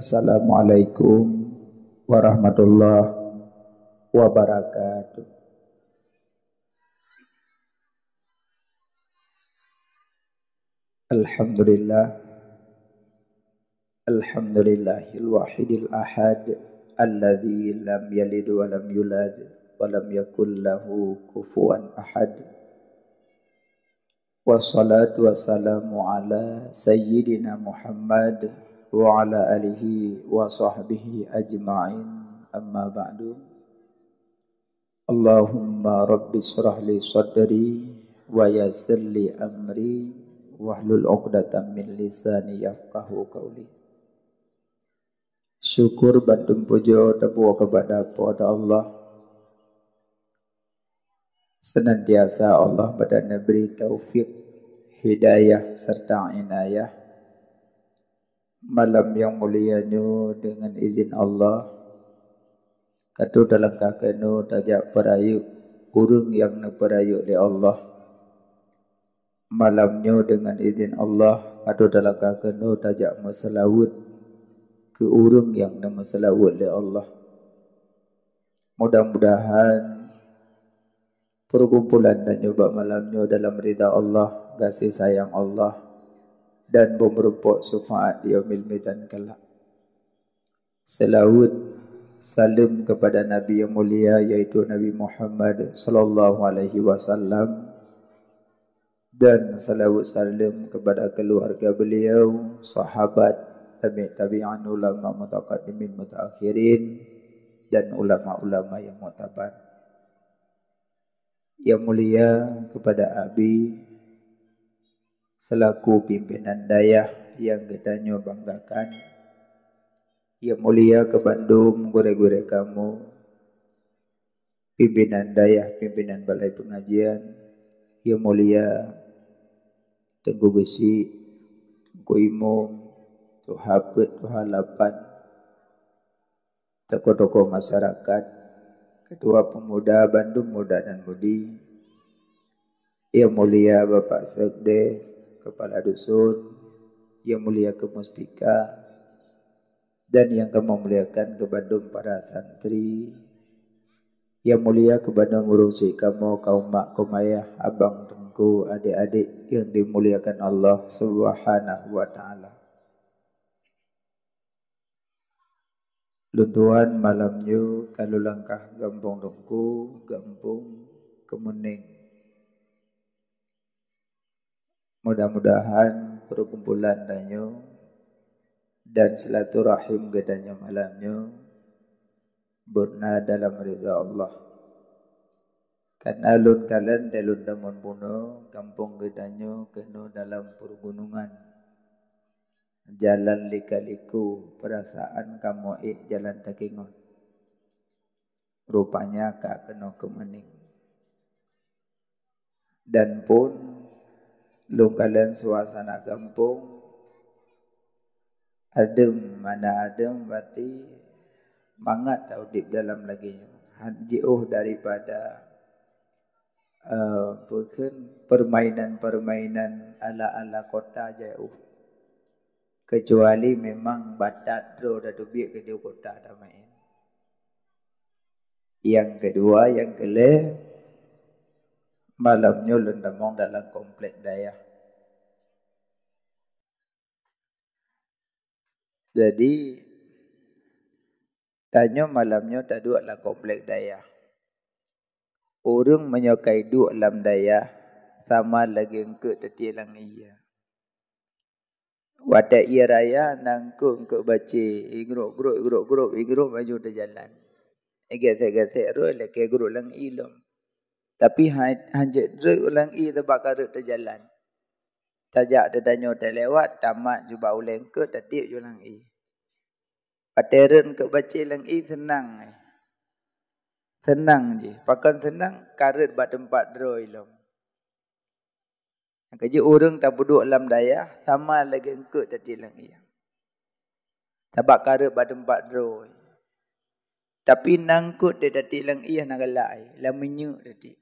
Assalamualaikum warahmatullahi wabarakatuh. Alhamdulillah, alhamdulillahil wahidil ahad, alladzi lam yalid wa lam yulad wa lam yakul lahu kufuwan ahad. Wassalatu wassalamu ala sayyidina Muhammad wa ala alihi wa sahbihi ajma'in, amma ba'du. Allahumma rabbi shrah li sadri wa yassir li amri wahlul 'uqdatam min lisani yafqahu qawli. Syukur bantung pujo tabuh kepada Allah. Senantiasa Allah badan beri taufik, hidayah serta inayah. Malam yang mulianya dengan izin Allah, katu dalam kakenu tajak perayuk urung yang neperayuk di Allah. Malamnya dengan izin Allah, katu dalam kakenu tajak meselawut ke urung yang meselawut di Allah. Mudah-mudahan perkumpulan dan nyoba malamnya dalam ridha Allah, kasih sayang Allah, dan memerupuk syafaat di yaumil mizan kelak. Selawat salam kepada Nabi yang mulia, yaitu Nabi Muhammad sallallahu alaihi wasallam, dan selawat salam kepada keluarga beliau, sahabat, tabi'in, ulama mutaqaddimin mutaakhirin, dan ulama-ulama yang mu'tabar. Yang mulia kepada Abi selaku pimpinan dayah yang gedanya banggakan. Yang mulia ke Bandung, gure-gure kamu, pimpinan dayah, pimpinan balai pengajian. Yang mulia Tengku Gesi, Tengku Imam, Tuh Hafid, Tuh Halapan, tokoh-tokoh masyarakat, Ketua Pemuda Bandung Muda dan Mudi. Yang mulia Bapak Sekdes, Kepala Dusun, yang mulia ke Muspika, dan yang kamu muliakan ke Bandung para santri, yang mulia ke Bandung ngurusi kamu kaum mak, kaum ayah, abang, tengku, adik-adik yang dimuliakan Allah Subhanahu wa ta'ala. Luntuan malamnya kalau langkah gampung tengku, gampung kemuning. Mudah-mudahan perkumpulan danyo dan silaturahim gedanya malamnya berna dalam ridha Allah. Karena alun kalian dalun damun puno, kampung gedanya kena dalam pergunungan. Jalan lika-liku, perasaan kamu jalan takingon. Rupanya kak kena kemening. Dan pun lung kalian suasana kampung adem, mana adem berarti mangat tau di dalam lagi. Jauh daripada permainan-permainan ala-ala kota jauh. Kecuali memang batat ro dah dubiak ke dia kota dah main. Yang kedua, yang kelih, malamnya lendamong dalam komplek dayah. Jadi tanya malamnya tak duduk dalam komplek dayah. Orang menyukai duduk dalam dayah sama lagi engkau tetilang iya. Wadah iya raya nangkuk engkau baca igrup maju di jalan. Gesek-gesek roh lagi grup lang ilom. Tapi hanjit ulang i tebak karut di jalan. Tajak dadanya dah lewat, tamat juba uleng ke, tatik ulang i. Pateran ke baca lang i senang. Senang je. Pakan senang, karut bat tempat draw ilom. Kerja orang tak duduk dalam dayah, sama lagi engkau tatik lang i. Tabak karut bat tempat draw. Tapi nangkut dia tatik lang i, nak galak. Lah menyuk tatik.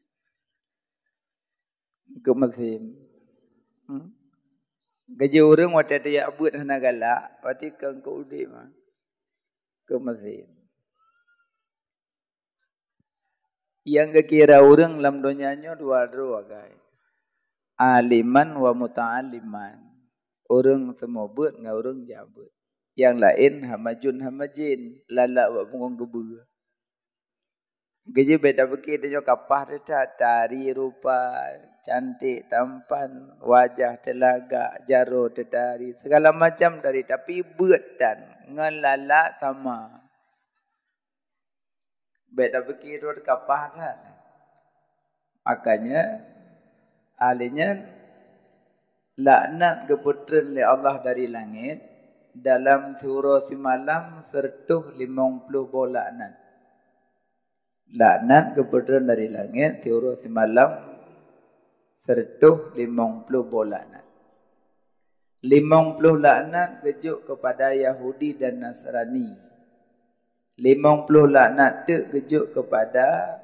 Ke mesin. Kerja orang waktu dia buat nak galak, berarti kau udik mah. ke mesin. Yang kira orang dalam dunianya dua guys. Aliman wa muta'aliman. Orang semua buat dengan orang jabut. Yang lain hamajin. Lalak buat punggung kebu. Gaji beda bekir dia kapah dia tari rupa. Cantik, tampan, wajah, telaga, jaro, tari. Segala macam dari. Tapi buat dan ngelalak sama. Beda bekir dia kapah dia. Makanya ahlinya laknat keputran oleh Allah dari langit dalam surah semalam sertuh 50 laknat. Laknat keputran dari langit surah semalam sertuh 50 laknat. 50 laknat kejuk kepada Yahudi dan Nasrani. 50 laknat tu kejuk kepada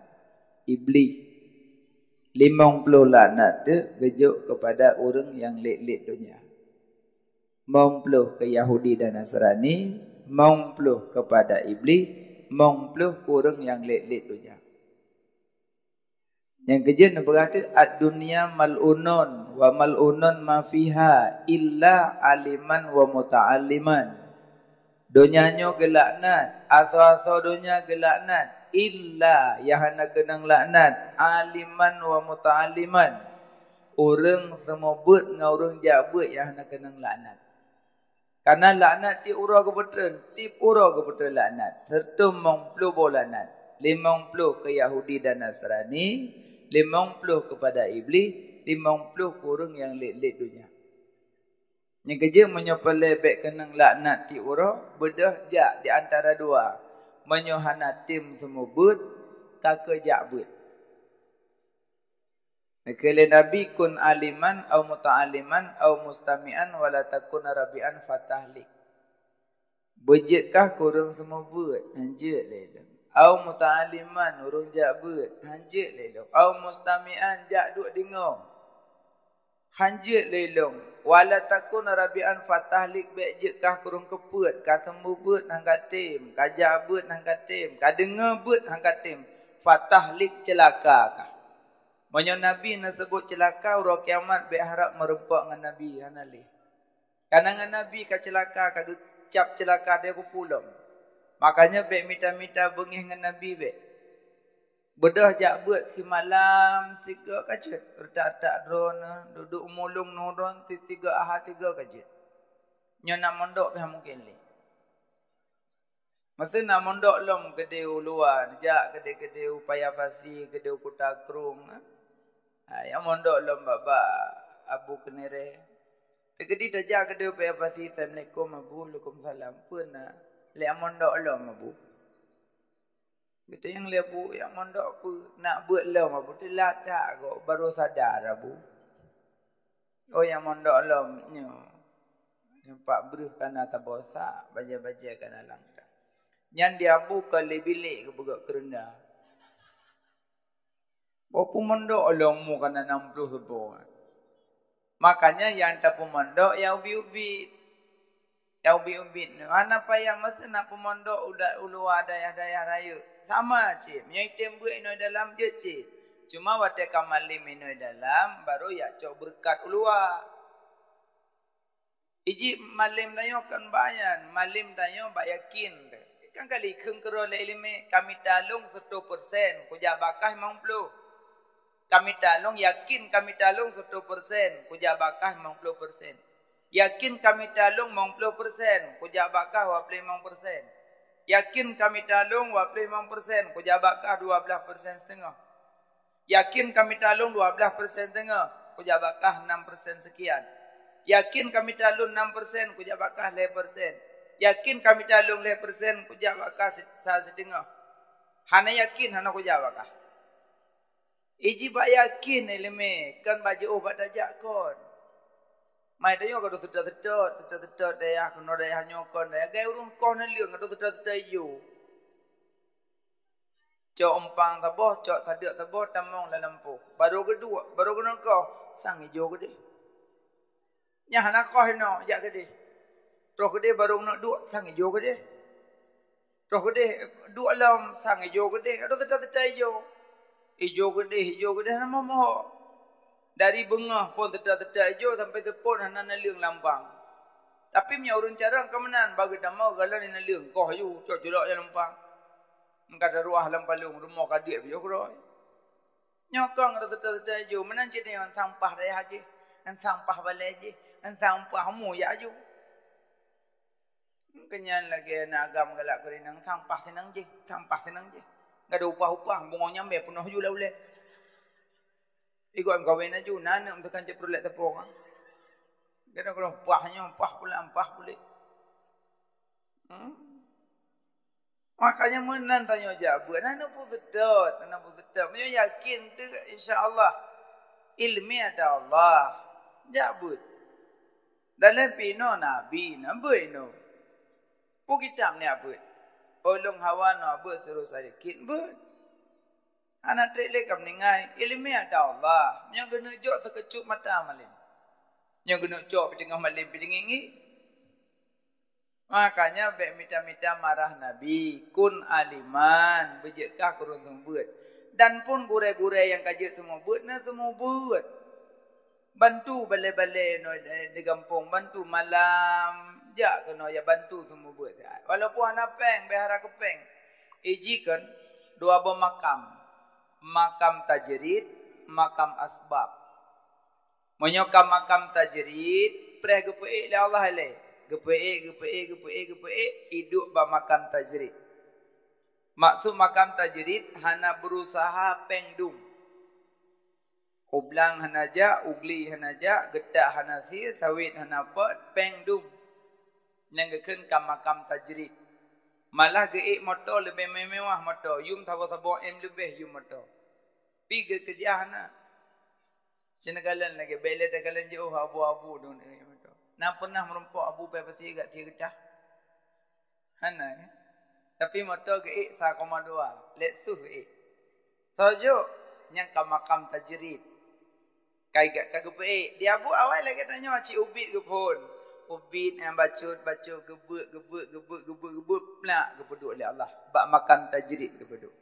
iblis. 50 laknat tu kejuk kepada orang yang lek-lek dunia. 50 ke Yahudi dan Nasrani, 50 kepada iblis, 50 orang yang lek-lek dunia. Yang kejen berkata ad-dunya mal'unun wa mal'unun ma fiha illa aliman wa muta'alliman. Dunianya gelaknat, asal-asal dunia gelaknat. Illa yang hendak kenang laknat aliman wa muta'aliman. Orang semua buat dengan orang jabut yang hendak kenang laknat. Karena laknat ti urah kebetulan. Tip urah kebetulan laknat. Serta 50 laknat. 50 ke Yahudi dan Nasrani. 50 kepada iblis. 50 ke orang yang lek-lek dunia. Yang kerja menyopelebek kenang laknat ti urah. Bedah jak di antara dua. Menyohana tim semua but, kakak jabut. Kalau Nabi kun aliman, au muta'aliman, au mustami'an, wala takun rabi'an fatahlik. Bejetkah korang semua but? Hanjut lelong. Au muta'aliman, urung jabut. Hanjut lelong. Au mustami'an, jak duk dengar. Hanjut lelong. Wala takun rabi'an fatahlik bejetkah korang keput. Ka sembuh but hang katim. Ka jabut hang katim. Ka dengar but hang katim. Fatahlik celakakah. Banyak Nabi nak sebut celaka, orang kiamat berharap merempak dengan Nabi. Karena dengan Nabi ka celaka, ka cap celaka dia ku pulang. Makanya bek minta-minta bengih dengan Nabi bek. Bedah jak buat si malam, tiga kajet. Retak-tak drone, duduk mulung nurun, tiga ahad, tiga kajet. Nyo nak mondok pihak mungkin li. Masa nak mondok lom kedeu luar, jak kedeu upaya pasi, kedeu kutakrung. Yang mondok lom baba Abu Kenere. Tegedi dajak kedeu upaya pasi, Assalamualaikum Abu, Waalaikumsalam. Pernah lihat mondok lom Abu. Kita yang lihat Abu, yang mondok apa? Nak buat lom Abu, telat tak kok, baru sadar Abu. Oh yang mondok lom nyo. Nampak beruh kana tabosak, baja-baja kana langkah. Yang dia buka bilik ke buka kerenda. Berapa mondok lom kana 60 sebuah. Makanya yang tak pemondok ya ubi-ubi. Ya ubi-ubi. Mana payah masa nak pemondok udah uluar dayah-dayah raya. Sama cik. Menyitim buat inoi dalam je cik. Cuma waktu kamalim inoi dalam baru ya cok berkat uluar. Iji malim dayo kan bayan. Malim dayo bayakin. Kan kali keng kero le ilime kami talung 100% kuja bakah 50. Kami talung yakin kami talung 100% kuja bakah 50%. Yakin kami talung 50% kuja bakah 25%. Yakin kami talung 25% kuja bakah 12% setengah. Yakin kami talung 12% setengah kuja bakah 6% sekian. Yakin kami talung 6% kuja bakah 5%. Yakin kami talung 5% kuja bakah setengah. Hana yakin hana kuja bakah. Iji bak yakin eleme kan baju obat dajak kon. Mai tayo kado sedot daya kono daya nyokon daya gay urung kon leung kado sedot yu. Cok umpang taboh cok sadak taboh tamong la lampu. Baru kedua, baru kena kau sang ijo gede. Nya hana kau heno jak gede. Terus gede baru nak dua sang ijo gede. Roh gede dua alam sang hijau gede, ada tetap hijau. Hijau gede nama moho. Dari bengah pun tetap hijau sampai tepun hana naliung lambang. Tapi punya urun cara kemenan bagi damau galan ni naliung koh yu cok-colok yang lambang. Engkau ada ruah lampalung rumah kadik biar kuroi. Nyokong ada tetap hijau menanjit ni yang sampah dia haji, yang sampah balai haji, yang sampah mu ya aju. Kenyan lagi nak agam galak kerinang sampah senang je. Enggak ada upah-upah bungo nyambe penuh ju lah boleh. Ikut kawin aju nana untuk kan perlu lek tepung. Kena kalau upah boleh. Makanya menan tanya jawab. Nana pun sedot. Menyo yakin tu insya-Allah ilmi ada Allah. Jabut. Dalam pino nabi nambai no. Pu kitab ni apa? Olong hawa no apa terus sedikit but. Anak trek kam ningai ilmu ada Allah. Yang kena jok terkecup mata malim. Yang kena jok tengah malim pidingi. Makanya bek mita-mita marah Nabi kun aliman bejekkah kurun tumbut. Dan pun gure-gure yang kajik semua buat na semua buat. Bantu balai-balai no di kampung bantu malam jak kena ya bantu semua buat. Walaupun anak peng behara kepeng. Ijikan dua buah makam tajrid, makam asbab. Menyokam makam tajrid, preh gepeik le Allah le. Gepeik hidup ba makam tajrid. Maksud makam tajrid hana berusaha pengdum. Ublang hanaja, ugli hanaja, gedak hanasi, sawit hanapot, pengdum. Yang keken makam tajrid. Malah geik motor lebih mewah motor. Yum sabo-sabo M lebih yum motor. Pergi kerja hana. Senagalan lagi bela tagalan je abu-abu don motor. Nak pernah merempok abu pai pasti kat tiga getah. Hana ya. Tapi motor geik 1,2. Lexus geik. Sojo yang makam tajrid. Kai gak kagepek. Dia abu awal lagi tanya cik ubit ke pun. Ubit yang bacut gebuk plak kepeduk oleh Allah. Bak makam tajrid kepeduk.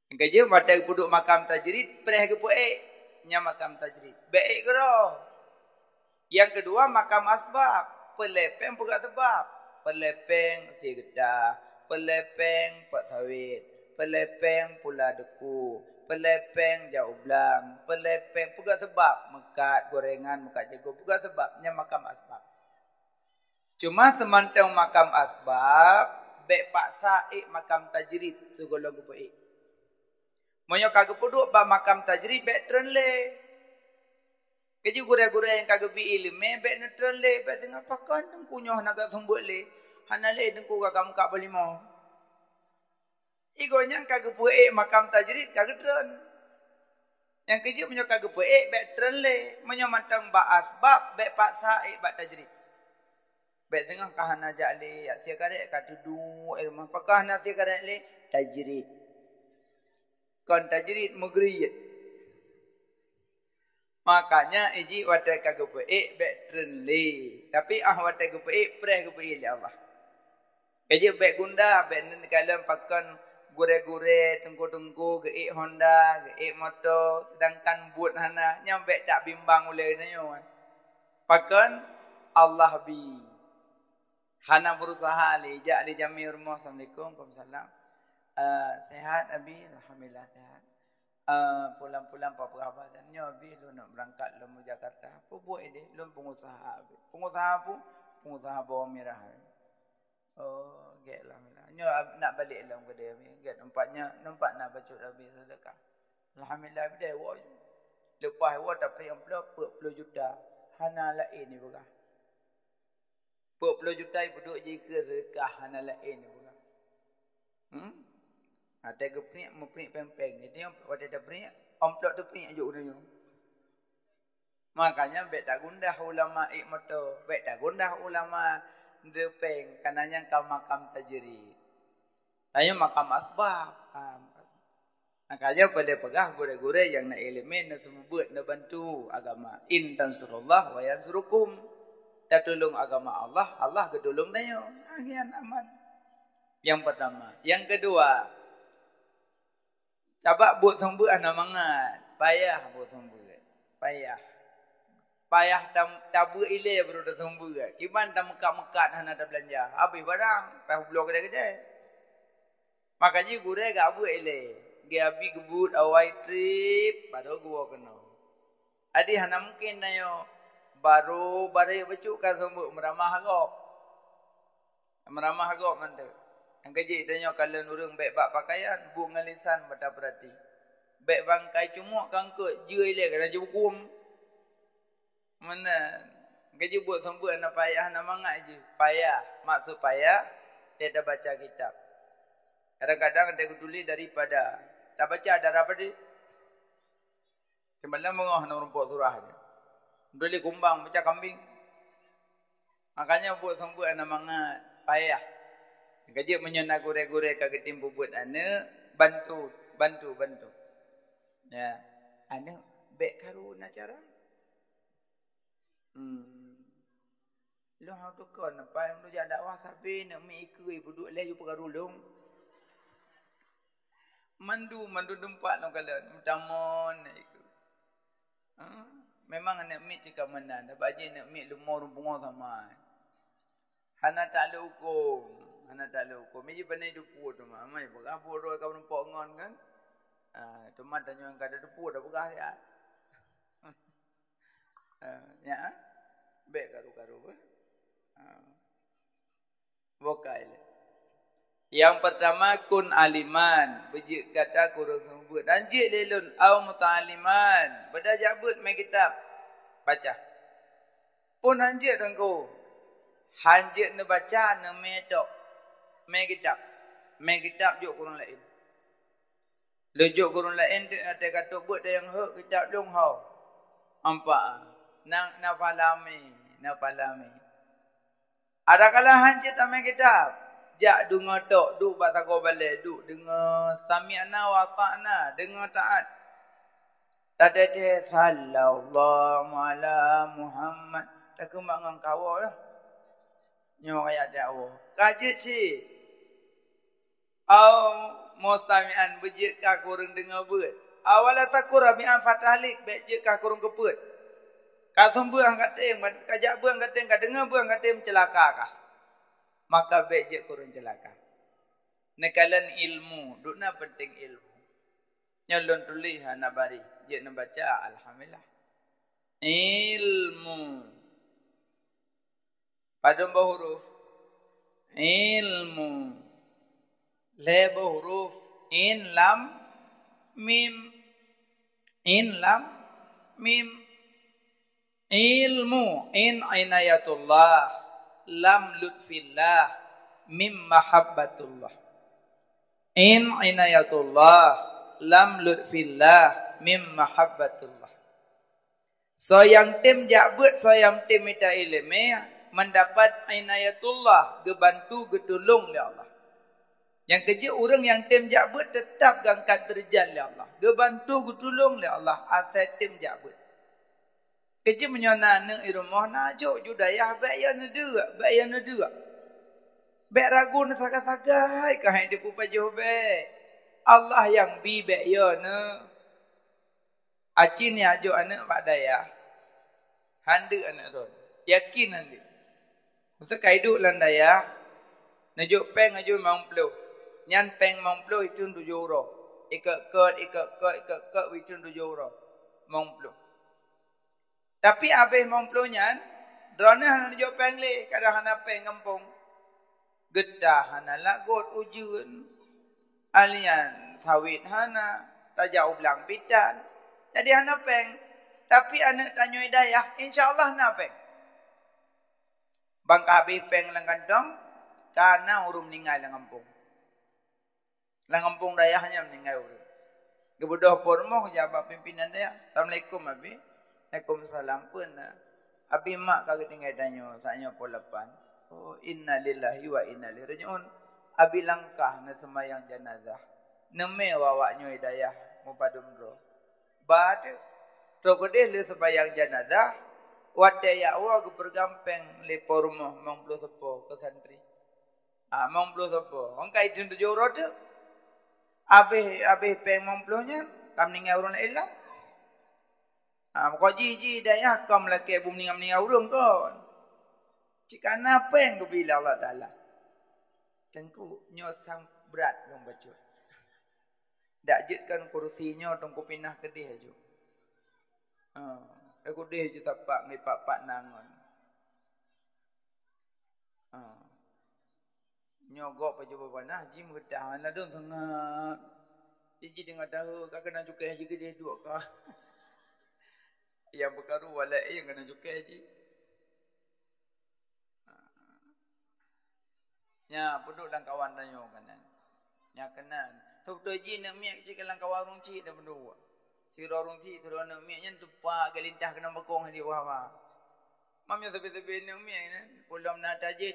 Yang kerja mata kepeduk makam tajrid pereh kepek nya makam tajrid. Baik ke dah. Yang kedua makam asbab, pelepeng pegak sebab. Pelepeng si gedah, pelepeng pak sawit, pelepeng pula deku. Pelepeng jauh belang, pelepeng pegak sebab, mekat gorengan, mekat jago, pegak sebabnya makam asbab. Cuma semantang makam asbab, bek paksa makam tajrid, segala gupaik. Moyo kagak peduk ba makam tajrid, bek trenle. Keju gure-gure yang kagak bi ilmu, bek netrenle, bek tengah pakan, tengkunyah naga sembut le, hanale tengku kagak muka balimo. Igonya kagak puek makam tajrid kagak tren. Yang kecil punya kagak puek bek tren le. Menyo mantang ba asbab bek paksa bak tajrid. Bek tengah kahana jak le ya sia karek katudu ilmu pakahna sia karek le tajrid. Kon tajrid mugriyat. Makanya iji watai kagak puek bek tren le. Tapi watai kagak puek preh kagak puek le Allah. Iji bek gunda bek nen kalam pakan gure-gure, tengku-tengku, geik Honda, geik motor, sedangkan buat hana, nyampe tak bimbang oleh nyo. Pakan Allah bi. Hana berusaha li, jak li jami rumah. Assalamualaikum, Waalaikumsalam. Sehat abi, alhamdulillah sehat. Pulang-pulang apa perabatan nyo abi, lu nak berangkat lu mau Jakarta. Apa buat ini? Lu pengusaha abi. Pengusaha apa? Pengusaha bawang merah. Oh, getlah. Nyo nak balik dalam kedai ni. Get nampak nak baca Nabi sedekah. Alhamdulillah bidai wa. Lepas wa tapi yang 40 juta. Hana lain ni bukan. 40 juta duduk jika sedekah hana lain ni bukan. Ada keprik meprik pempeng. Itu yang pada ada prik, amplop tu prik ajuk dia. Makanya bet tak gundah ulama motor, bet tak gundah ulama depeng kananya kau makam tajrid. Tanya makam asbab. Makanya pada pegah gure-gure yang nak elemen nak semua buat nak bantu agama. In tansurullah wa yansurukum. Tak tolong agama Allah, Allah ke tolong dia. Agian aman. Yang pertama. Yang kedua, tabak buat sumber anak mangat. Payah buat sumber. Payah. Payah tabu ile baru dah sumber. Kiban tam mekat-mekat hana dah belanja. Habis barang, payah blok kedai-kedai. Makanya gure gak buat ile. Dia habis gebut awai trip baru gua kena. Adi hana mungkin nayo baru bacuk kan sumber meramah agak. Meramah agak mantap. Yang kecil tanya kalau urang baik bak pakaian, bu ngalisan mata perhati. Baik bangkai cumuk kangkut, je ile kena je hukum. Mana? Kerja buat sambut anak payah, anak mangat je. Payah. Maksud payah, dia dah baca kitab. Kadang-kadang dia tulis daripada. Tak baca darah apa dia? Semalam mengah nak rumput surah dia. Tulis kumbang, baca kambing. Makanya buat sambut anak mangat. Payah. Kerja menyenang gure-gure kagak timbu buat anak. Bantu. Ya. Anak baik karu nak cara. Lu hang tu kon apa lu jak dakwah sapi nak mi ikui buduk leh ju pergarulung. Mandu tempat lu kalan utamon iku. Memang nak mi cakap menan tapi aje nak mi lumur bunga sama. Hana tak ada hukum. Meji pandai dupu tu mah. Mai berapa orang kau nampak ngon kan? Teman tanya yang kada dupu dah begah ya. Ya. Baik karu-karu bah. Vokai. Yang pertama kun aliman, bejik kata kurang sembut. Anjik lelun au muta'aliman. Beda jabut mai kitab baca. Pun anjik dengku. Anjik ne baca ne medok. Mai kitab. Mai kitab juk kurang lain. Lejuk kurang lain ada kata buat dah yang hak kitab dong hau. Ampak nang nafalami. Ada kala hancit tamai kitab. Jak dengar tok, duk batago balik, duk dengar sami'na wa ta'na, dengar taat. Tadade sallallahu ala Muhammad. Tak kembang ngan kawa ya. Nyo ayat dakwah. Kajit si. Au mustami'an bejik ka kurang dengar beut. Awala takur rabi'an fatahlik bejik ka kurang keput. Kasum buang kating, kajak buang kating, kadengar buang kating celaka kah? Maka baik je kurang celaka. Nekalan ilmu, dukna penting ilmu. Nyalon tulis anak bari, je nak baca alhamdulillah. Ilmu. Padum huruf. Ilmu. Leba huruf in lam mim. In lam mim. Ilmu in inayatullah lam lutfillah mim mahabbatullah. In inayatullah lam lutfillah mim mahabbatullah. So yang tim jabut, so yang tim ita ilmu mendapat inayatullah, gebantu getulung oleh Allah. Yang kerja orang yang tim jabut tetap gangkat derajat oleh Allah, gebantu getulung oleh Allah asal tim jabut. Kerja menyona ne irumah najuk judayah baik ya nedua. Baik ragu ne saga-saga kah dia pupajuh baik. Allah yang bi baik ya ne. Aci ni ajuk anak pak daya. Hande anak ron. Yakin hande. Masa kaiduk lan daya. Najuk peng aju mangpluh. Nyan peng mangpluh itu 7 euro. Ikak itu 7 euro. Mangpluh. Tapi habis mempelunyan, drone hana jauh pengli, kadang hana peng kampung. Getah hana lagot ujun. Alian sawit hana, tak jauh belang pitan. Jadi hana peng. Tapi anak tanya hidayah, insyaAllah hana peng. Bangka habis peng lang kantong, karena urung meninggal lang kampung. Lang kampung daya hanya meninggal urung. Kebudah pormoh jabat pimpinan daya. Assalamualaikum habis. Waalaikumsalam pun. Abi mak kagak tinggal tanya. Saatnya pukul 8. Oh, inna lillahi wa inna ilaihi raji'un. Abi langkah na semayang jenazah. Neme wawaknya hidayah. Mupadum roh. Batu. Tokodeh le semayang jenazah. Wate ya wa bergampeng le pormoh mong puluh sepo ke santri. Mong puluh sapa. Wong kai den 7 roda. Habis peng mong puluhnya kam ningai urang elam. Kau ji daya kam laki bum ningai urang kon. Jika apa yang ku bila Allah Taala. Tengku nyosang berat long bacut. Dak jetkan kursinya tong ku pindah ke dia ju. Aku dia ju sapak ngai papat nangon. Nyogok baju babanah ji mengetahan lah dong sangat. Ji dengar tahu kak kena cukai haji ke dia dua kah. Yang berkaru walai yang kena cukai haji. Nya penduk dan kawan tanyo kanan. Nya kenan. So tu ji nak miak cik lang kawan rong cik dah penduk. Si rong cik tu nak miak nya tupak galintah kena bekong dia wah. Mamnya tepi-tepi nak miak kan. Pulam nak taje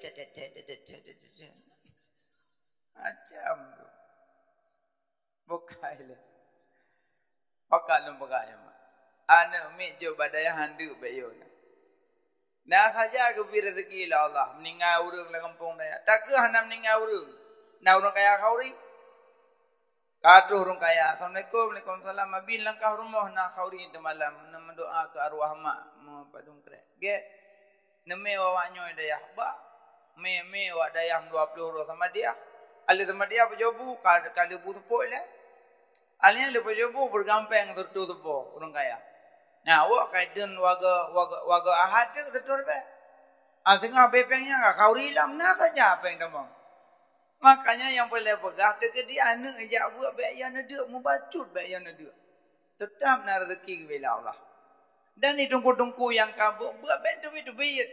macam tu. Bukai le. Pakai lu pakai mak. Anak miak jo badaya handu bayo. Nah saja aku beri rezeki lah Allah. Meninggal urang dalam kampung daya. Tak ke hendak meninggal urang. Nah urang kaya khauri. Katuh urang kaya. Assalamualaikum. Waalaikumsalam. Abin langkah rumah nak khauri itu malam. Nak mendoa ke arwah mak. Mau padung krek. Get. Neme wawaknya daya. Ba. Me wak daya 20 orang sama dia. Ali sama dia berjobu. Kali bu tepuk lah. Alinya lepas jobu bergampang tertu tepuk. Urang kaya. Nah, awak kaitan waga ahad tu betul be. Asingah bepengnya enggak kauri lam na saja peng demong. Makanya yang boleh pegah tu ke dia anak ajak buat baik yang ada mubacut baik yang ada. Tetap nak rezeki bila Allah. Dan ni tungku-tungku yang kabuk buat baik tu biit.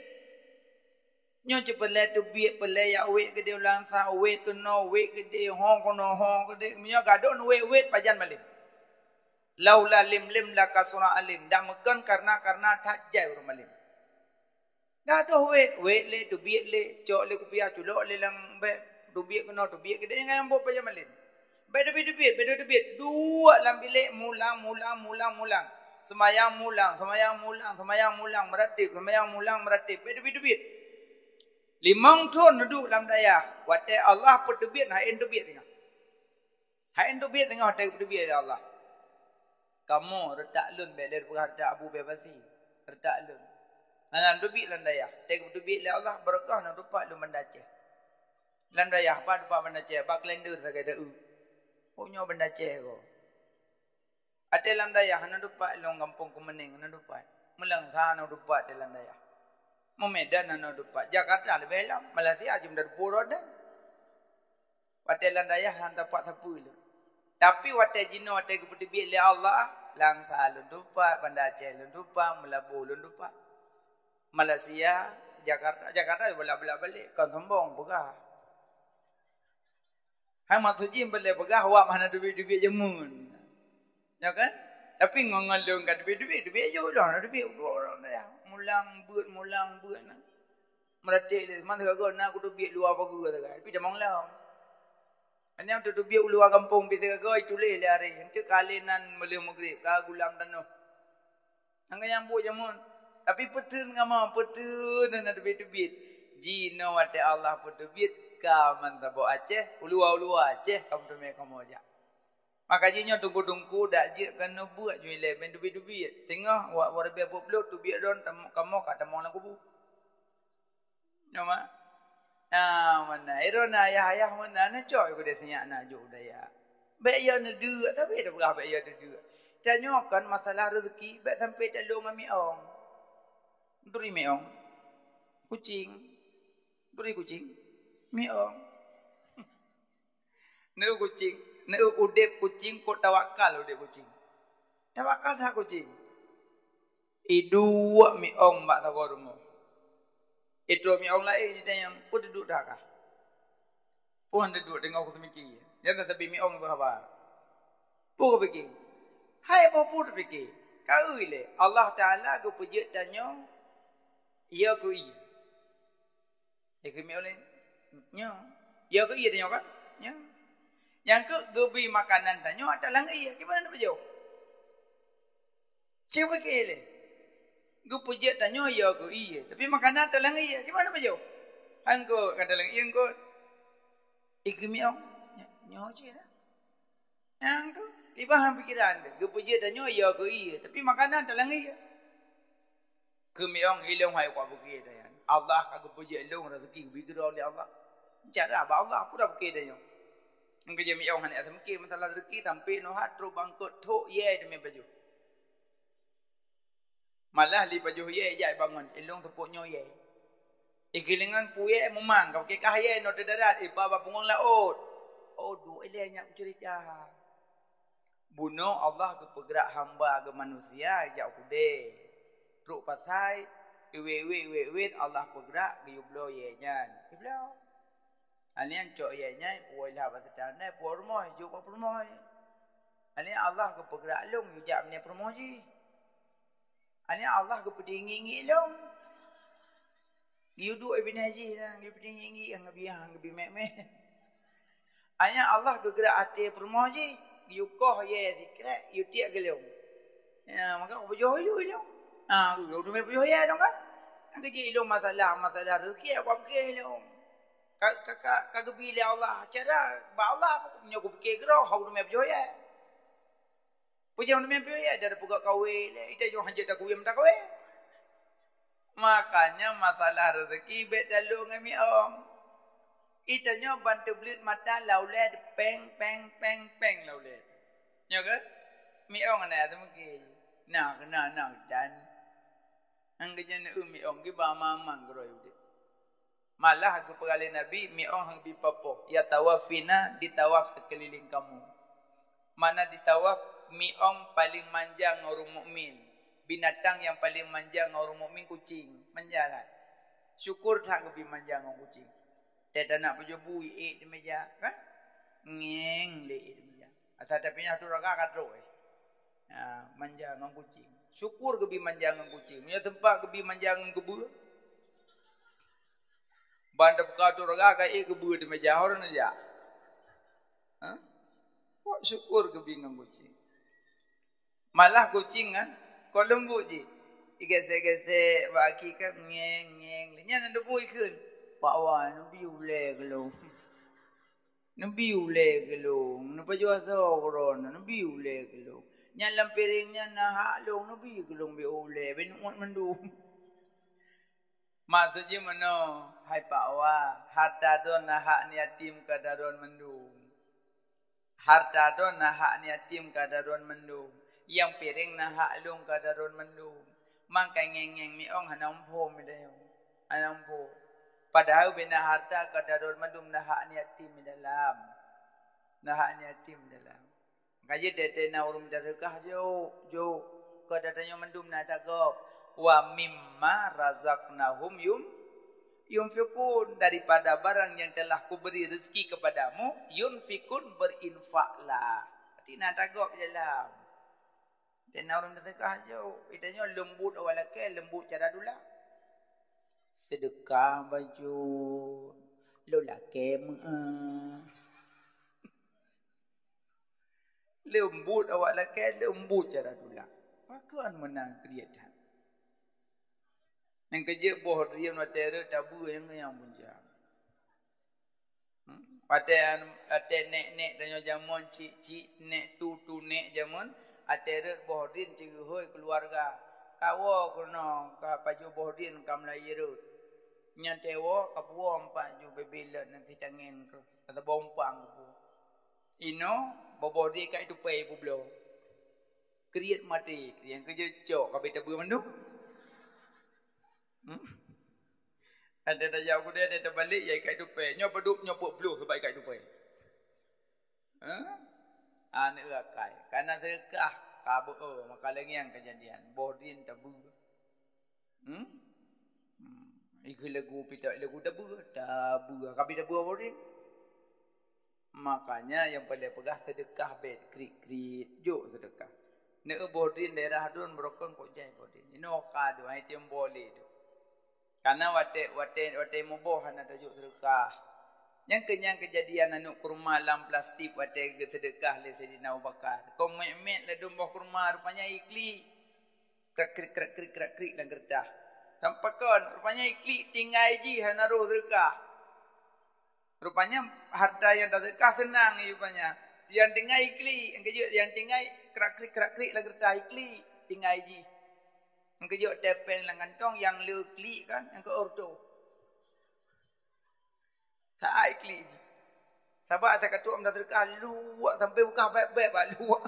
Nyo cepelai tu biit pelai ya wait ke dia ulang sa wait ke no wait ke dia hong kono hong ke dia. Nyo gadon wait pajan balik. Laula lim la kasura alim. Dak mekan karena tak jai urang alim. Dah doh wait le tu biat le cok le kupiah culok le lang be tu biat kena tu biat kita jangan ambo payah alim. Be tu biat dua lam bilik mulang. Semayang mulang meratib be tu biat. Limang ton duduk dalam daya. Wate Allah pun tu biat hain tu biat tengah. Hain tu biat tengah tu biat Allah. Kamu retak lun baik daripada Abu Bebasi. Retak lun. Nangan dubik landayah. Tengok dubik le Allah berkah nak dupak lu mendace. Landayah apa dupak mendace? Bak kalender sagai dah. Punya mendace ko. Ada landayah nak dupak lu kampung Kemening nak dupak. Melang sana dupak di landayah. Medan nak dupak. Jakarta lebih lam. Malaysia jum dari Purwoda dan. Ada landayah hantar pak sapu lu. Tapi wate jino wate keputi biak le Allah langsa lun dupa Banda Aceh lun dupa Melabu lun dupa Malaysia Jakarta bolak-bolak balik kan sombong pegah. Hang maksudnya boleh pegah awak mana duit-duit jemun. Ya kan? Tapi ngongolong kat duit je lah duit dua orang dah. Mulang buat nah. Meratik dia mana kau nak aku duit luar apa gua tak. Tapi dah manglah. Hanya tu biar uluan kampung kita kau tulis le hari. Itu kalinan melihat maghrib ka gulam tanu. Angga yang buat jamun. Tapi petun ngama petun dan ada bit-bit. Jino wate Allah petubit ka mantabo Aceh, ulua Aceh kamu tu kamu aja. Maka jinyo tunggu-tunggu dak je kena buat juile ben dubit-dubit. Tengah wak warbe boblo tu biar don kamu kata mau lagu bu. Nama mana irona ayah mana na coy ko dia senyak nak juk daya. Baik ya na dua tapi dah berapa ya dua. Tanyakan masalah rezeki baik sampai tak long ami ong. Duri mi ong. Kucing. Duri kucing. Mi ong. Ne kucing, ne udep kucing ko tawakal udep kucing. Tawakal tak kucing. Dua mi ong mak tagorumo. Itu mi orang lain dia yang pun duduk dah kah? Pun duduk tengok aku semiki. Jangan tapi mi orang berapa? Pun aku fikir. Hai apa pun fikir. Kau ile Allah Taala aku puji tanya. Ya aku iya. Ikut mi orang nya. Ya aku iya tanya kan? Nya. Yang ke gebi makanan tanya ada lang iya. Gimana nak berjauh? Siapa fikir ile? Gu puji tanya ya aku iya. Tapi makanan telang iya. Gimana baju? Angko kata lang iya angko. Ikmiong nyo je lah. Yang tu ibah pikiran dia. Gepuji dah nyo ya ke iya, tapi makanan tak langi ya. Kemiong ilung hai kwa buki dah yan. Allah ka gepuji ilung rezeki bigro oleh Allah. Cara ba Allah aku dah buki dah nyo. Engke je miong han asam ki masalah rezeki sampai no hat tro bangkut thuk ye demi baju. Malah li baju ye jai bangun ilung tepuk nyo ye. Ikilingan puye memang kau ke kahye no darat ipa ba pungong laut. Oh du ile nya cerita. Bunuh Allah ke pegrak hamba ke manusia jak kude. Truk pasai iwe Allah pegrak ke yublo ye nyan. Iblo. Anian cok ye nyan puai lah pasal tanai puai rumah juk pa rumah. Ani Allah ke pegrak long jak ni rumah ji. Ani Allah ke pedingi long. Dia duduk ibn haji dan dia pedingi yang biang mek. Anya Allah ke gerak hati rumah ji. Dia koh ye zikrat, dia tiak gelong. Ya maka berjoh yo. Lu tu berjoh ya dong kan. Angke je ilung masalah rezeki apa ke ilung. Kakak gebile Allah cara ba Allah punya ku fikir gero hau tu berjoh ya. Pujang tu berjoh ya ada pugak kawe le. Ita jo hanje tak kuwi mendak kawe. Makanya masalah rezeki bet dalu ngami om. Ita nyo bantu belit mata lauled peng lauled. Nyo ke? Mi ong ana tu mungkin. Nah dan angge jan mi ong ki ba mamang gro yude. Malah aku pegali Nabi mi ong hang bi papo. Ya tawafina ditawaf sekeliling kamu. Mana ditawaf mi ong paling manja ngorong mukmin. Binatang yang paling manja ngorong mukmin kucing, menjalan. Syukur tak lebih manja ngorong kucing. Tidak nak berjebu di meja, kan? Ngeng di meja. Asal tapi nak tu raga katro manja ngorong kucing. Syukur lebih manja ngorong kucing. Punya tempat lebih manja ngorong kebu. Bandap kau raga kebu di meja orang aja. Kok syukur lebih ngorong kucing. Malah kucing kan? Kau lembut je. Igesek-gesek baki kan ngeng. Nya nak debui keun. Pak wan nabi ule gelong. Nabi ule gelong. Napa jua soron nabi ule gelong. Nya lam piringnya nah long nabi gelong be ule ben mendung. Maksudnya mana? Hai Pak Wah, harta don hak ni yatim kadaron mendung. Harta don hak ni yatim kadaron mendung. Yang piring na haklong kadaron mendung. Mangkay ngeng mi ong hanampo mi dayo. Hanampo. Padahal bina harta kadaron mendung na hak ni yatim mi dalam. Na hak ni yatim dalam. Kaji dete na urum dasukah jo. Kadatanyo mendung na dagop. Wa mimma razaqnahum yunfikun. Daripada barang yang telah kuberi rezeki kepadamu. Yunfikun berinfaklah. Berarti na dagop dalam. Dan orang sedekah jauh. Itanya lembut awal laki, lembut cara dulu. Sedekah baju. Lo laki lembut awal laki, lembut cara dulu. Pakuan menang kelihatan. Yang kerja bohor dia materi tabu yang punjang. Pada nek dan jamun cik nek tu nek jamun. Ateret bohdin cigu hoi keluarga. Kawo kono ka paju bohdin kam lairut. Nyantewo kapuo empat ju bebila nanti tangin ko. Kata bompang ko. Ino bobodi ka itu pay bublo. Kriat mati, yang kerja cok ka beta bu mandu. Ada dah jauh kuda ada terbalik ya ka itu pay. Nyo peduk nyo pok blue sebab ka itu pay. Anak rakai. Karena sedekah kabu maka lagi yang kejadian. Bohdin tabu. Ikut lagu pita lagu tabu. Kapi tabu bohdin. Makanya yang paling pegah sedekah bet krik juk sedekah. Nek bohdin daerah dun berokong kok jai bohdin. Ino kado ai tiam boleh tu. Karena wate muboh ada juk sedekah. Yang kenyang kejadian anu kurma lam plastik wate sedekah le Sayyidina Abu Bakar. Kau met le domboh kurma rupanya ikli. Krik dan gerdah. Sampai kon rupanya ikli tinggal ji hanaruh sedekah. Rupanya harta yang dah sedekah senang rupanya. Yang tinggal ikli, yang tinggal kerak-kerik lah kertas ikli, tinggal ji. Yang kejut tepen lang kantong yang lu klik kan, yang ke ordo. Tak ikli ji. Sebab atas katuk dah sedekah luak sampai buka baik-baik bak luak.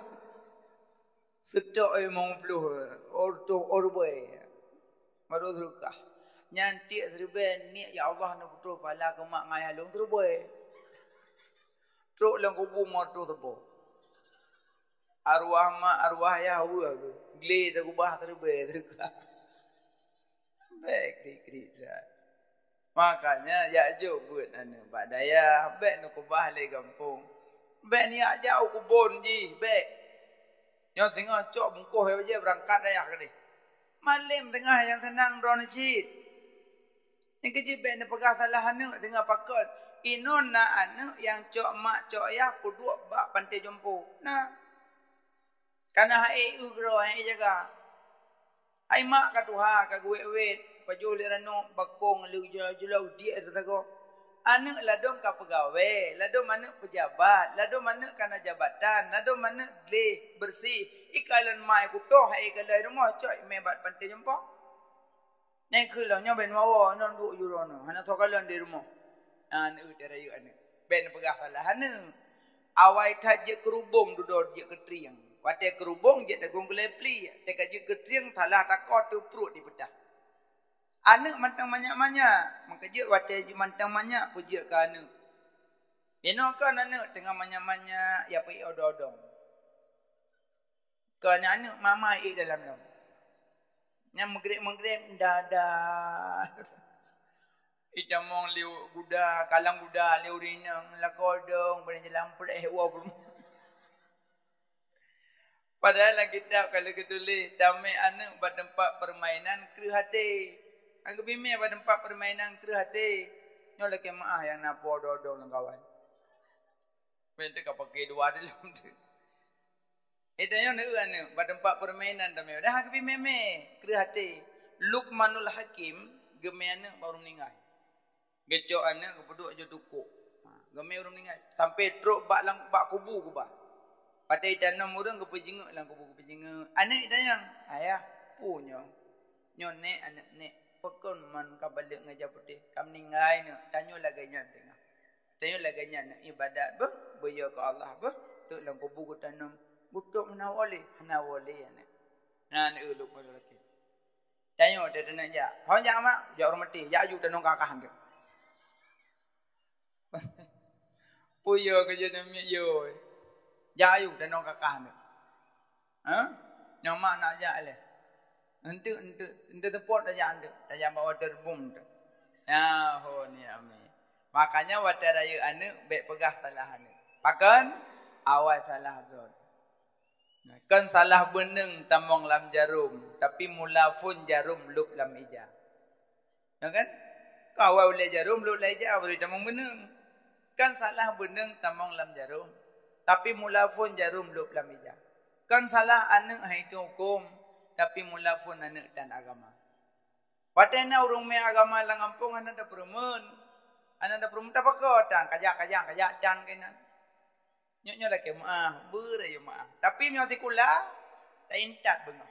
Sedok memang peluh ordo orboy. Baru sedekah. Nyantik serban ni ya Allah nak betul pala ke mak ngai halung terboy. Truk lang kubur motor terbo. Arwah mak arwah ya hawa tu. Gele dah kubah terboy sedekah. Baik dikri. Makanya ya jo buat anu bak daya baik nak kubah le kampung. Baik ni jauh kubun ji baik. Nyo tengah cok bungkuh je berangkat daya ke ni. Malam tengah yang senang drone cit. Yang kecil baik nak pegah salah anak tengah pakot. Inon na anak yang cok mak cok ayah puduk bak pantai jompo. Nah. Karena hai ugro hai jaga. Hai mak ka tuha ka guet-wet paju lerano bakong lu julau dia tago. Anak ladom ka pegawai, ladom anak pejabat, ladom anak kana jabatan, ladom anak gleh bersih. Ikalan mai kutoh hai kalai rumah cok mebat pantai jompo. Nai kulang nyo ben wawa non du yurono. Hana sokalan di rumah. Anu terayu anu. Ben pegah salah anu. Awai tajik kerubung duduk je ketriang. Wate kerubung je dagung kelepli. Teka je ketriang salah takot tu perut dipedah. Anak mantang banyak-banyak. Maka je wate je mantang banyak puji ke anak. Beno kan anak tengah banyak-banyak ya pergi odong-odong. Kan anak mama dalam dalam. Yang menggrek dadah. Idamong liu guda, kalang guda liu rinang, lakodong, berani lampur hewa pun. Padahal kitab kalau ketulis damai anak pada tempat permainan kru hati. Aku bime pada tempat permainan kru hati. Nyolah ke maah yang napo dodong lang kawan. Bente ka pakai dua dalam tu. Itu yang nak anu pada tempat permainan damai. Dah aku bime kru hati. Luqmanul Hakim geme anak baru meninggal. Gecok anak kepeduk je tukuk. Geme baru meninggal. Sampai truk bak lang bak kubu kubah. Patai tanam orang kepejenguk lang kubu kepejenguk. Anak dayang ayah punya. Nyo nek anak nek pekon man ka balik ngajar putih. Kam meninggal ni tanyo laganya tengah. Tanyo laganya nak ibadat bah boyo ke Allah bah. Tuk lang kubu ku tanam. Butuk menawali, hanawali anak. Nah ni uluk pada laki. Tanyo dia nak ja. Hon ja mak, ja orang mati, ja ju tanong kakah ke. Puyo ke je nami yo. Ja ju tanong kakah ke. Ha? Nyamak nak ja le. Ente tepot aja ande. Aja bawa terbum tu. Ya ho ni ami. Makanya wadah raya ane baik pegah salah ane. Pakan awal salah tu. Kan salah beneng tamong lam jarum. Tapi mula pun jarum lup lam ija. Ya kan? Kau awal boleh jarum lup lam ija. Boleh tamong beneng. Kan salah beneng tamong lam jarum. Tapi mula pun jarum lup lam ija. Kan salah anak itu hukum. Tapi mula pun anak dan agama. Watena urung me agama lang ampung anak dah perumun. Anak dah perumun tak pakot. Kajak dan kena. Nyo dah ke maah, berayu maah. Tapi nyo tikula tak intat bengah.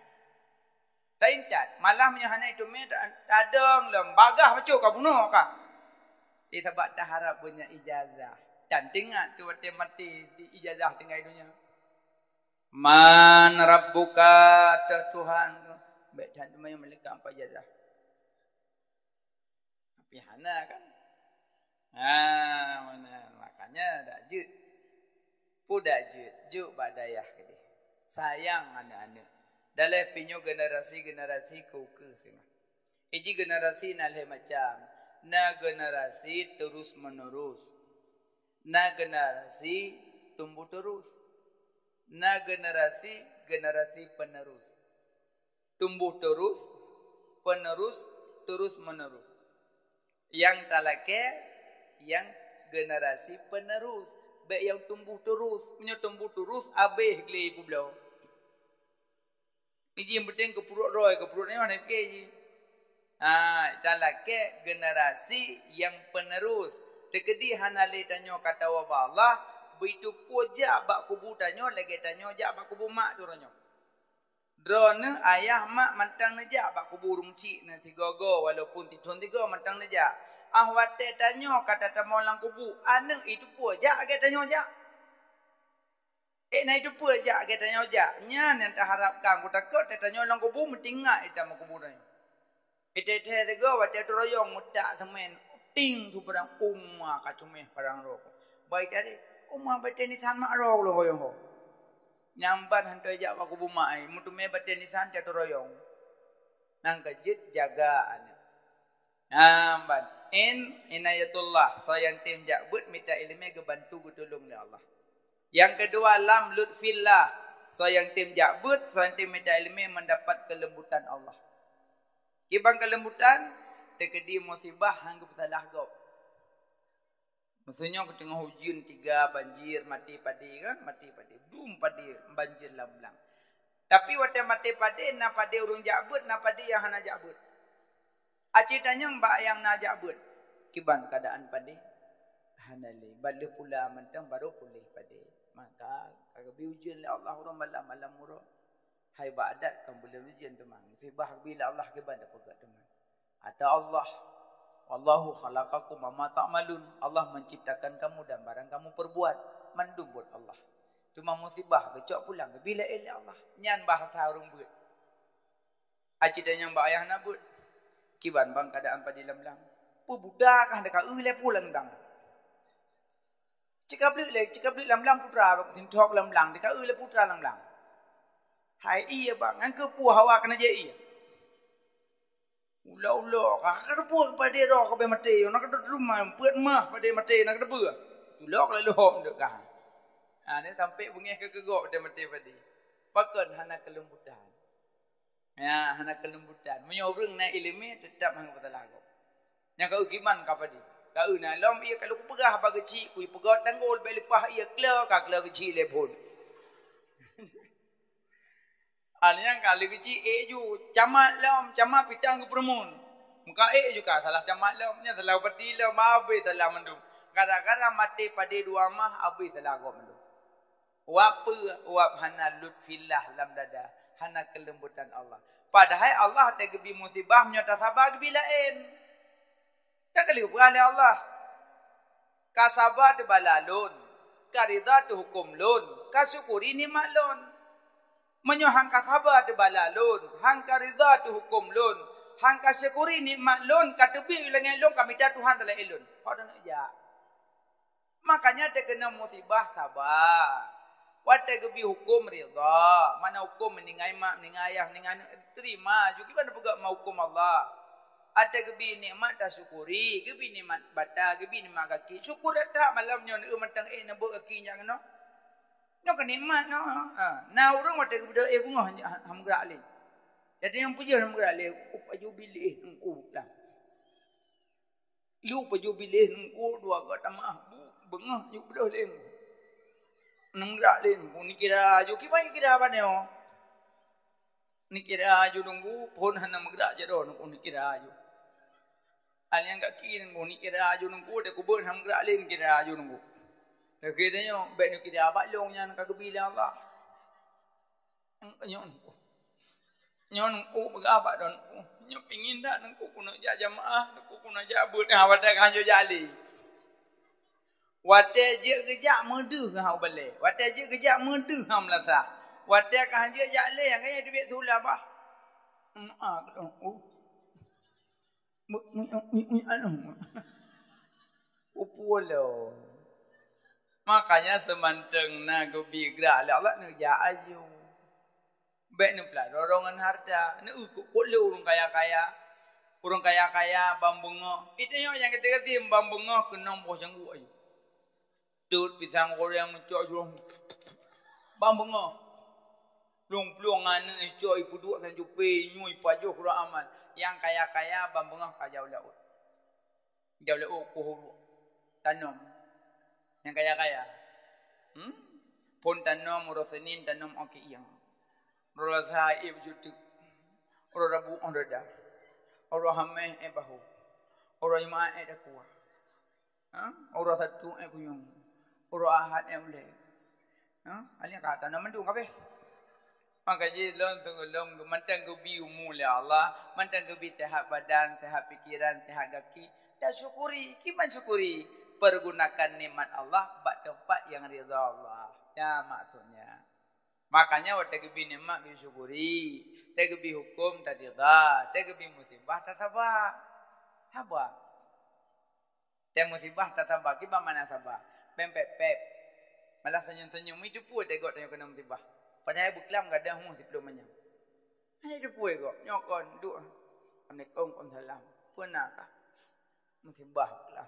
Tak intat. Malam nyo hana itu me tadong lem bagah pecuk ka bunuh ka. Di sebab tak harap punya ijazah. Dan tingat tu wate mati di ijazah tinggal dunia. Man rabbuka Tuhan tu. Baik dan tu yang melekat apa ijazah. Tapi hana kan. Mana makanya dak jut. Pudak juk badayah ke dia. Sayang anak-anak. Dalam pinyo generasi kuku sini. Iji generasi nalhe macam. Na generasi terus menerus. Na generasi tumbuh terus. Na generasi penerus. Tumbuh terus, penerus, terus menerus. Yang talake, yang generasi penerus. Baik yang tumbuh terus, punya tumbuh terus, habis geli ibu belau. Ini yang penting ke perut roy, ke perut ni mana ke je. Dalam ke generasi yang penerus, Tekedi hanale tanyo kata wa Allah, begitu poja bak kubu tanyo lagi tanyo ja bak kubu mak duranyo. Drone ayah mak mantang neja bak kubu rungci nanti gogo walaupun titun tiga mantang neja. Wate tanyo kata tamo lang kubu, ane itu poja age tanyo ja. Na itu poja age tanyo ja. Nya nanti harapkan ku takut tanyo lang kubu mentingga ita mak kubu tanyo. Ite tiga wate royong muda temen. Ting tu perang umma kacumeh perang roko. Baik tadi umma bateni san mak rok lo hoyong ho. Nyamban hantu jak aku bumai, mutu me bateni san jatuh royong. Nang kejit jaga anak. Nyamban inayatullah sayang tim jak but minta ilmu kebantu gutulung oleh Allah. Yang kedua lam lutfillah sayang tim jak but sayang tim minta ilmu mendapat kelembutan Allah. Kibang kelembutan tekedi musibah hanggup salah gop. Maksudnya ketengah hujan 3 banjir mati padi kan, mati padi. Dum padi banjir lamblang. Tapi waktu mati padi na padi urung jabut na padi yang hana jabut. Acitanya mbak yang na jabut. Kiban keadaan padi hanale balik pula mentang baru pulih padi. Maka kagak hujan le Allah urang malam murah. Hai badat kan boleh hujan temang. Sibah bila Allah kiban dapat temang. Ada Allah. Wallahu khalaqakum wa ma ta'malun. Allah menciptakan kamu dan barang kamu perbuat. Mandum buat Allah. Cuma musibah kecok pulang ke bila ilmu Allah. Nyan bahasa urang buat. Acidan yang mbak ayah nak buat. Kiban bang keadaan pada lamlang. Budak kah dekat le pulang dang. Cakap beli lamlang putra bak sintok lamlang dekat le putra lamlang. Hai iya bang, angke puah hawa kena je iya. Ulah kakak puak pada roh kabe mati nak ada rumah puat mah pada mati nak ada buah ulok lalu hom dek kah ni sampai bungeh ke gegok pada mati pada pakon hana kelembutan ya hana kelembutan menyoreng na ilmu tetap hang kata lagu yang kau giman ka pada kau na lom ia kalau ku pegah ba kecil ku pegot tanggul be lepah ia kler kecil le pun Alnya kali kecil ju camat lom camat pitang ke permun. Muka juga salah camat lomnya salah peti lom abe salah mendum. Kadang-kadang mati pada dua mah abe salah gok mendum. Wap hana lutfillah lam dada hana kelembutan Allah. Padahal Allah tak gebi musibah menyata sabar gebilain. Tak kali berani Allah. Kasabar balalun, karida tu hukum lun, kasyukuri nikmat lun. Menyo hangka sabar de balalun, hangka ridha tu hukum lun, hangka syukuri nikmat lun, katebi ulang lun kami dah Tuhan telah elun. Pada nak ja. Makanya dia kena musibah sabar. Wate gebi hukum ridha, mana hukum meningai mak, meningai ayah, meningai terima, juga mana pegak mau hukum Allah. Ada gebi nikmat dah syukuri, gebi nikmat bata, gebi nikmat kaki. Syukur dah malamnya nak mentang nak kaki jangan no. No kan nikmat no. Nah orang mata kepada bunga ham gerak le. Jadi yang puja ham gerak le, upaju bilih nengku lah. Lu paju bilih nengku dua gat tamah bengah juk bedah le. Nang gerak le, ni kira aju kibai kira apa neo. Ni kira aju nunggu pon hanam gerak je do nunggu ni kira aju. Al yang gak kiri nunggu ni kira aju nunggu de kubur ham gerak le ni kira aju nunggu. Kira-kira baik ni kira abak long yang kagak bila Allah. Nyon berabak don. Nyon pengin dak nang ku nak jamaah, nang ku nak jabut wate kanjo jali. Wate je gejak medu ha balik. Wate je gejak medu ha melasa. Wate kanjo jali yang kaya duit sulah bah. Upolo. Makanya semanteng na gobi gerak Allah nak ja aju. Baik ni pula dorongan harta. Ni ukut lu orang kaya-kaya. Orang kaya-kaya bambungo. Itu yang kata-kata bambungo kena boh janggu aju. Tut pisang goreng cok jurung. Bambungo. Long-long ane cok ipu dua san jupe nyui pajo kurang aman. Yang kaya-kaya bambungo kajau laut. Jauh laut kuhuru. Tanam. Yang kaya-kaya. Pun tanam orang Senin tanam okey yang. Orang Saib jutuk. Orang Rabu orang dah. Orang Hameh bahu. Orang Jumaat dah kuah. Urus satu punyung. Urus ahad boleh. Alih kata nama mendung apa? Maka jadi long mantan gebi umul ya Allah, mantan gebi sehat badan, sehat pikiran, sehat kaki. Dah syukuri, gimana syukuri? Pergunakan nikmat Allah bak tempat yang ridha Allah. Ya maksudnya. Makanya waktu gebi nikmat disyukuri, tak gebi hukum tak ridha, tak gebi musibah tak sabar. Sabar. Tak musibah tak sabar, gimana mana sabar? Pep. Malah senyum-senyum itu pun tengok kena musibah. Padahal buklam gak ada humus belum menyam. Hanya itu pun kok. Nyokon duk. Assalamualaikum warahmatullahi wabarakatuh. Pernahkah? Musibah buklam.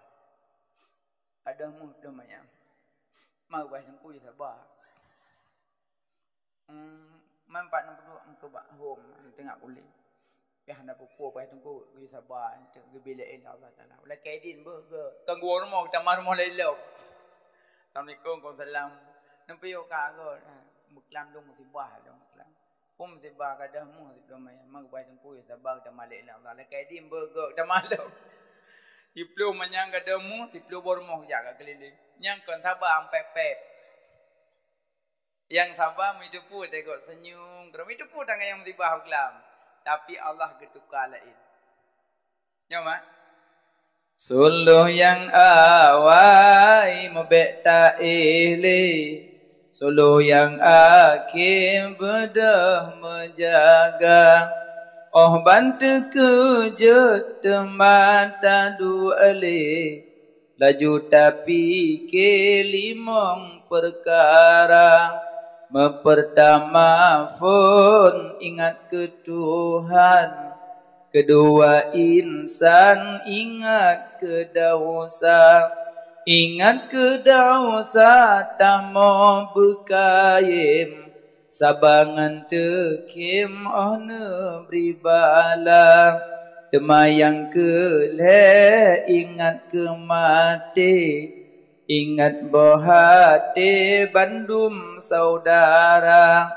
Ada humus belum menyam. Mau bahas aku je sabar. Mampat nak duduk engkau bak home tengah kulit. Biar hendak pupuk bahas aku je sabar. Tengok bila Allah Taala. Ulah kaidin burger. Tunggu rumah kita rumah lelok. Assalamualaikum warahmatullahi wabarakatuh. Nampak yo kagak. Buklam dong musibah dong buklam. Pun musibah kadah mu sebelum mai mang bai tengku ya sabar dah malik lah Allah. Lekai dim bergok dah malam. Tiplu manyang kadah mu, tiplu bormoh jaga keliling. Nyang kon sabar ampe pep. Yang sabar hidup pun tengok senyum, terus hidup pun tangan yang musibah buklam. Tapi Allah getukar lain. Nyoma. Suluh yang awai mebek tak ilih. Sulu yang akhir bedah menjaga. Oh bantu kejut teman tadu alih. Laju tapi ke limong perkara. Pertama pun ingat ke Tuhan. Kedua insan ingat ke dosa. Ingat ke dosa tamo bekayem. Sabangan tekim oh neberi bala. Temayang ke le ingat ke mati. Ingat bohate bandum saudara.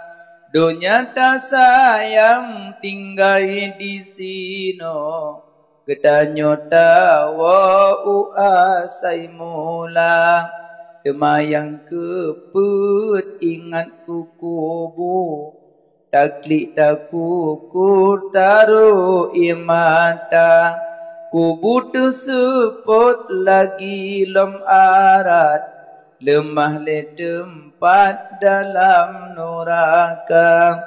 Dunia tak sayang tinggal di sino. Gedanyo tawa uasai mula. Temayang keput ingat kukubu. Taklik takuku taruh imata. Kubu tersebut lagi lom arat. Lemah le tempat dalam neraka.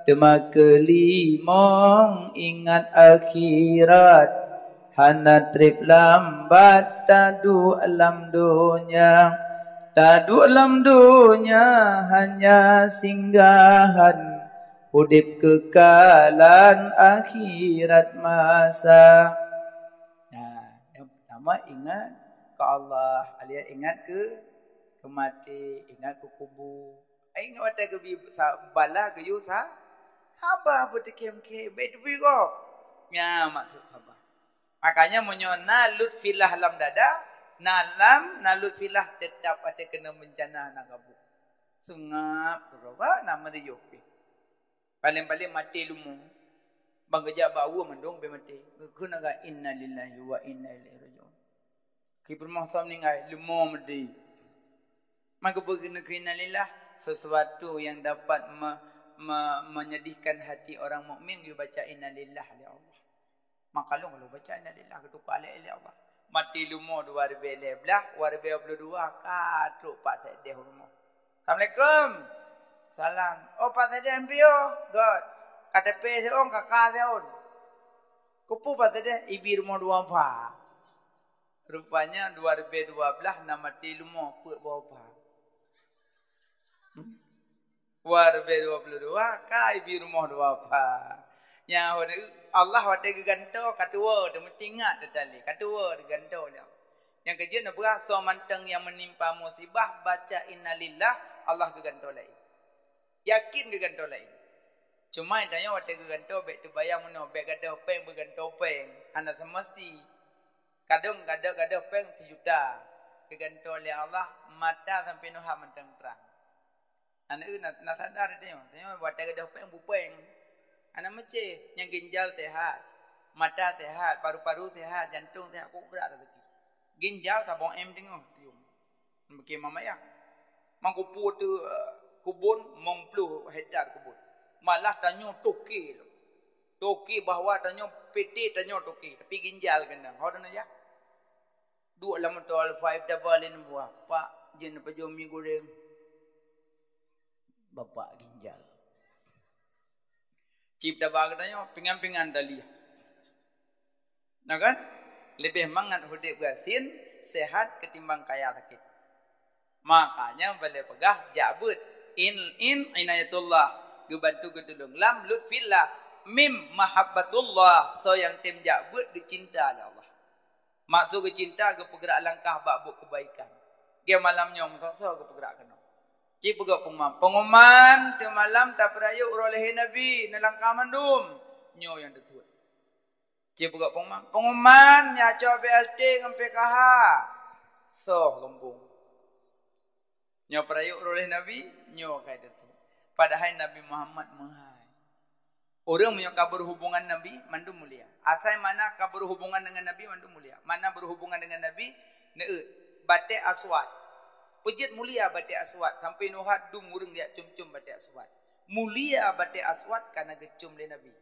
Temaka limong ingat akhirat. Hana trip lambat tadu alam dunia. Tadu alam dunia hanya singgahan. Hudip kekalan akhirat masa. Yang pertama ingat ke Allah. Alia ingat ke mati, ingat ke kubur. Ingat watak ke bala ke yu sabar bertekem-kem. Baik tu juga. Ya maksud sabar. Makanya menyona lutfilah lam dada. Nalut filah tetap ada kena bencana nak kabuk. Sengap kerana nama dia okey. Paling-paling mati lumu. Bang kerja bawa mendung be mati. Kena ga inna lillahi wa inna ilaihi rajiun. Ki bermaksud ningai lumu mati. Maka berkena inna lillah sesuatu yang dapat menyedihkan hati orang mukmin dia baca inna lillah li Allah. Maka lu kalau baca inna lillah ketukar li Allah. Mati lumu 2011, 2022 katuk Pak Sedeh rumah. Assalamualaikum. Salam. Oh Pak Sedeh MPO. God. KTP seon kakak seon. Kupu Pak Sedeh ibi rumah 2 apa. Rupanya 2012 nama mati lumu put berapa. 2022 ka ibi rumah 2 apa. Yang Allah wate geganto katua de mentingat tetali katua de ganto dia. Yang kerja nak beras so manteng yang menimpa musibah baca innalillah Allah geganto lain. Yakin geganto lain. Cuma tanya wate geganto baik tu bayang meno baik gadah peng berganto peng. Anda semesti kadang gadah peng 1 juta. Geganto oleh Allah mata sampai nuha menteng terang. Anda nak sadar dia. Tanya wate gadah peng bupeng. Anak macam yang ginjal sehat, mata sehat, paru-paru sehat, jantung sehat, kok berat rezeki. Ginjal tabong tengok. Bikin mamaya. Mangkupu tu kubun mengpluh hektar kubun. Malah tanya toki. Toki bahawa tanya PT tanya toki. Tapi ginjal kena. Kau dah ya? 2 lama tol 5 dabalin buah. Pak jin pejomi goreng. Bapak ginjal. Cip dah katanya pingan-pingan dali. Nah kan? Lebih mangat hidup gasin sehat ketimbang kaya sakit. Makanya boleh pegah jabut in inayatullah gebantu gedulung lam lutfillah mim mahabbatullah so yang tim jabut dicinta oleh Allah. Maksud cinta ke pergerak langkah bab kebaikan. Dia malamnya so ke pergerak kena. Cik pegak pengumuman tu malam tak perayuk oleh Nabi nelangkah mandum nyo yang disebut. Cik pegak pengumuman nya coba BLT dengan PKH. So gembung. Nyo perayuk oleh Nabi nyo kaya disebut. Padahal Nabi Muhammad mahal. Orang punya berhubungan Nabi mandu mulia. Asal mana berhubungan dengan Nabi mandu mulia. Mana berhubungan dengan Nabi batik aswad. Pejit mulia batik aswad. Sampai nuhat dung urang dia cum-cum batik aswad. Mulia batik aswad karena gecum le Nabi.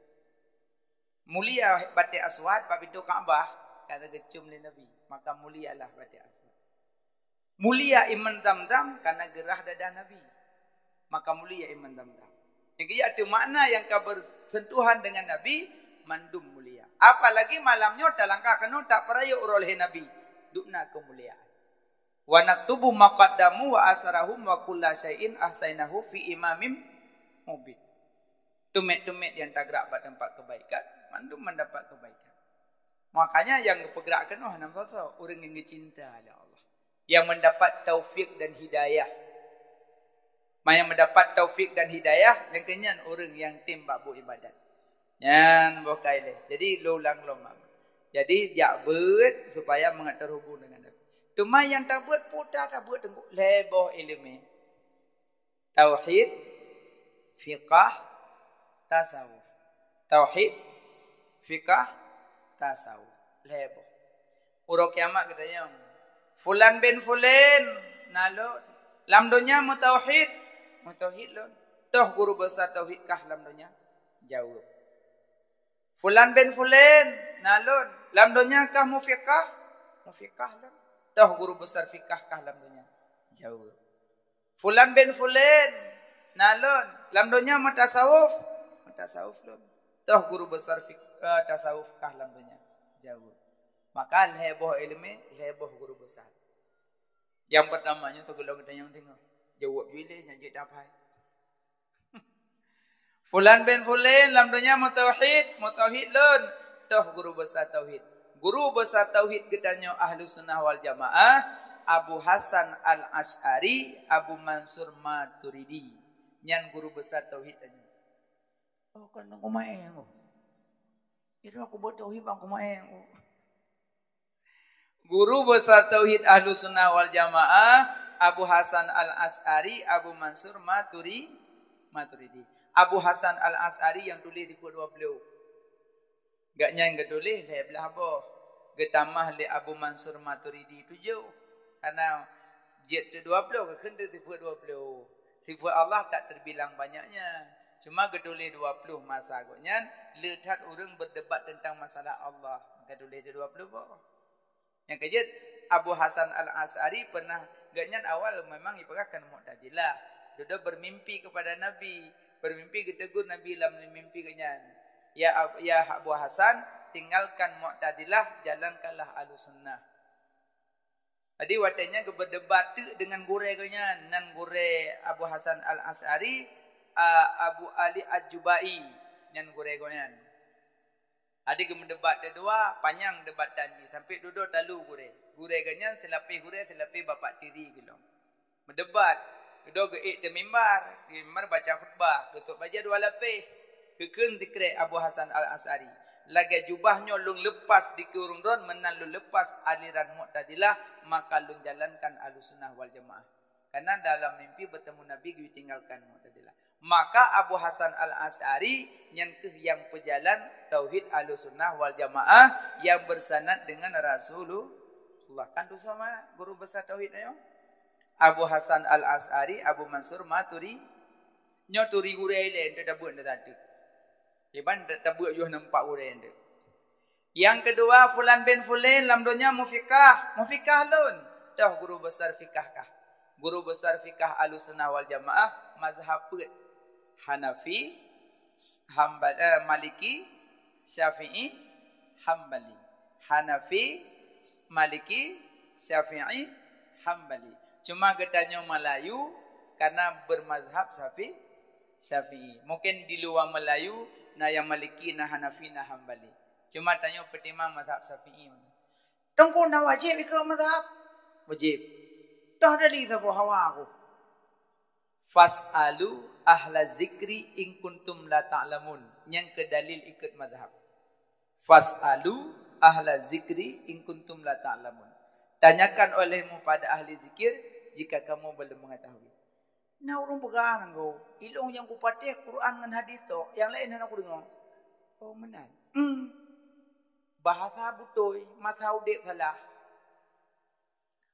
Mulia batik aswad bab itu Kaabah karena gecum le Nabi. Maka mulialah batik aswad. Mulia iman Zamzam karena gerah dadah Nabi. Maka mulia iman Zamzam. Yang itu makna yang bersentuhan dengan Nabi mandum mulia. Apalagi malamnya talangkah kena tak perayuk oleh Nabi. Dukna kemuliaan. Wa naktubu maqaddamu wa asrahum wa kulla syai'in ahsainahu fi imamim mubin. Tumet-tumet yang tak gerak pada tempat kebaikan, mandum mendapat kebaikan. Makanya yang bergerakkan enam satu orang yang dicinta oleh Allah. Yang mendapat taufik dan hidayah. Yang mendapat taufik dan hidayah yang kenyan orang yang timbak bu ibadat. Yang bokaile. Jadi lulang lomam. Jadi jabut supaya mengatur hubung dengan Nabi. Cuma yang tak buat putar tak buat tengok leboh ilmu. Tauhid, fiqah, tasawuf. Tauhid, fiqah, tasawuf. Leboh. Urut kiamat katanya, fulan bin fulan nalo lam dunia mutauhid, mutauhid lon. Toh guru besar tauhid kah lam dunia? Jawab. Fulan bin fulan nalon lam dunia kah mufiqah? Mufiqah lon. Toh guru besar fikah kah lam dunia? Jawab. Fulan bin fulan nalon lam dunia mutasawuf? Mutasawuf lon. Toh guru besar tasawuf kah lam dunia? Jawab. Maka heboh ilmu, heboh guru besar. Yang pertamanya tu kalau kita yang tengok. Jawab bila yang jadi dapat. Fulan bin fulan lam dunia mutauhid, mutauhid lon. Toh guru besar tauhid. Guru besar tauhid katanya ahlu sunnah wal jamaah Abu Hasan al-Ash'ari Abu Mansur Maturidi. Nyan guru besar tauhid tanya. Oh kan aku main. Itu aku buat tauhid aku main. Guru besar tauhid ahlu sunnah wal jamaah Abu Hasan al-Ash'ari Abu Mansur Maturidi. Abu Hasan al-Ash'ari yang tulis di dua beliau. Gak nyang tulis le belah apa? Getamah le Abu Mansur Maturidi itu jauh. Karena jet 20 ke kena sifat 20. Sifat Allah tak terbilang banyaknya. Cuma getulis 20 masa agaknya letak orang berdebat tentang masalah Allah. Maka tulis 20 apa? Yang kejut Abu Hasan al-Ash'ari pernah gaknya awal memang ibaratkan Mu'tazilah. Dia bermimpi kepada Nabi, bermimpi ditegur Nabi dalam mimpi gaknya. Ya Abu Hasan, tinggalkan Mu'tazilah, jalankanlah Ahlussunnah. Jadi watanya berdebat dengan gure-gunya nan gure Abu Hasan al-Ash'ari, Abu Ali Al-Jubai nan gure-gunya. Adik mendebat kedua, panjang debat tadi sampai duduk talu gure. Gure-gunya selapi gure selapi bapak tiri gitu. Mendebat, duduk ke mimbar, di mimbar baca khutbah, ketuk baca dua lapis. Kekeng dikre Abu Hasan al-Ash'ari. Lagi jubahnya lung lepas di kurung don menan lung lepas aliran Mu'tazilah maka lung jalankan Ahlussunnah wal Jamaah. Karena dalam mimpi bertemu Nabi ditinggalkan Mu'tazilah. Maka Abu Hasan al-Ash'ari yang pejalan tauhid Ahlussunnah wal Jamaah yang bersanad dengan Rasulullah Rasulullah. Kan tu sama guru besar tauhid ayo. Abu Hasan Al-As'ari, Abu Mansur Maturi. Nyo turi gurai le ente dabut ente tadi. Iban dabut yo nampak gurai ente. Yang kedua fulan bin Fulain lam dunya mufikah. Mufikah lun. Dah guru besar fikah kah? Guru besar fikah Ahlussunnah wal Jamaah mazhab Hanafi, Maliki, Syafi'i, Hambali. Hanafi, Maliki, Syafi'i, Hambali. Cuma getanya Melayu karena bermazhab Syafi'i. Mungkin di luar Melayu na yang Maliki, na Hanafi, na Hambali. Cuma tanya pertimbangan mazhab Syafi'i. Tengku na wajib ke mazhab? Wajib. Dah dalil sabu hawa aku. Fas'alu ahla zikri in kuntum la ta'lamun. Yang ke dalil ikut mazhab. Fas'alu ahla zikri in kuntum la ta'lamun. Tanyakan olehmu pada ahli zikir jika kamu belum mengetahui. Nah orang pegang kau. Ilung yang ku patih Quran dan hadis tu. Yang lain nak aku dengar. Oh benar. Bahasa betul. Masa udip salah.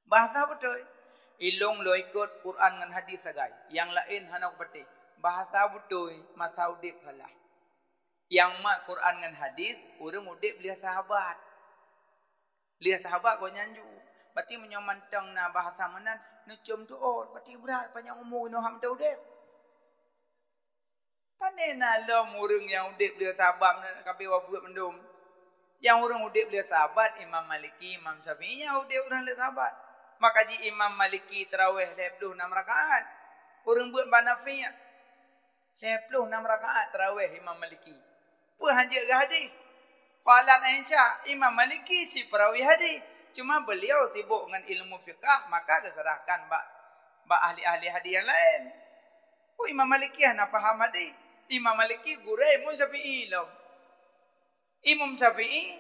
Bahasa betul. Ilung lo ikut Quran dan hadis sagai. Yang lain nak patih. Bahasa betul. Masa udip salah. Yang mak Quran dan hadis. Orang udip lihat sahabat. Lihat sahabat kau nyanju. Berarti menyomantang na bahasa menan nucum tu berarti berat panjang umur no ham tau dep. Panena lo murung yang udip dia sahabat kabeh wa buat mendum. Yang orang udip dia sahabat Imam Maliki, Imam Syafi'i yang udip orang dia sahabat. Maka ji Imam Maliki tarawih 26 rakaat. Orang buat Hanafi 26 rakaat tarawih Imam Maliki. Apa hanja ke hadis? Qalan Aisyah Imam Maliki si perawi hadis. Cuma beliau sibuk dengan ilmu fiqah, maka keserahkan bak ahli-ahli hadis yang lain. Oh Imam Maliki nak faham hadis. Imam Maliki gurai Imam Syafi'i lah. Imam Syafi'i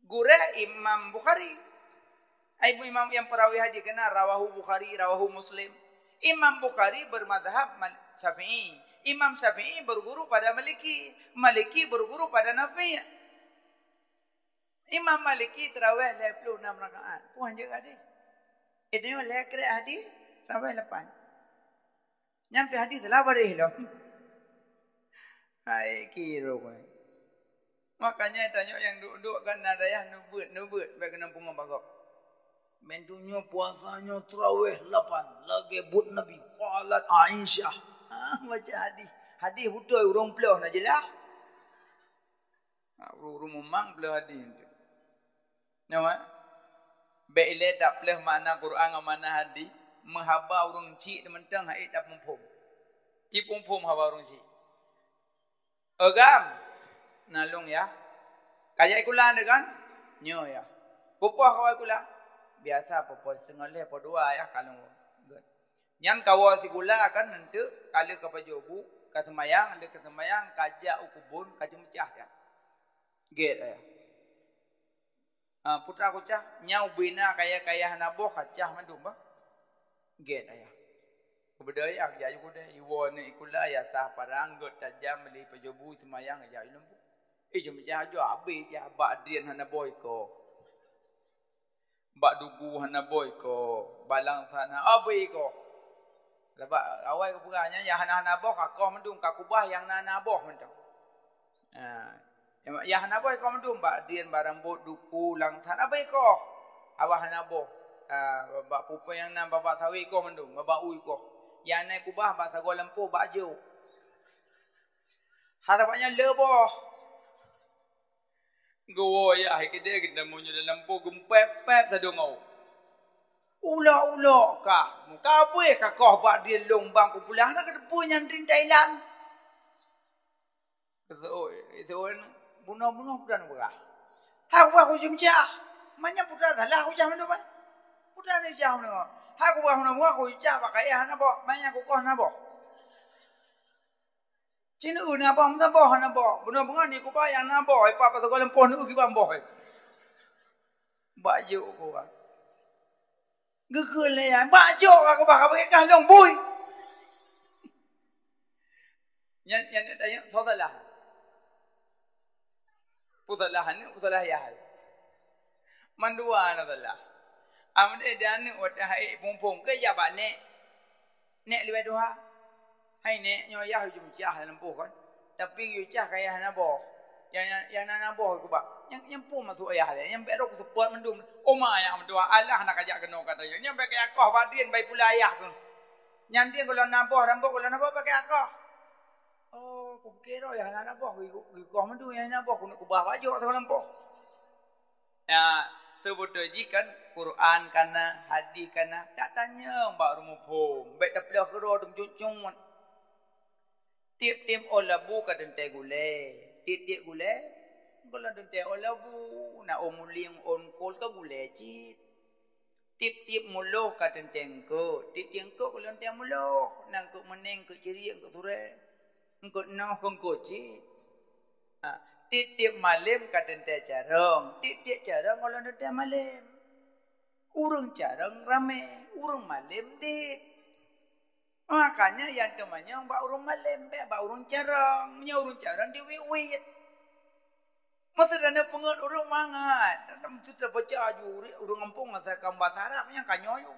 gurai Imam Bukhari. Ibu imam yang perawi hadis kena rawahu Bukhari, rawahu Muslim. Imam Bukhari bermadhab Syafi'i. Imam Syafi'i berguru pada Maliki. Maliki berguru pada Nafi'. Imam Maliki tarawih 26 rakaat. Puan je hadis. Itu lekre hadis tarawih 8. Nyampe hadis lah barih lo. Hai kira kau. Makanya tanya yang duduk kan ada yang nubut baik kena punga bagok. Mendunya puasanya tarawih 8 lagi but Nabi qalat Aisyah. Baca hadis. Hadis betul urang pelah nak jelah. Urang memang pelah hadis tu. Nama Bila tak pelih makna Quran atau makna hadis, menghaba orang cik teman-teman haid tak pumpum. Cik pumpum haba orang cik. Agam nalung ya. Kajak ikulan dia kan? Nyo ya. Pupuh kawai kula. Biasa pupuh setengah leh dua ya kalau. Yang kawal si kula kan nanti kali ke pajobu, ke semayang, ada ke semayang, kajak ukubun, kajak mecah ya. Get ya. Putra aku cah nyau bina kaya hanaboh kacah mandum bah. Get ayah. Kebudaya ya aku dah iwo ni ikula ya sah parang got tajam beli pajobu semayang aja ilmu. Cuma jajo habis je bak dian hanaboy ko. Bak dugu hanaboy ko, balang sana abi ko. Sebab awal ke pegangnya ya hanaboh kakoh mandum kakubah yang nanaboh mandum. Ya hanaboh ko mandum bak dian barang bot duku langsan abi ko. Awah hanaboh. Bak pupa yang nan babak sawi ko mandum, babak ui ko. Yang naik kubah bak sagol lempu bak jo. Harapannya leboh. Gawa ya kita kita munyo dalam po gempep-pep sadongau. Ula-ula kah. Muka apa kah kau bak dia lombang kumpulan nak depu nyandring Thailand. Itu bunuh-bunuh putra berah. Aku aku jemjah. Mana putra salah aku jam tu ban. Putra ni jam ni. Aku aku jah pakai ana bo. Mana aku kau na bo. Cina na bo mta bo na bo. Bunuh bunga ni ku bayang na bo. Apa pasal kau lempon ni ki bang bo. Baju aku ah. Gegel ya. Baju aku bakal pakai kalung bui. Yang tanya salah. Pusalah ni pusalah ya. Mandua na tala. Amde dan wata hai pung ke ya ba nek liwat doa. Hai nek nyo ya hu jah dalam po kan. Tapi yu jah kaya na bo. Yang na bo ku ba. Yang pun masuk ayah dia. Yang berok support mendum. Oma yang mendua Allah nak ajak kena kata yang. Yang pakai akah badin bai pula ayah tu. Yang dia kalau nampak rambut kalau nampak pakai akah. Oh, ku kira ya na nampak ku mendu yang nampak ku nak kubah baju atau nampak. Ya, sebetulnya kan Quran kana hadis kana tak tanya mbak rumupum. Baik dah pelah kero dum cuncung. Tip-tip olabu ka dente gule. Tip-tip gule. Kalau dente olabu na omuling on kol ka gule cit. Tip-tip muluh ka dente engko. Tip-tip engko kalau dente muluh nang ko meneng ko ciri engko ture. Engko noh engko cit. Tip-tip malam kadang dia jarang. Tip-tip jarang kalau dia malam. Urang jarang ramai. Urang malam dit. Makanya yang temannya mbak urang malam. Mbak urang jarang. Nya urang jarang dia wet-wet. Masa dana pengen urang mangat. Dana sudah baca ajuri. Urang kampung masa kambat harap. Yang kanyoyo.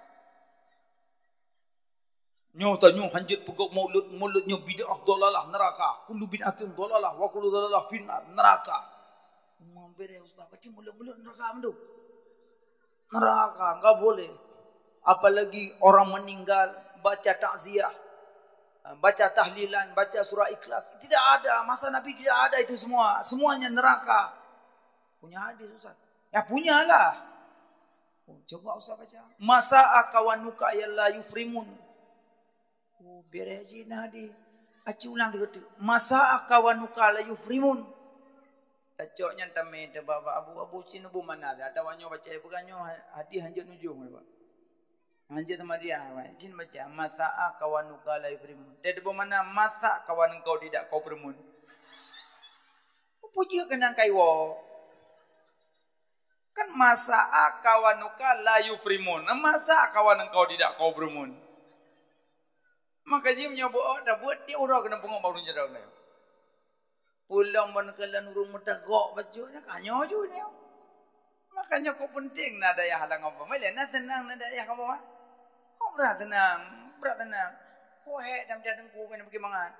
Nyo tanyo hanjit pegok mulutnya bid'ah dolalah neraka. Kullu bid'atin dolalah wa kullu dolalah finnar neraka. Mampir ya ustaz, baca mulut neraka mendu. Neraka enggak boleh. Apalagi orang meninggal baca takziah, baca tahlilan, baca surah Ikhlas. Tidak ada, masa Nabi tidak ada itu semua. Semuanya neraka. Punya hadis ustaz. Ya punyalah. Oh, coba ustaz baca. Masa akawanuka ya la yufrimun. Oh, biar haji nadi. Aci ulang dia kata. Masa akawanuka la yufrimun. Tacoknya tamai de baba abu cina bu mana ada. Ada wanyo baca bukannya hati hanjut nujung ba. Hanjut sama dia. Cin baca masa akawanuka la yufrimun. Dia de bu mana masa kawan engkau tidak kau bermun. Puji kena kaiwo. Kan masa akawanuka la yufrimun. Masa kawan engkau tidak kau bermun. Maka jim nyoba dah buat dia orang kena pengok baru jarang dia. Pulang ban kelan urung medagok bajunya kanyo ju dia. Makanya kau penting nak daya halang apa. Mela nak tenang nak daya apa mah? Kau berat tenang. Kau hek dalam jadengku kena pergi mangan.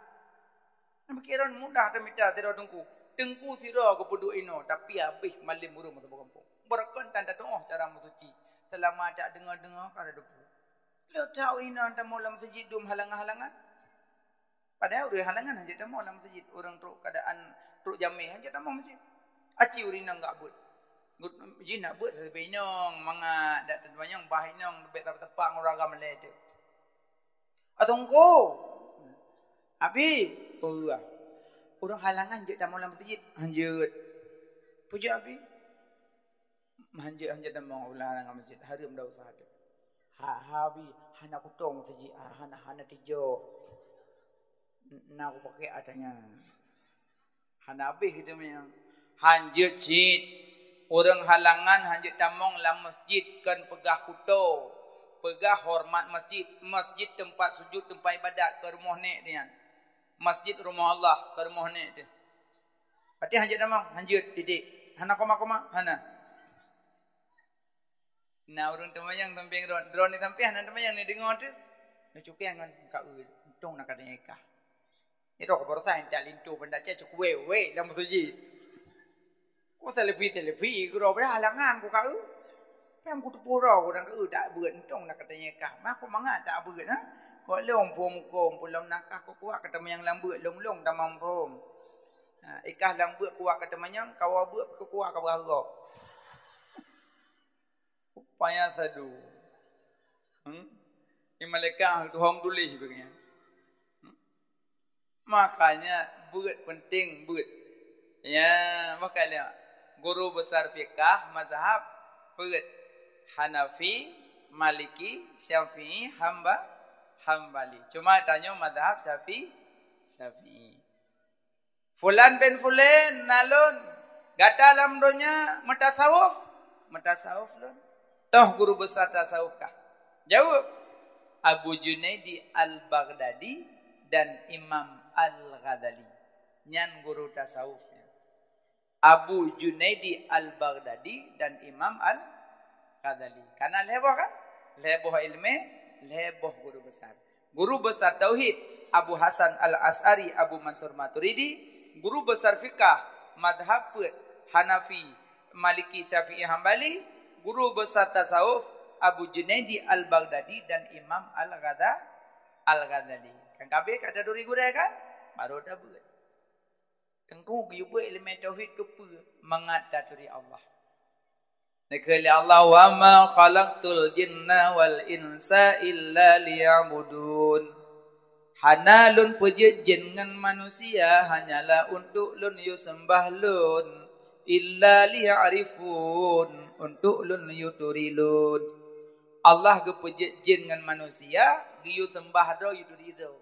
Nak pikiran mudah tak minta tidak tengku. Tengku sira kau pedu ino tapi habis malam urung masa kampung. Berkon tanda doa cara mensuci. Selama tak dengar-dengar kada depu. Lo tahu ini anda mula masjid dum halangan-halangan. Padahal udah halangan aja dah mula masjid. Orang truk keadaan truk jamai aja dah mau masjid. Aci urina enggak buat. Jin nak buat sampai nong mangat dak terbanyak bahin nong lebih tertepang orang melede. Atau engko. Abi, orang halangan je dah mula masjid. Hanjut. Puja abi. Hanjut dah mau ulah halangan masjid. Harum dah usaha dah. Habi hana kutong saji hana tijo nak pakai adanya hana habis kita yang hanjut cit orang halangan hanjut tamong lam masjid kan pegah kuto pegah hormat masjid tempat sujud tempat ibadat ke rumah nek dia masjid rumah Allah ke rumah nek dia berarti hanjut tamong hanjut didik hana koma hana. Nah orang temayang tamping drone ni tamping anak temayang ni dengar tu. Nak cukai kan kau untung nak ada nikah. Itu kau baru sahaja lintu benda cecok we dalam masjid. Kau telepi kau berhalangan kau. Pem kau tu pura kau dan kau tak buat untung nak ada nikah. Mak kau mangat tak buat ha? Kau long pom pulang nakah kau kuat kata temayang lambut long dah mampu. Ikah lambut kuat kata temayang kau buat kau kuat kau berharap. Upaya sadu. Ini malaikat Tuhan tulis begini. Makanya buat penting buat. Ya, makanya guru besar fikah mazhab buat Hanafi, Maliki, Syafi'i, Hambali. Cuma tanya mazhab Syafi'i. Fulan bin Fulan nalun gata dalam dunia metasawuf lun. Toh guru besar tasawufkah? Jawab. Abu Junaidi Al-Baghdadi dan Imam Al-Ghazali. Nyan guru tasawufnya. Abu Junaidi Al-Baghdadi dan Imam Al-Ghazali. Ghazali. Karena leboh kan? Leboh ilmu, leboh guru besar. Guru besar tauhid Abu Hasan Al-As'ari, Abu Mansur Maturidi, guru besar fikah madhab Hanafi, Maliki, Syafi'i, Hambali, guru besar tasawuf Abu Junaidi Al-Baghdadi dan Imam Al-Ghazali. Kan kabeh kada duri guru kan? Baru dah buat. Tengku giu buat ilmu tauhid kepa mengata duri Allah. Nekali Allah wa ma khalaqtul jinna wal insa illa liya'budun. Hanalun pejit jin dengan manusia hanyalah untuk lun yu sembah lun illa liya'rifun untuk lun yu turi lun. Allah ke pejit jin dengan manusia yu sembah do yu turi do.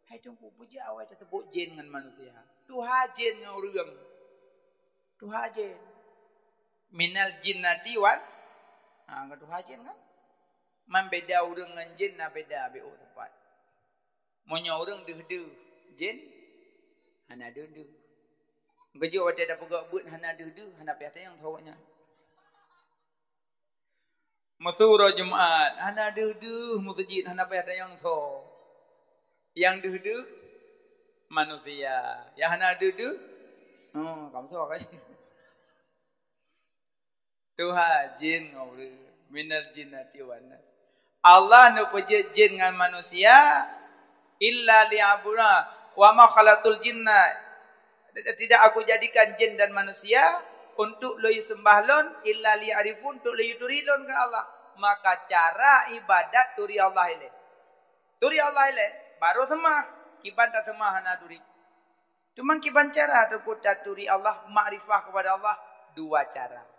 Hai tunggu pejit awal tersebut jin dengan manusia. Tuhan jin dengan orang. Tuhan jin. Minal jinnati wal kata hajin kan membeda orang dengan jin na beda be tepat monyo orang deh jin hana deh gejo ada dak pegak but hana deh hana piata yang tawanya masura jumaat hana deh masjid hana piata yang taw yang deh manusia yang hana deh kamu tahu kan Tuhan jin ngawri minal jinnati wan nas. Allah nu pejit jin dengan manusia illa liya'buduna wa ma khalaqtul jinna. Tidak aku jadikan jin dan manusia untuk lo sembah lon illa liya'rifun untuk lo turilon ke Allah. Maka cara ibadat turi Allah ile. Turi Allah ile baru semah kiban tak semah hana turi. Cuma kiban cara terkutat turi Allah makrifah kepada Allah dua cara.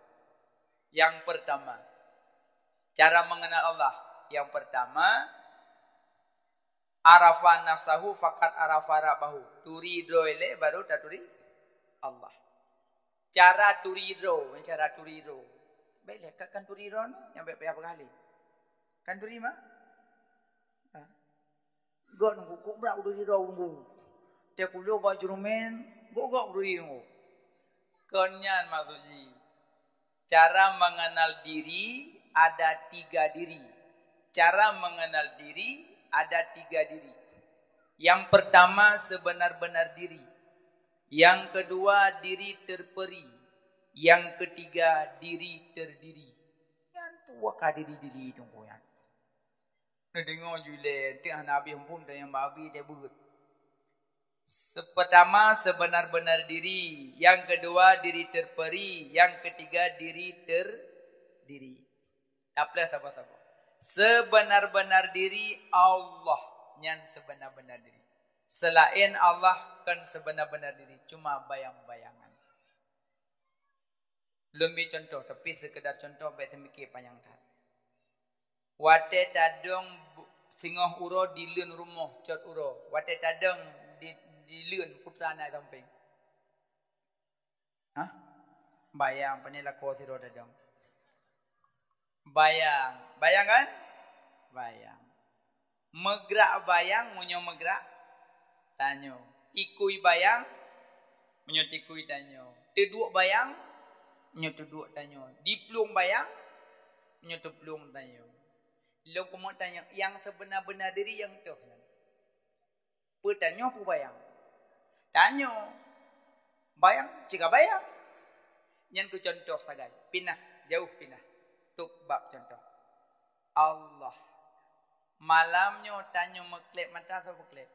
Yang pertama, cara mengenal Allah. Yang pertama, arafa nafsahu fakat arafa rabbahu. Turido ile baru taturi Allah. Cara turido, cara turido. Baiklah, kan turido yang baik apa kali? Kan turi mah? Gak nunggu, kok berak turido nunggu. Dia kuliah baju rumen, gak turido. Kenyan maksudnya. Cara mengenal diri ada 3 diri. Cara mengenal diri ada 3 diri. Yang pertama sebenar-benar diri. Yang kedua diri terperi. Yang ketiga diri terdiri. Yang tua ka diri-diri itu koyan. Nak dengar jule teh Nabi hukum dan yang babi dia buat. Pertama sebenar-benar diri, yang kedua diri terperi, yang ketiga diri terdiri. Taplah siapa-siapa. Sebenar-benar diri Allah, yang sebenar-benar diri. Selain Allah kan sebenar-benar diri, cuma bayang-bayangan. Lebih contoh, tapi sekedar contoh baik semikir panjang tak. Wate tadong singoh uro di lun rumah cot uro. Wate tadong di lun putra na samping. Hah? Bayang panila ko si roda dong. Bayang, bayang kan? Bayang. Megrak bayang, munyo megrak tanyo. Tikui bayang, munyo tikui tanyo. Teduk bayang, munyo teduk tanyo. Diplung bayang, munyo teplung tanyo. Lo kamu tanya yang sebenar-benar diri yang tu. Pertanya pu bayang. Tanyo. Bayang, jika bayang. Yang ku contoh sagai. Pinah, jauh pinah. Tuk bab contoh. Allah. Malamnya tanyo meklep mata so meklep.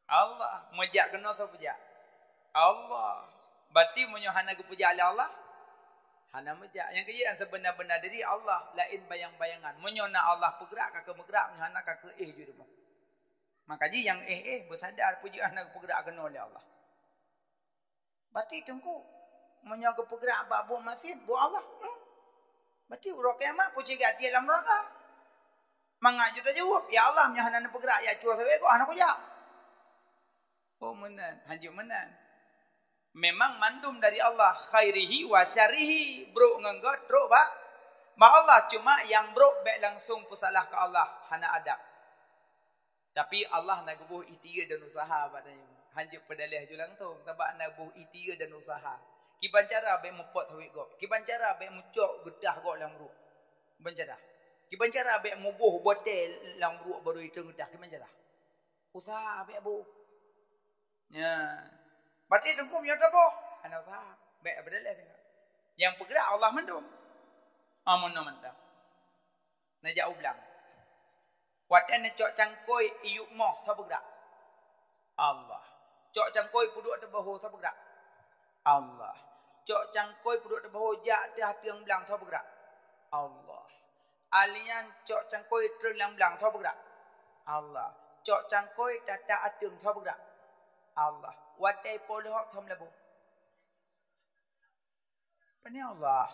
Allah. Mejak kena so pejak. Allah. Berarti munyo hana ku puja Allah. Hana mejak. Yang kedua yang sebenar-benar diri Allah. Lain bayang-bayangan. Munyo na Allah bergerak kakak bergerak. Munyo hana kakak di rumah. Makanya yang bersadar puji anak bergerak kena oleh Allah. Berarti tunggu. Menyaga bergerak buat masjid, buat Allah. Berarti urut kiamat puji kat dia dalam neraka. Mangak juta jawab. Ya Allah, punya anak bergerak. Ya cua saya kok anak kujak. Oh menan. Haji menan. Memang mandum dari Allah. Khairihi wa syarihi. Bro ngenggot, bro ba. Ba Allah cuma yang bro baik langsung pesalah ke Allah. Hana adab. Tapi Allah nak buh ikhtiar dan usaha padanya. Hanjuk pedalih julang tu. Sebab nak buh ikhtiar dan usaha. Kiban cara baik mupot hawik gop. Kiban cara baik mucok gedah gop dalam ruh. Bencara. Ki bencara abek mubuh botel lang buruak baru itu ngedah ki bencara. Usaha abek bu. Ya. Berarti dengkum ya apa? Ana usaha. Bek bedalah tengok. Yang bergerak Allah mendum. Amun mendam. Najak ulang. Watan cok cangkoi iyuk moh sa bergerak. Allah. Cok cangkoi puduk atas bahu sa bergerak. Allah. Cok cangkoi puduk atas bahu jak dah tiang belang sa bergerak. Allah. Alian cok cangkoi terlang belang sa bergerak. Allah. Cok cangkoi tata atung sa bergerak. Allah. Watai polohok sa melabuh. Pani Allah.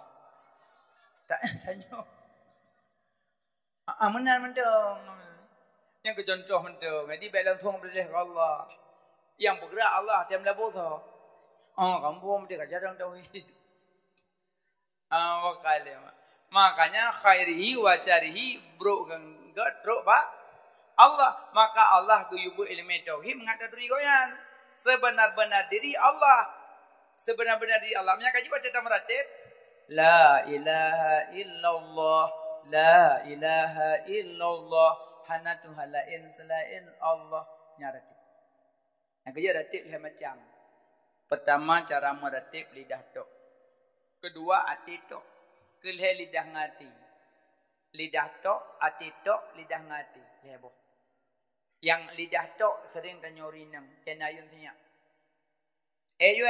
Tak sanyo. Menan mendong. Yang kecontoh mendong. Jadi baik langsung boleh ke Allah. Yang bergerak Allah dia melabuh so. Kampung dia jarang tauhid. Makanya khairihi wa syarihi bro genggat bro ba Allah. Maka Allah guyubu ilmu tauhid mengatakan diri goyan. Sebenar-benar diri Allah. Sebenar-benar diri Allah. Menyaka juga ada meratib. La ilaha illallah. La ilaha illallah. Hanatu halain selain Allah. Nyaratib. Yang kedua ratib lah macam. Pertama cara meratib lidah tok. Kedua hati tok. Kelih lidah ngati. Lidah tok, hati tok, lidah ngati. Leboh. Yang lidah tok sering tanyori nang. Kena ayun tanya. Ayu.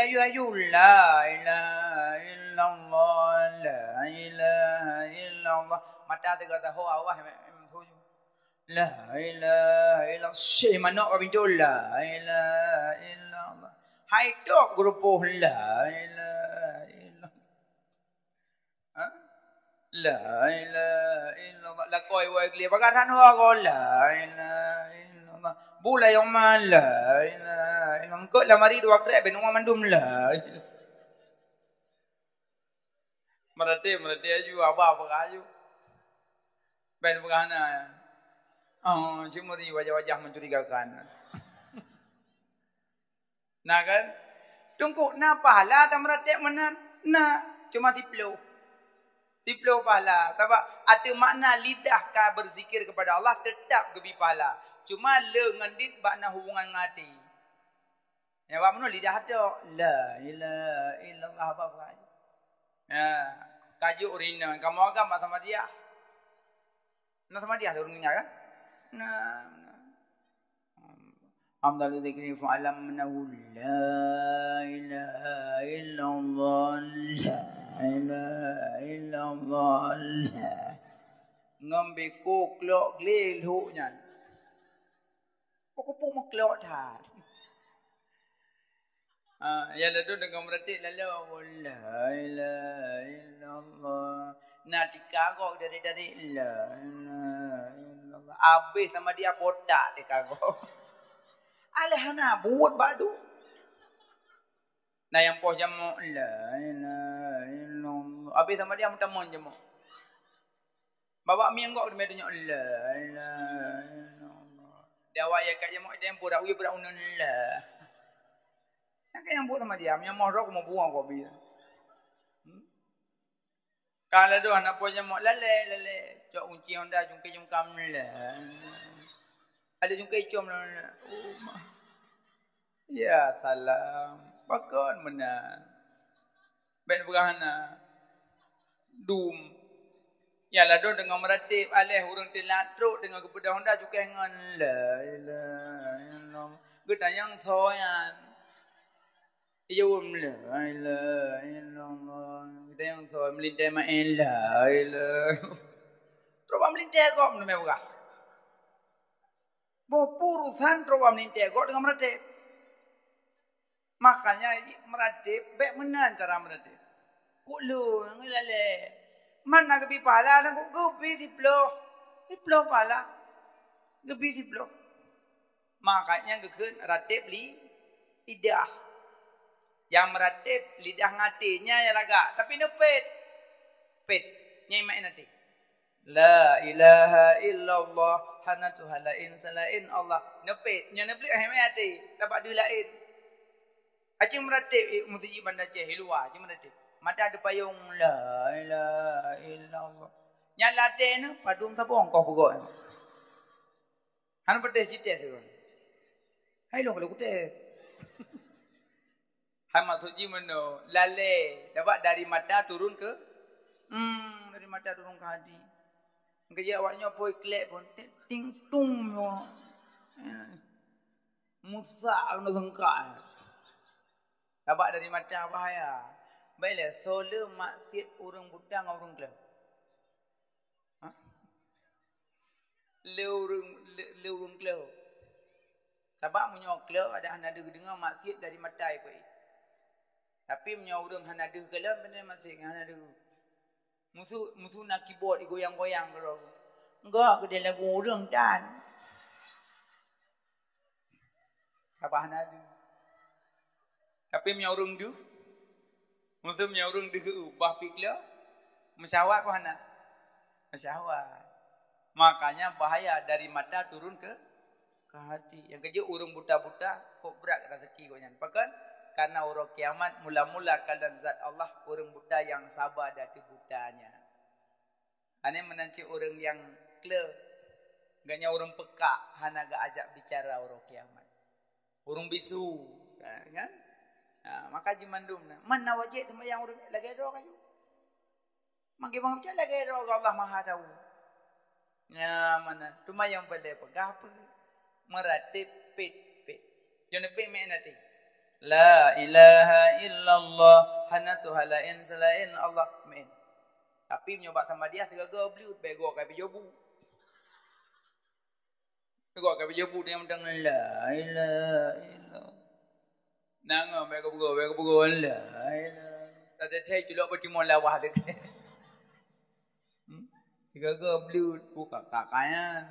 La ilaha illallah. La ilaha illallah. Mata tu kata ho awah. La ilaha illallah. Syekh mana orang itu. La ilaha illallah. Hai tok grupuh. La ilaha illallah. La ilaha illallah. La koi wa ikli. Pakatan wa ko. La ilaha illallah. Bula yang man. La ilaha illallah. Kau lah mari dua krek. Benung mandum. La ilaha. Merati aju. Apa aju. Ben pegana. Cumuri wajah-wajah mencurigakan. Nah kan? Tunggu na pahala tak merati menan. Nah, cuma tiplo. Tiplo pahala. Tapi ada makna lidah ka berzikir kepada Allah tetap gebi pahala. Cuma le ngendit makna hubungan ngati. Ya, apa mana lidah ada? La ilaha illallah apa. Ya, kajuk urina. Kamu agam sama dia. Nah sama dia ada urina kan? Nah. Amdalu dzikri fa'alamnahu la ilaha illallah. La ilaha illallah. Ngambil ko klok glil huknya. Pokok pun klok dah. Ya lalu dengan berarti lalu la ilaha illallah. Nanti kagok dari la ilaha illallah. Habis sama dia botak dia kagok. Alahana buat badu. Nah yang pos jamu la ilaha illallah. Habis sama dia mutamon jamu. Bawa mianggok di medunya la ilaha illallah. Dia waya kat jamu dia pura wi pura unun la. Nak yang buat sama dia, yang mau rok mau buang kau biar. Kalau doa nak pos jamu lale. Cok kunci Honda jungkai jungkam la. Ada jungkai com la. Ya salam. Bakon mana? Ben berahana. Dum. Ya lah don dengan meratib alih urang tilatruk dengan kepada Honda jungkai ngan la ilaha illallah. Kita yang soyan. Ijawum la ilaha illallah. Kita yang soy melintai main la ilaha. Terus melintai kok mana buka? Purusan terus melintai kok dengan meratib. Makanya meratib baik mana cara meratib. Kuk lu ngelale. Mana kebi pahala dan kuk gebi siplo pahala. Gebi siplo. Makanya gekun ratib lidah. Yang meratib lidah ngatinya ya laga. Tapi nepet. Pet. Nyai main nanti. La ilaha illallah. Hanatu halain salain Allah. Nepet. Yang nepet hai main hati. Tapak dia lain. Acing meratib. Mesti bandar ceh. Luar. Acing meratib. Mata ada payung. La ilaha illallah. Yang latih ni padum tabung kau pegok. Han pedes sites tu. Hai lo kalau kutes. Han maksud ji meno lale dapat dari mata turun ke dari mata turun ke hati. Kerja awaknya poi klek pun ting tung yo. Musa kena sengkak. Dapat dari mata bahaya. Baiklah sola maksiat orang buta dengan orang kelab. Lurung kelab. Sebab menyok kelab ada hana dengar maksiat dari mata ibu. Tapi menyok orang hana dengar kelab benar maksiat hana dengar. Musuh nak keyboard digoyang-goyang kalau. Enggak, dia lagu orang dan. Apa hana dengar. Tapi menyok orang tu. Musuh menyok orang tu ubah pikir. Mesyawat apa hana? Mesyawat. Makanya bahaya dari mata turun ke hati. Yang kerja orang buta-buta kok berat rezeki kau nyan. Bahkan karena orang kiamat mula-mula keadaan zat Allah orang buta yang sabar dari butanya. Ane menanci orang yang clear. Gaknya orang peka hana gak ajak bicara orang kiamat. Orang bisu, kan? Maka jimandum mana wajib sama yang orang lagi ada kayu. Mangke bang macam lagi ada Allah Maha tahu. Ya mana? Cuma yang boleh pegang apa? Meratib pit. Jangan pit mek nanti. La ilaha illallah hana Tuhan lain selain Allah mek. Tapi menyobat sama dia segala bliut bego kai jobu. Bego kai jobu dia mentang la ilaha illallah. Nang bego la ilaha. Tadi thai julok bertimon lawah dak. Segala bliut buka kakayan.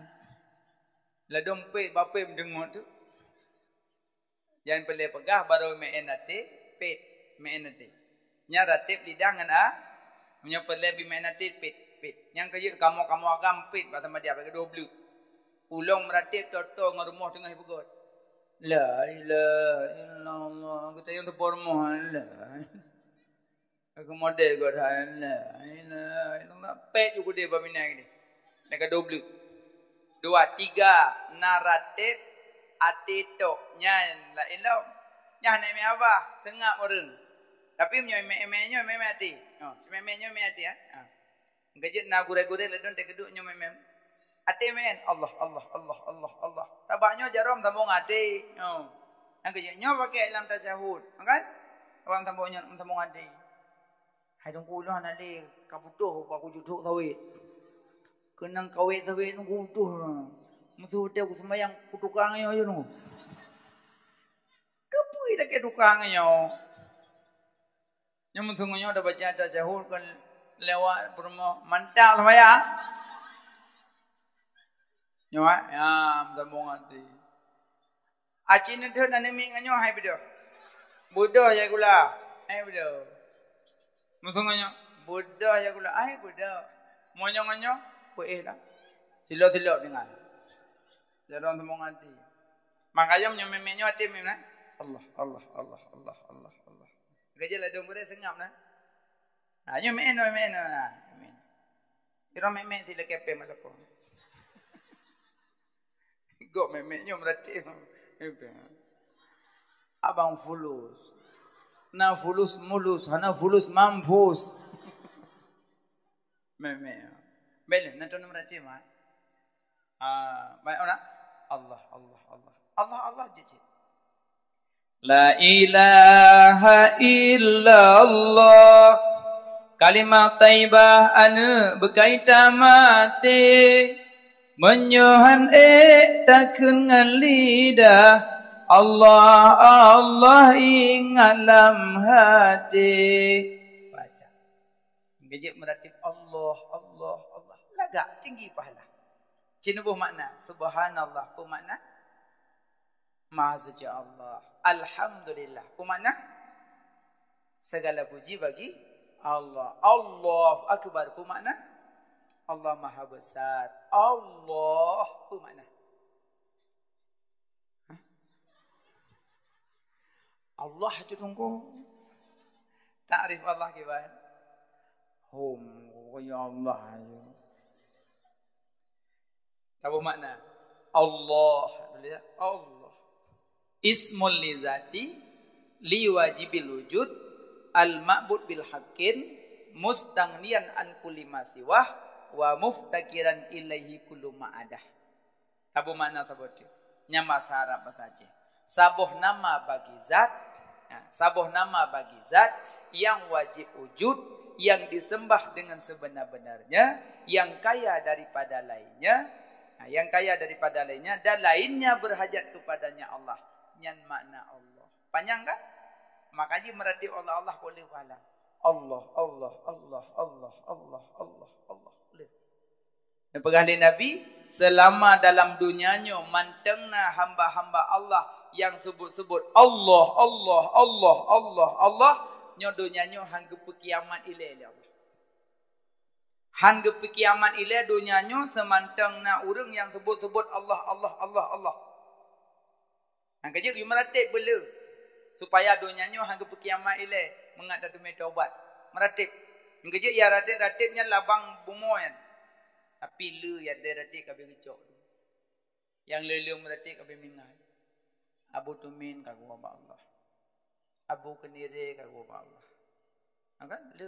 La dompet bapa mendengar tu. Yang boleh pegah baru menate pet menate. Nya ratib lidah dengan punya perle bi menate pet. Yang kerja kamu agam pet pada dia bagi 2 bliut. Ulung meratib toto dengan rumah tengah pegot. La ilaha illallah. Kita yang terpormoh la. Aku model god la ilaha illallah. Pet juga dia berminat ni. Dekat 2 bliut. 2, 3 naratif atito nyan la ilau nyah nak me apa sengap orang tapi menyo me hati semenyo me hati gejek na gure-gure ledon te keduk nyo me ati men Allah tabaknya jarom tambung hati yang gejek nyo pakai dalam tasyahud kan orang tambung hati hai dong kulo na le kabutuh ba ku juduk tawid kenang kawit nunggu utuh. Musuh dia aku sembahyang kutukang ayo nunggu. Kapui dah ke tukang ayo. Yang musuhnya dah baca tasyahud kan lewat permo mantal sembahyang. Nyawa ya sambung hati. Acin itu nane ming anyo hai bido. Bodoh ya gula. Hai bido. Musuhnya bodoh ya gula. Hai bodoh. Monyong-monyong lah. Silo-silo dengar. Jangan sambung hati. Makanya menyememenya hati memang. Allah. Kerja lah dong gure sengap nah. Nyo men. Kira memek sila kepe malako. Go memeknya berarti. Abang fulus. Na fulus mulus, hana fulus mampus. Memek. Bel, nanti orang berarti mah. Baik orang. Allah je. La ilaha illallah. Kalimat taibah anu berkaitan mati. Menyohan takun dengan lidah. Allah ingat dalam hati. Baca. Gejek meratib Allah. Lagak tinggi pahala. Cinubuh makna subhanallah ku makna maha suci Allah. Alhamdulillah ku makna segala puji bagi Allah. Allahu akbar ku makna Allah maha besar. Allah ku makna Allah tu tunggu takrif Allah gimana? Ya Allah. Apa makna? Allah. Allah. Ismul li zati li wajibil wujud al-ma'bud bil haqqin mustaghniyan an kulli ma siwah wa muftakiran ilaihi kullu ma'adah. Apa makna saboti? Nyama sarap saja. Sabuh nama bagi zat, sabuh nama bagi zat yang wajib wujud, yang disembah dengan sebenar-benarnya, yang kaya daripada lainnya, dan lainnya berhajat kepadanya Allah. Yang makna Allah. Panjang kan? Makanya meratib Allah boleh wala. Allah. Dan pegahli Nabi, selama dalam dunianya mantengna hamba-hamba Allah yang sebut-sebut Allah, nyodonyanya hangga kiamat ile Allah. Hangga kiamat ile dunianya semantengna orang yang sebut-sebut Allah. Hangga je meratib bela supaya dunianya hangga kiamat ile mengat datu taubat. Meratib. Hangga je ya ratibnya labang bumoyan. Tapi le ya dia ratib kabeh gecok. Yang lele meratib kabeh mingat. Abu Tumin kagu Allah. Abu Kenire kagu Allah. Kan le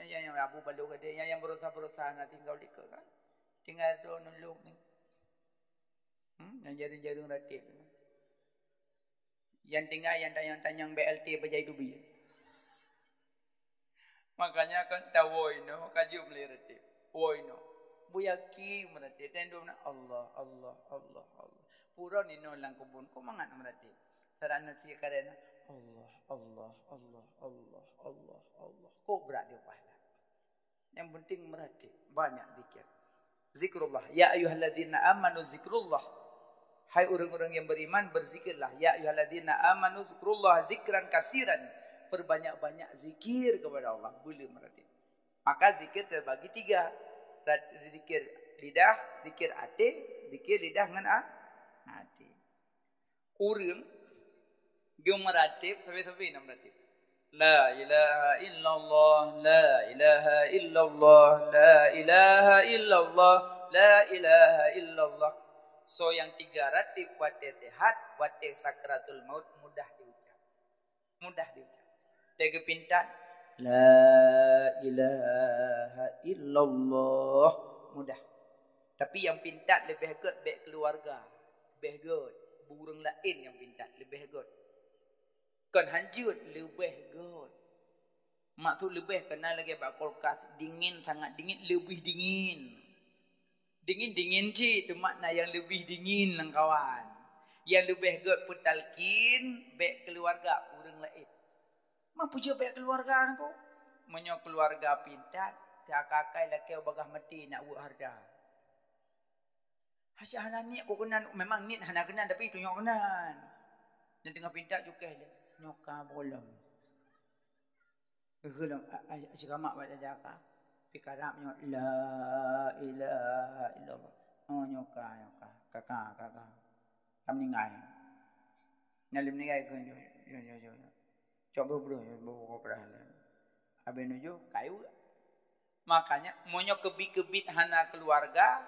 yang Abu Balu gede yang berusaha nak tinggal di ke kan. Tinggal do nulung ni. Yang jaring-jaring ratib. Yang tinggal yang tanyang BLT berjaya dubi. Makanya kan tawoino kaju beli ratib. Woino. Buyaki meratib tendo Allah. Pura ni no lang kubun ko mangan meratib. Sarana si karena Allah. Kok berat dia pahala. Yang penting meratib, banyak zikir. Zikrullah. Ya ayyuhalladzina amanu zikrullah. Hai orang-orang yang beriman, berzikirlah. Ya ayyuhalladzina amanu zikrullah zikran katsiran. Perbanyak-banyak zikir kepada Allah. Boleh meratib. Maka zikir terbagi 3. Zikir lidah, zikir hati, zikir lidah dengan hati. Orang dia meratib sampai nak meratib. La ilaha illallah, la ilaha illallah, la ilaha illallah, la ilaha illallah. So yang 3 ratib wate sehat, wate sakratul maut mudah diucap. Tiga pintan la ilaha illallah mudah. Tapi yang pintat lebih good baik keluarga. Lebih good. Burung lain yang pintat lebih good. Kan hanjut lebih good. Maksud lebih kena lagi bak kulkas dingin sangat dingin lebih dingin. Dingin je tu makna yang lebih dingin lang kawan. Yang lebih good putalkin baik keluarga burung lain. Mampu je baik keluarga aku. Menyo keluarga pintat tiak kakai laki bagah mati nak buat harda. Hasya hana ni aku kenan memang ni hana kenan tapi itu nyok kenan. Dan tengah pintat cukai dia. Nyoka bolong. Gelong asikamak pada jaka. Pikarap nyok la ilaha illallah. Oh nyoka. Kakak. Kami ngai. Nalim ngai kan yo. Coba bro perahlan. Habis nuju kayu. Makanya monyo kebit hana keluarga,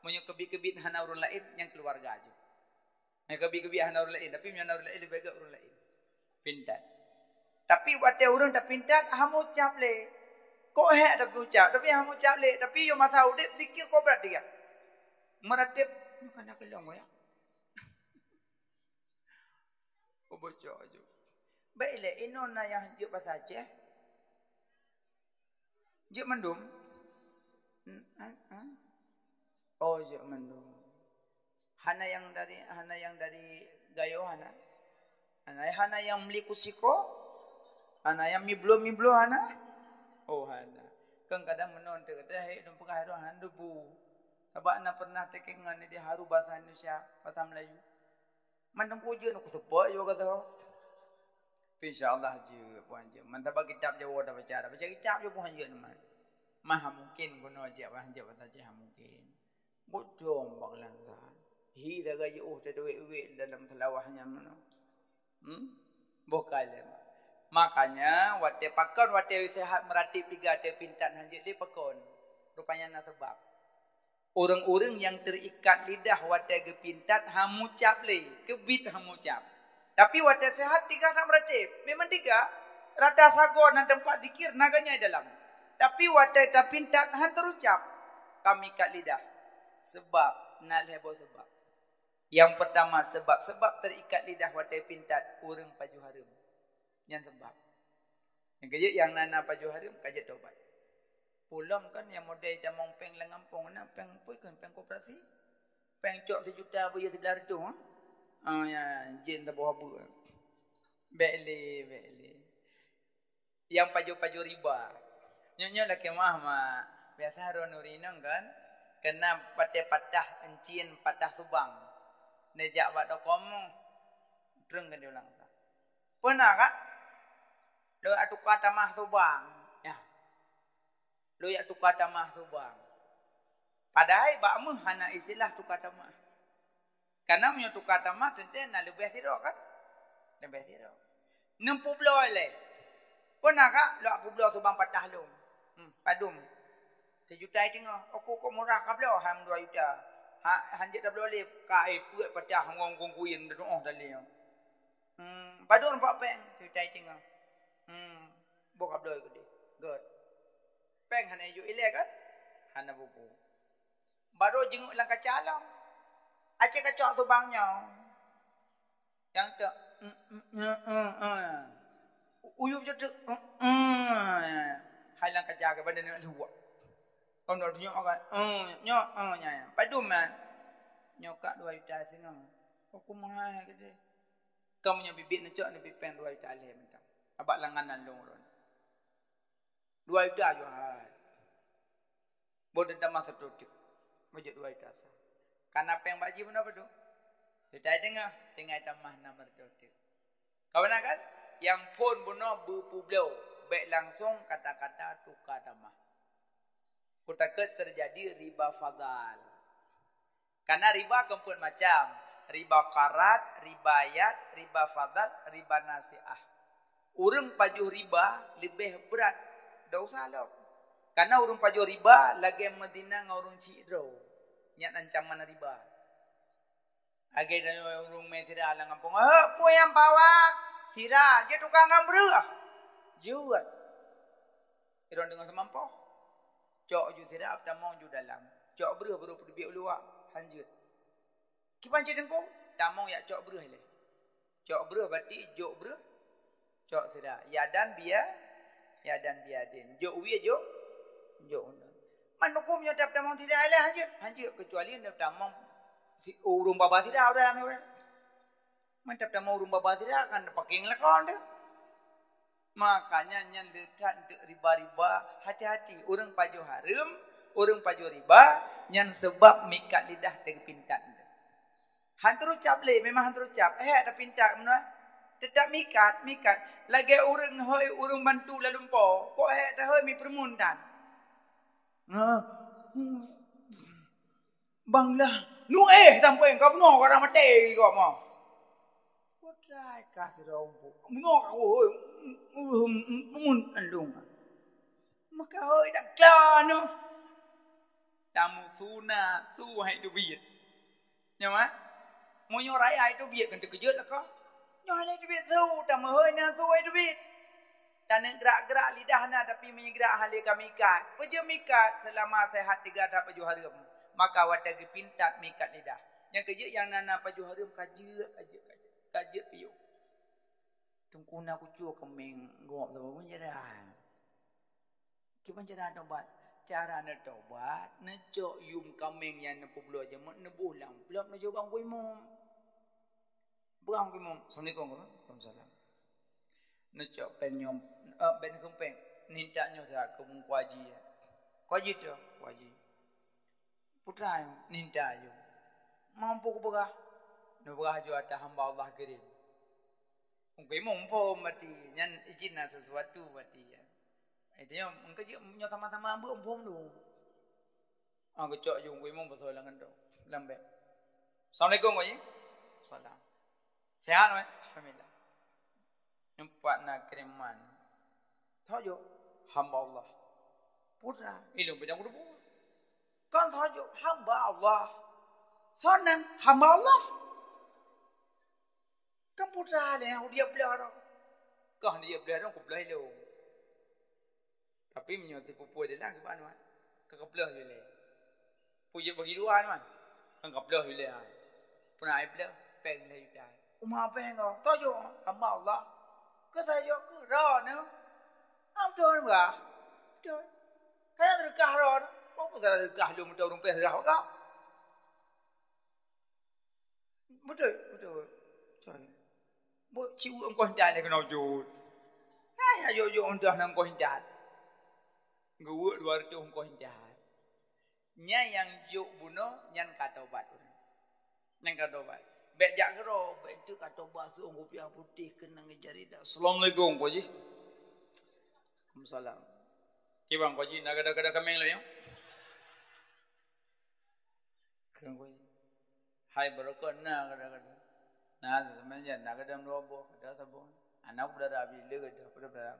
monyo kebit hana orang lain yang keluarga aja. Yang kebit hana orang lain, tapi yang orang lain lebih baik orang lain. Pintat. Tapi wate orang tak pintat, hamu ucap le. Kok hek tak ucap, tapi hamu ucap le, tapi yo mata udip dikir kau berat dia. Meratib bukan nak kelong ya. Kau bocor aja. Baiklah, inona yang juk pasal Aceh. Juk mendum. Oh, juk mendum. Hana yang dari gayo hana. Hana yang beli kusiko. Hana yang miblo hana. Oh, hana. Kan kadang menon tu kata hai dum pegah ro han debu. Sebab nak pernah tekengan ni dia haru bahasa Indonesia, bahasa Melayu. Mandang kuju nak sepak yo kata. InsyaAllah je puan je. Mantap kitab Jawa dah baca kitab je puan je teman. Maha mungkin guna je puan je baca je mungkin. Bodoh bang langsa. Hi dah gaji dah duit dalam telawahnya mana. Bokal. Makanya wate pakon wate sehat meratib 3 te pintan hanjit dia pakon. Rupanya nak sebab. Orang-orang yang terikat lidah watai gepintat hamucap le, kebit hamucap. Tapi watai sehat tiga nak beratib. Memang tiga. Rada sagon dan tempat zikir naganya dalam. Tapi watai tapintat han terucap. Kami kat lidah. Sebab nak lebo sebab. Yang pertama sebab terikat lidah watai pintat orang paju harum. Yang sebab. Yang kerja yang nana paju harum kajet taubat. Pulang kan yang model jamong peng lengampung na peng pui kan peng koperasi. Peng cok sejuta buaya sebelah itu ha. Ya jin tabuh habu. Beli. Yang paju riba. Nyonya lah kemah mah biasa ronurinang kan kena patah encin patah subang. Nejak bak dokomu dreng kan diulang. Pernah kan? Lo atu kata mah subang. Ya. Lo ya tu kata mah subang. Padahal bak mah hana istilah tu kata mah. Karena punya tu kata mah tenten nak lebih tidak kan? Lebih tidak. 60 le. Pernah kak? Lo aku belah subang patah lu. Padum. Sejuta tengok. Aku kok murah kak belah ham 2 juta. Hanjit dah boleh kai puat patah ngong kuyin dah doh dalih. Padum 4 peng sejuta tengok. Buka belah gede. Good. Peng hana ju ile kan? Hana bubu. Baru jenguk lang kacalam. Aceh kacok subangnya. Yang tu uyup je tu halang kajaga badan nak luak. Kau nak tunjuk kan? Nya. Padum man. Nyokak 2 juta setengah. Aku mahal ke dia. Kau punya bibit nak cok ni bipeng 2 juta leh minta. Abak langanan long ron. 2 juta jual. Bodoh dah masa tutup. Bajet 2 juta. Karena peng baji pun apa tu? Sudah tengah tamah nama tutup. Kau nak kan? Yang pun bunuh berpublau. Baik langsung kata-kata tukar tamah. Kutakat terjadi riba fadal. Karena riba keempat macam. Riba karat, riba ayat, riba fadal, riba nasiah. Orang pajuh riba lebih berat. Tak usah lah. Karena orang pajuh riba lagi Medina dengan orang Cidro. Yang ancaman riba. Agak ada orang Medina lah ngampung. Apa yang bawa? Sirah. Dia tukang ngambrah. Jual. Kira dengan semampu. Cok ju sirah. Apa mong ju dalam. Cok berah baru pergi luar. Hanjut. Kipan cik dengku? Tamong ya cok berah le. Cok berah berarti jok berah. Cok sirah. Yadan biar. Yadan biadin. Jok wia jok. Jok. Manukumnya dapat tamong tidak le hanjut. Hanjut. Kecuali dapat tamong. Urung baba tidak ada yang orang. Mantap dah mau urung baba tidak kan pakai ngelakon dia. Makanya yang dekat riba-riba hati-hati. Orang paju haram, orang paju riba yang sebab mikat lidah terpintat. Hantar ucap le, memang hantar ucap. Ada pintat mana? Tetap mikat. Lagi orang hoi orang bantu lalu po. Kok dah hoi mi permuntan. Banglah. Nu tampo yang kau no orang mati kau mau. Kodai kasih rompu. No kau mun andung. Maka hoi dah klar no. Tamu suna hai tu biat. Nyama? Mau nyorai hai tu biat kan terkejut lah kau. Nyorai tu biat tu tamu hoi na hai tu biat. Tanah gerak-gerak lidah na tapi mengerak hal kami ikat. Peja mikat selama sehat 3 dah paju harum. Maka wadah pintat mikat lidah. Yang kerja yang nana paju harum kajut piuk. Tungkuna kucu kemeng gop sama pun jadah. Kipan jadah tobat. Cara nak tobat, necok yum kemeng yang nepu bulu aja, nebu lang. Belum nak coba kui mum. Buang kui mum. Assalamualaikum. Waalaikumsalam. Necok penyom, ben kumpeng. Nintanya saya ke mungkuaji. Kuaji tu, kuaji. Putra ninta yo. Mampu ku begah. No begah jo ada hamba Allah kirim. Ungkai mampu mati nyan izin sesuatu mati ya. Itu ungkai jo nyo sama-sama ambu umpum tu. Aku cok jo ungkai mampu solangan tu. Lambe. Assalamualaikum ko ji. Salam. Sehat weh? Alhamdulillah. Nampak nak kiriman. Tahu jo hamba Allah. Putra ilmu bidang kudu. Kan sahaja hamba Allah. Sonan hamba Allah. Kan putra le dia belah dah. Kah dia belah dah aku belah lu. Tapi menyoti pupu dia lah ke mana? Kau belah je le. Pujuk bagi dua man. Kau belah je le. Pernah ai belah peng le dah. Umah peng kau. Sahaja hamba Allah. Ke sahaja ke ro ne. Am betul enggak? Betul. Kan terkah ro. Apa salah terkah lu mudah orang peh dah kau? Betul. Sorry. Bo ciu engkau hendak le kena jod. Ya yo undah nang kau hendak. Gua 200 engkau hendak. Nya yang juk bunuh nyan katobat. Nang katobat. Bek jak kero, bek tu katobat tu engkau piang putih kena ngejari dah. Assalamualaikum Pak Ji. Waalaikumsalam. Kibang Pak Ji nak ada kameng lo yang. Kang Pak Ji. Hai berokon na kada. Nah, sebenarnya nak ada robo, ada sabun. Anak berada di lega dah, berada.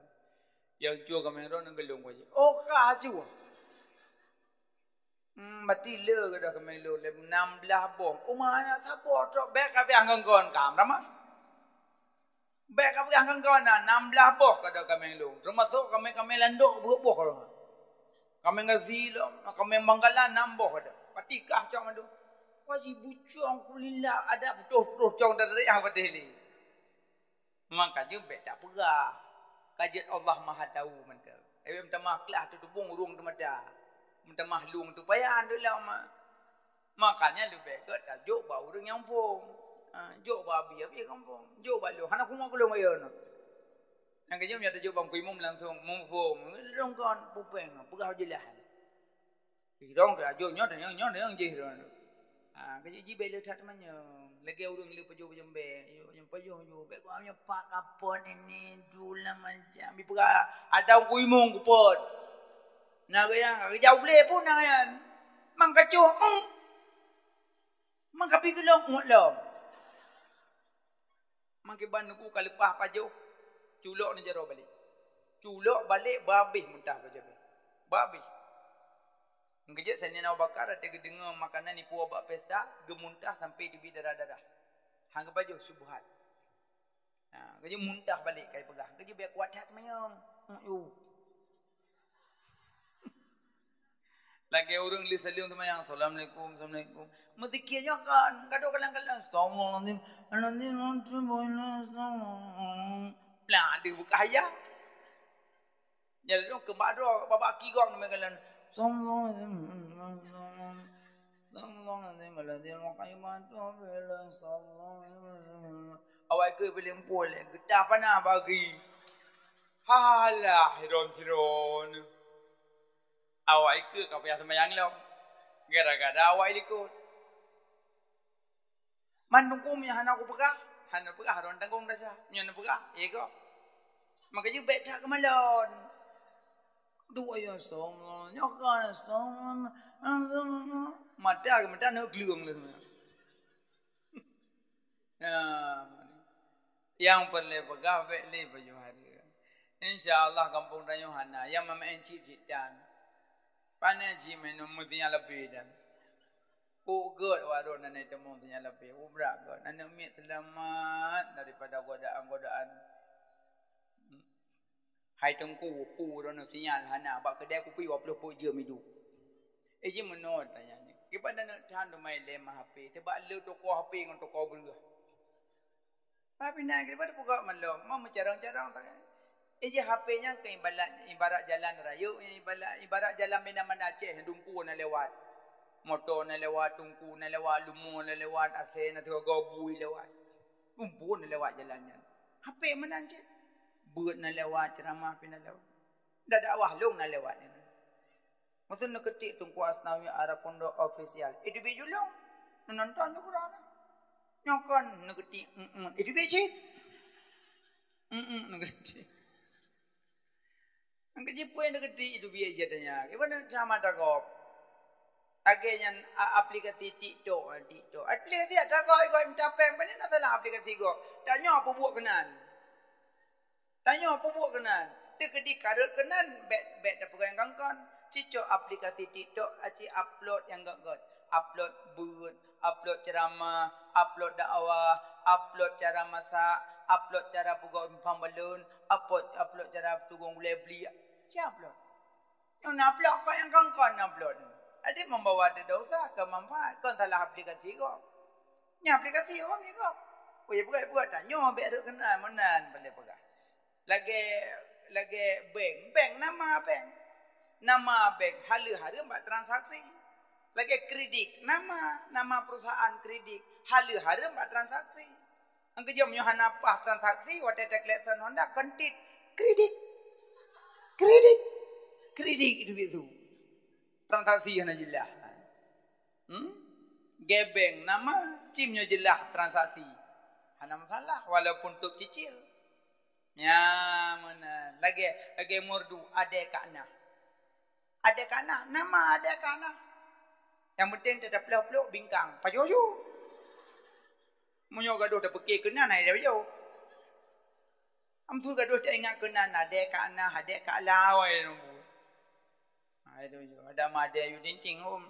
Yang cuak kami orang nak gelung Pak Ji. Oh, kaju. Mati lega dah kami lo, 16 bom. Umana sabot tok bek kapi angkon kam ramah. Bek kapi angkon na 16 boh kada kami lo. Termasuk kami landok boh orang. Kami ngazilo, kami manggalan 6 boh kada. Patikah cak mandu. Wajib bucong kulillah ada betul-betul cong dari yang berdeli. Maka juga tak perah. Kajian Allah Maha tahu mereka. Minta mahklah tu bung urung tu mada. Minta mahlung tu payah tu lah mak. Makanya lebih ke tak jok bau orang yang pun. Jok babi kampung. Jok balu. Anak kumah belum ayo. Yang kerja dia jok bang kuimum langsung mumfum. Rongkan pupeng. Perah jelah. Rong tu joknya dan yang jih. Kerja jibai letak temannya. Lagi orang le pejuh jembe. Yang pejuh ju. Baik kau punya pak kapon ini dula macam. Bipa ada kuimung kupot. Nak yang jauh boleh pun nak yang. Mang kacu. Mang kapi kelong mutlom. Mang kiban aku kalepah pajuh. Culok ni jaro balik. Culok balik babih muntah pajuh. Babih. Ngejek Sayyidina Abu Bakar ada dengar makanan ni puak buat pesta, gemuntah sampai di darah-darah. Hang baju syubhat. Kerja muntah balik kai pegang. Kerja biar kuat hak menyong. Lagi orang li salim sama yang assalamualaikum. Mesti kiranya kan kado kalang-kalang astagfirullahalazim. Nanti boleh lah dia buka ayah. Jadi dong kemak doh babak kigong mengkalan. Awak ke boleh empul gedah panah bagi. Halah hiron. Awak ke kau payah sembahyang lo. Gara-gara awak ikut. Mandungkum yang anak aku pegah. Hana pegah haron tanggung dah sah. Nyon pegah. Ye ko. Maka je bet tak kemalon. Dua yang stong, nyokan stong, mata nak gelung lah sebenarnya. Yang perlu pegang, boleh baju hari. InsyaAllah kampung dan Yohana yang memencip jitan. Panen ji minum mestinya lebih dan. Ugut waduh nanti temu mestinya lebih. Ubrak god, nanti umit selamat daripada godaan. Hai tengku pu dan sinyal hana bak kedai kopi 20 je midu. Je menot tanya ni. Kepada nak tahan mai lem HP sebab le toko HP dengan toko belah. Tapi nak kepada buka malam, mau carang-carang tak. Je HP-nya ke ibarat jalan raya, ibarat jalan mana-mana Aceh dungku nak lewat. Motor nak lewat, tungku nak lewat, lumu nak lewat, asal nak gobui lewat. Bumbun nak lewat jalannya. HP mana Aceh? Buat nak lewat ceramah pun nak lewat. Dah dakwah long nak lewat ni. Maksud nak ketik Tunku Asnawi Arab Pondok official. Itu biju long. Nonton tu Quran. Nyokon nak ketik. Itu biju. Nak ketik. Nak ketik pun nak ketik itu biju jadinya. Gimana ceramah takop? Akhirnya aplikasi TikTok. Aplikasi ada kau minta peng. Mana nak salah aplikasi kau? Tanya apa buat kenan? Tanya apa buat kenan? Dia kedik karut kenan, bet tak pegang kangkan. Cicok aplikasi TikTok aci upload yang gak-gak. Upload but, upload ceramah, upload dakwah, upload cara masak, upload cara pukul pembalun, upload cara tunggung beli. Siapa upload? Yang nak upload kau yang kau upload. Adik membawa ada dosa ke manfaat. Kau salah aplikasi kau. Ni aplikasi kau ni kau. Oh ya buat tanya ambil ada kenal menan boleh pegang. Lagi bank nama bank. Nama bank hala-hala buat transaksi. Lagi kredit nama perusahaan kredit hala-hala buat transaksi. Angka jom nyohan apa transaksi wadah collection Honda kontit kredit itu bisu. Transaksi yang jelas. Gebeng nama cimnya jelas transaksi. Hana masalah walaupun untuk cicil. Ya mana lagi murdu ada kana. Ada kana nama ada kana. Yang penting tidak peluk-peluk bingkang. Pajoyo. Munyo gaduh dah pekik kena naik dah pajoyo. Amtu gaduh tak ingat kena ada kana ada kala wai nombor. Ada mada you dinting home.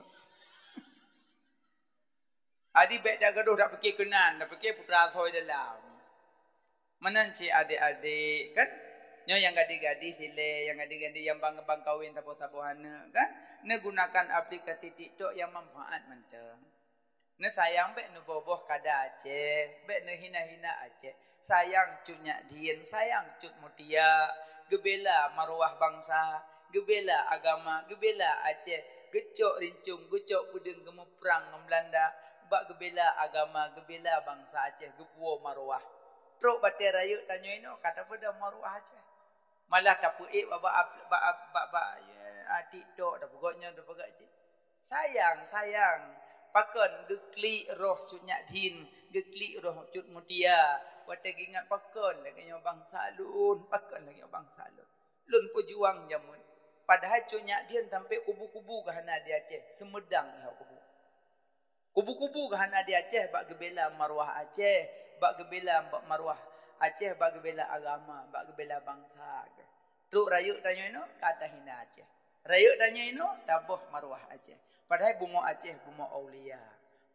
Adi bet dah gaduh dah pekik kena dah pekik putra soi dalam. Menanci adik-adik kan? Nyo yang gadis-gadis sile, yang gadis-gadis yang bang kawin sapo-sapohana kan? Ne gunakan aplikasi TikTok yang manfaat mentang. Ne sayang bek ne boboh kada Aceh, bek ne hina-hina Aceh. Sayang cut Nyak Din, sayang cut Mutia, gebela maruah bangsa, gebela agama, gebela Aceh, gecok rincung, gecok pudeng gemu perang ngem Belanda, bak gebela agama, gebela bangsa Aceh, gepuo maruah. Truk batai raya tanya ino kata pada maruah Aceh. Malah tak puik baba TikTok dah pokoknya dah pegak je. Sayang. Pakon geklik roh cut Nyak Din, geklik roh cut Mutia. Watak ingat pakon lagi nyo bangsa lun, pakon lagi bangsa lun. Lun pejuang jamun. Padahal cut Nyak Din sampai kubu-kubu ke hana di Aceh, Semedang ya kubu. Kubu-kubu ke hana di Aceh bak gebela maruah Aceh, bak gebela maruah Aceh, bak gebela agama, bak gebela bangsa. Truk rayuk tanya ino kata hina Aceh. Rayuk tanya ino tabuh maruah Aceh. Padahal bumo Aceh, bumo aulia,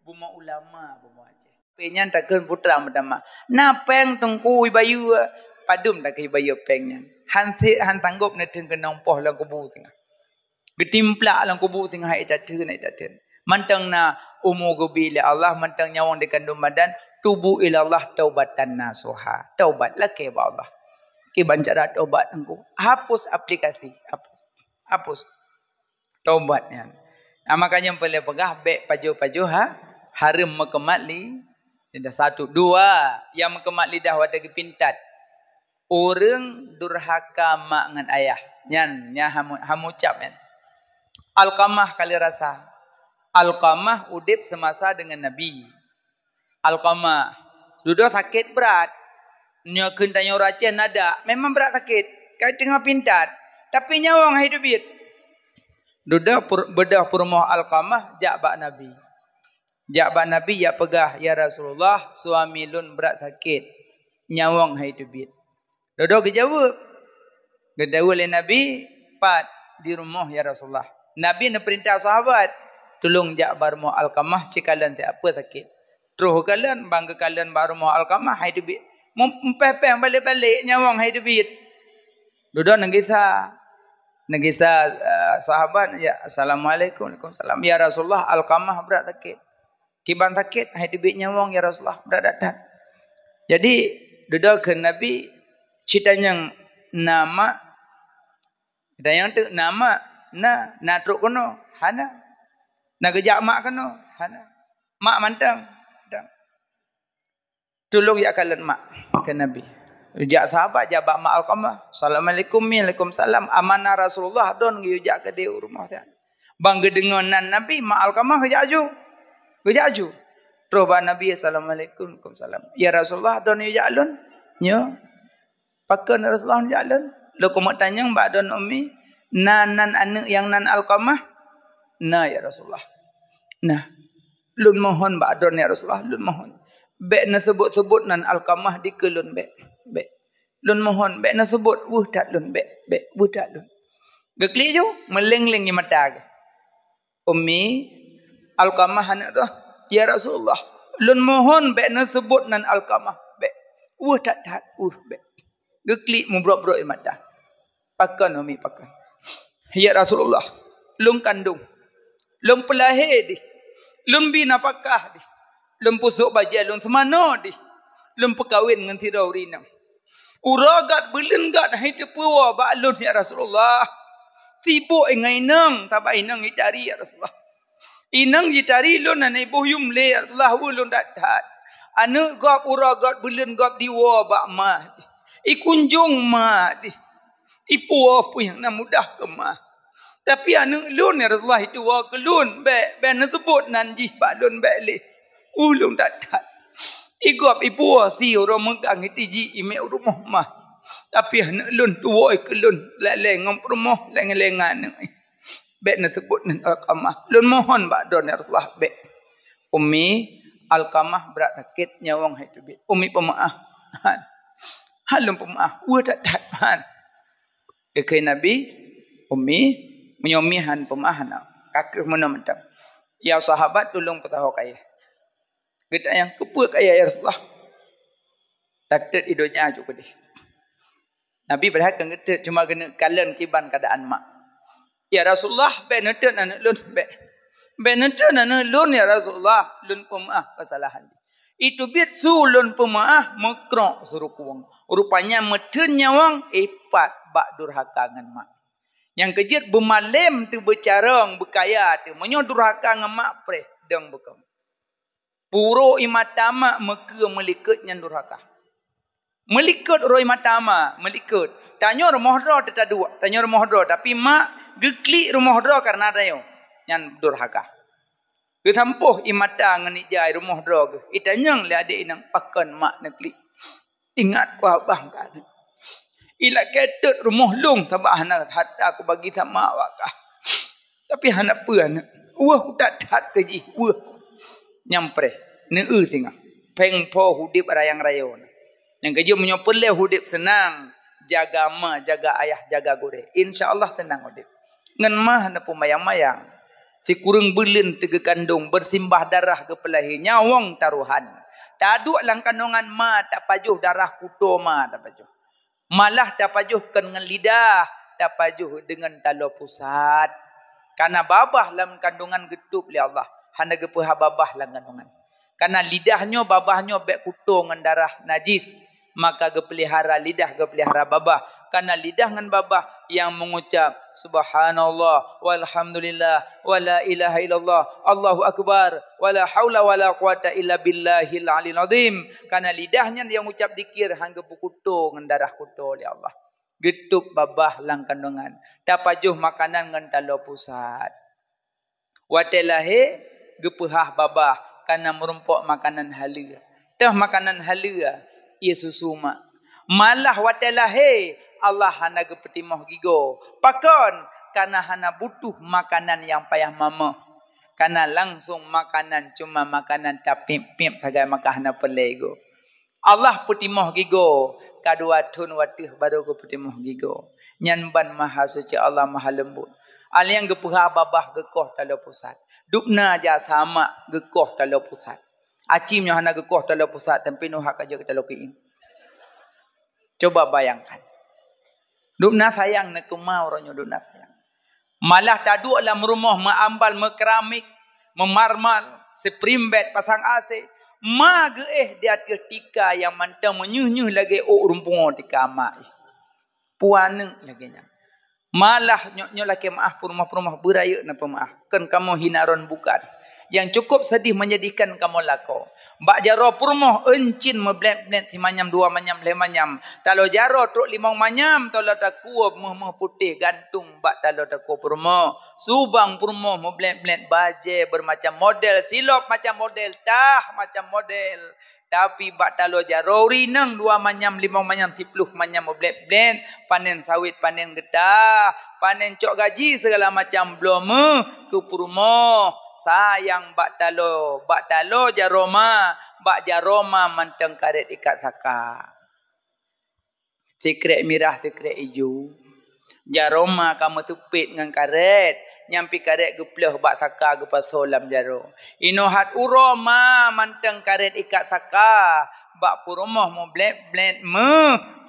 bumo ulama, bumo Aceh. Penyan takkan putra pertama. Na peng tungku bayu padum tak kai bayu pengnya. Han tanggup na teng kenong poh lang kubu singah. Getimplak lang kubu singah ita ten. Mantang na umu gubili Allah mantang nyawang di kandung badan tubu ila Allah taubatan nasuha. Taubatlah ke Allah. Ki bancara taubat engkau. Hapus aplikasi, hapus. Taubatnya. Makanya boleh pegah bek paju-paju harum mekemat li. Dah 1 2 yang mekemat lidah wadah pintat. Orang durhaka mak ngan ayah. Nyan hamu ucap nyan. Alqamah kali rasa. Alqamah udip semasa dengan Nabi. Alqamah sudah sakit berat. Nya kentanya orang Aceh nada. Memang berat sakit. Kait tengah pintat. Tapi nyawang hidup it. Duda bedah purmoh Alqamah jak bak Nabi. Jak bak Nabi ya pegah ya Rasulullah suami lun berat sakit. Nyawang hidup it. Duda kejawab. Gedawul oleh Nabi pat di rumah ya Rasulullah. Nabi nak perintah sahabat tolong jak barmoh Alqamah cikalan tak apa sakit. Terus kalian bangga kalian baru mau Alqamah hidup it. Mempepeh balik-balik nyawang hidup it. Duduk nangisa sahabat ya assalamualaikum waalaikumsalam ya Rasulullah Alqamah berat sakit. Kiban sakit hidup it nyawang ya Rasulullah berat datang. Jadi duduk ke Nabi ceritanya nama dan yang tu nama na truk kono hana na gejak mak kono hana mak mantang tolong ya kalian mak ke Nabi. Ujak sahabat jabak mak Alqamah. Assalamualaikum waalaikumsalam. Amanah Rasulullah don ujak ke dia rumah dia. Bang gedenganan Nabi mak Alqamah kejaju. Terus Nabi assalamualaikum waalaikumsalam. Ya Rasulullah don ujak lun. Nyo. Pakai Rasulullah ujak lun. Lo kumat tanya mbak don umi nan anak yang nan Alqamah. Nah ya Rasulullah. Nah. Lun mohon mbak don ya Rasulullah lun mohon. Bek na sebut-sebut nan Alqamah di kelun bek. Lun mohon bek na sebut wuhdat lun bek wuhdat lun. Geklik je meleng-leng di mata ke. Ummi Alqamah anak tu, ya Rasulullah, lun mohon bek na sebut nan Alqamah bek. Tak bek. Geklik mubrok-brok di mata. Pakan Ummi pakan. Ya Rasulullah, lun kandung, lun pelahir di, lun bina pakah di, lun pusuk bajai, lun semana di, lun perkahwin dengan tirau rinang. Uragat belin gat hai tepuwa ba lun ya Rasulullah. Tibo ingai nang taba inang itari ya Rasulullah. Inang itari lun ane boyum le ya Rasulullah ulun dat. Anu gop uragat belin gop diwa ba mah. Ikunjung mah di. Ipuwa pu yang na mudah ke mah. Tapi anu lun ya Rasulullah itu wa ke lun be na sebut nan ji ba lun be le. Ulun dat. Igop ipuwa si orang megang itiji ime rumah mah. Tapi anak lun tua ke lun leleng ngom rumah lengan-lengan ni. Bek nak sebut nan Alqamah. Lun mohon bak don ya Rasulullah bek. Ummi Alqamah berat sakit nyawang hai tu bek. Ummi pemaaf. Halum pemaaf. Tak han. Ke Nabi Ummi menyomihan pemaaf nak. Kakek mana mentang. Ya sahabat tolong petahu kaya. Kita yang kepuk kaya ya Rasulullah. Tatet idonya juga deh. Nabi berhak ngetet cuma kena kalen kiban keadaan mak. Ya Rasulullah be netet anak lun be. Be netet anak lun ya Rasulullah lun pemaaf kesalahan. Itu biat su lun pemaaf mekrok suruh kuang. Rupanya meten nyawang epat bak durhaka ngan mak. Yang kejut bermalam tu bercarang berkaya tu menyo durhaka ngan mak pre deng bekam. Puro imatama meke melikat nyan durhaka. Melikat roi matama, melikat. Tanya rumah dra tak dua, tanya rumah dra tapi mak geklik rumah dra karena ada yo nyan durhaka. Ke sampuh imata ngan ijai rumah dra ke. Itanyang le adik nang pakan mak nak klik. Ingat ku abang kan. Ila ketut rumah long tabah anak hatta aku bagi sama wakah. Tapi anak apa anak? Wah tak tat keji. Wah nyampre neu singa. Peng po hudip rayang rayon. Yang kerja menyopeleh hudip senang. Jaga ma, jaga ayah, jaga gore. InsyaAllah tenang hudip. Ngan mah na pumayang-mayang. Si kurung belin tege kandung. Bersimbah darah ke pelahi. Nyawang taruhan. Taduk lang kandungan ma. Tak pajuh darah kuto ma. Tak pajuh. Malah tak pajuh dengan lidah. Tak pajuh dengan talo pusat. Karena babah dalam kandungan getup li Allah. Hana gepeha babah dalam kandungan. Karena lidahnya, babahnya bek kuto dengan darah najis. Maka gepelihara lidah, gepelihara babah. Karena lidah dengan babah yang mengucap subhanallah walhamdulillah wala ilaha illallah Allahu akbar wala haula wala quwata illa billahil aliyil azim. Karena lidahnya yang mengucap zikir hangga bukuto dengan darah kuto oleh Allah. Getup babah lang kandungan. Tapajuh makanan dengan talo pusat. Watelahe gepehah babah karena merumpok makanan halal. Tah makanan halal ia susu mak. Malah watelahe Allah hana gepetimah gigo. Pakon karena hana butuh makanan yang payah mama. Karena langsung makanan cuma makanan tapim-pim sagai maka hana pelego. Allah petimah gigo. Kadua tun watih baru gepetimah gigo. Nyanban maha suci Allah maha lembut. Al yang gepeha babah gekoh talo pusat. Dupna aja sama gekoh talo pusat. Acimnya hana gekoh talo pusat tapi nuhak aja kita lokiin. Coba bayangkan. Dupna sayang nak kemau orangnya dupna sayang. Malah taduk dalam rumah mengambal, mekeramik, memarmal, seprimbet pasang AC. Ma ge dia ketika yang mantang menyuh-nyuh lagi rumpung di kamar. Puana lagi nya. Malah nyok laki maaf rumah-rumah beraya na pemaaf. Kan kamu hinaron bukan. Yang cukup sedih menyedihkan kamu lako. Bak jaro purmoh encin meblek-blek si manyam dua manyam le manyam. Talo jaro truk limang manyam talo taku meh putih gantung bak talo taku purmoh. Subang purmoh meblek-blek baje bermacam model silop macam model tah macam model. Tapi bak talo jaro rinang dua manyam limang manyam tipluh manyam meblek-blek panen sawit panen getah panen cok gaji segala macam blome ke purmoh. Sayang bak talo jaroma manteng karet ikat saka. Sekret mirah sekret hijau. Jaroma kamu tupit dengan karet. Nyampi karet geplah bak saka gepa solam jaro. Inohat uroma manteng karet ikat saka. Bak purumah mau bled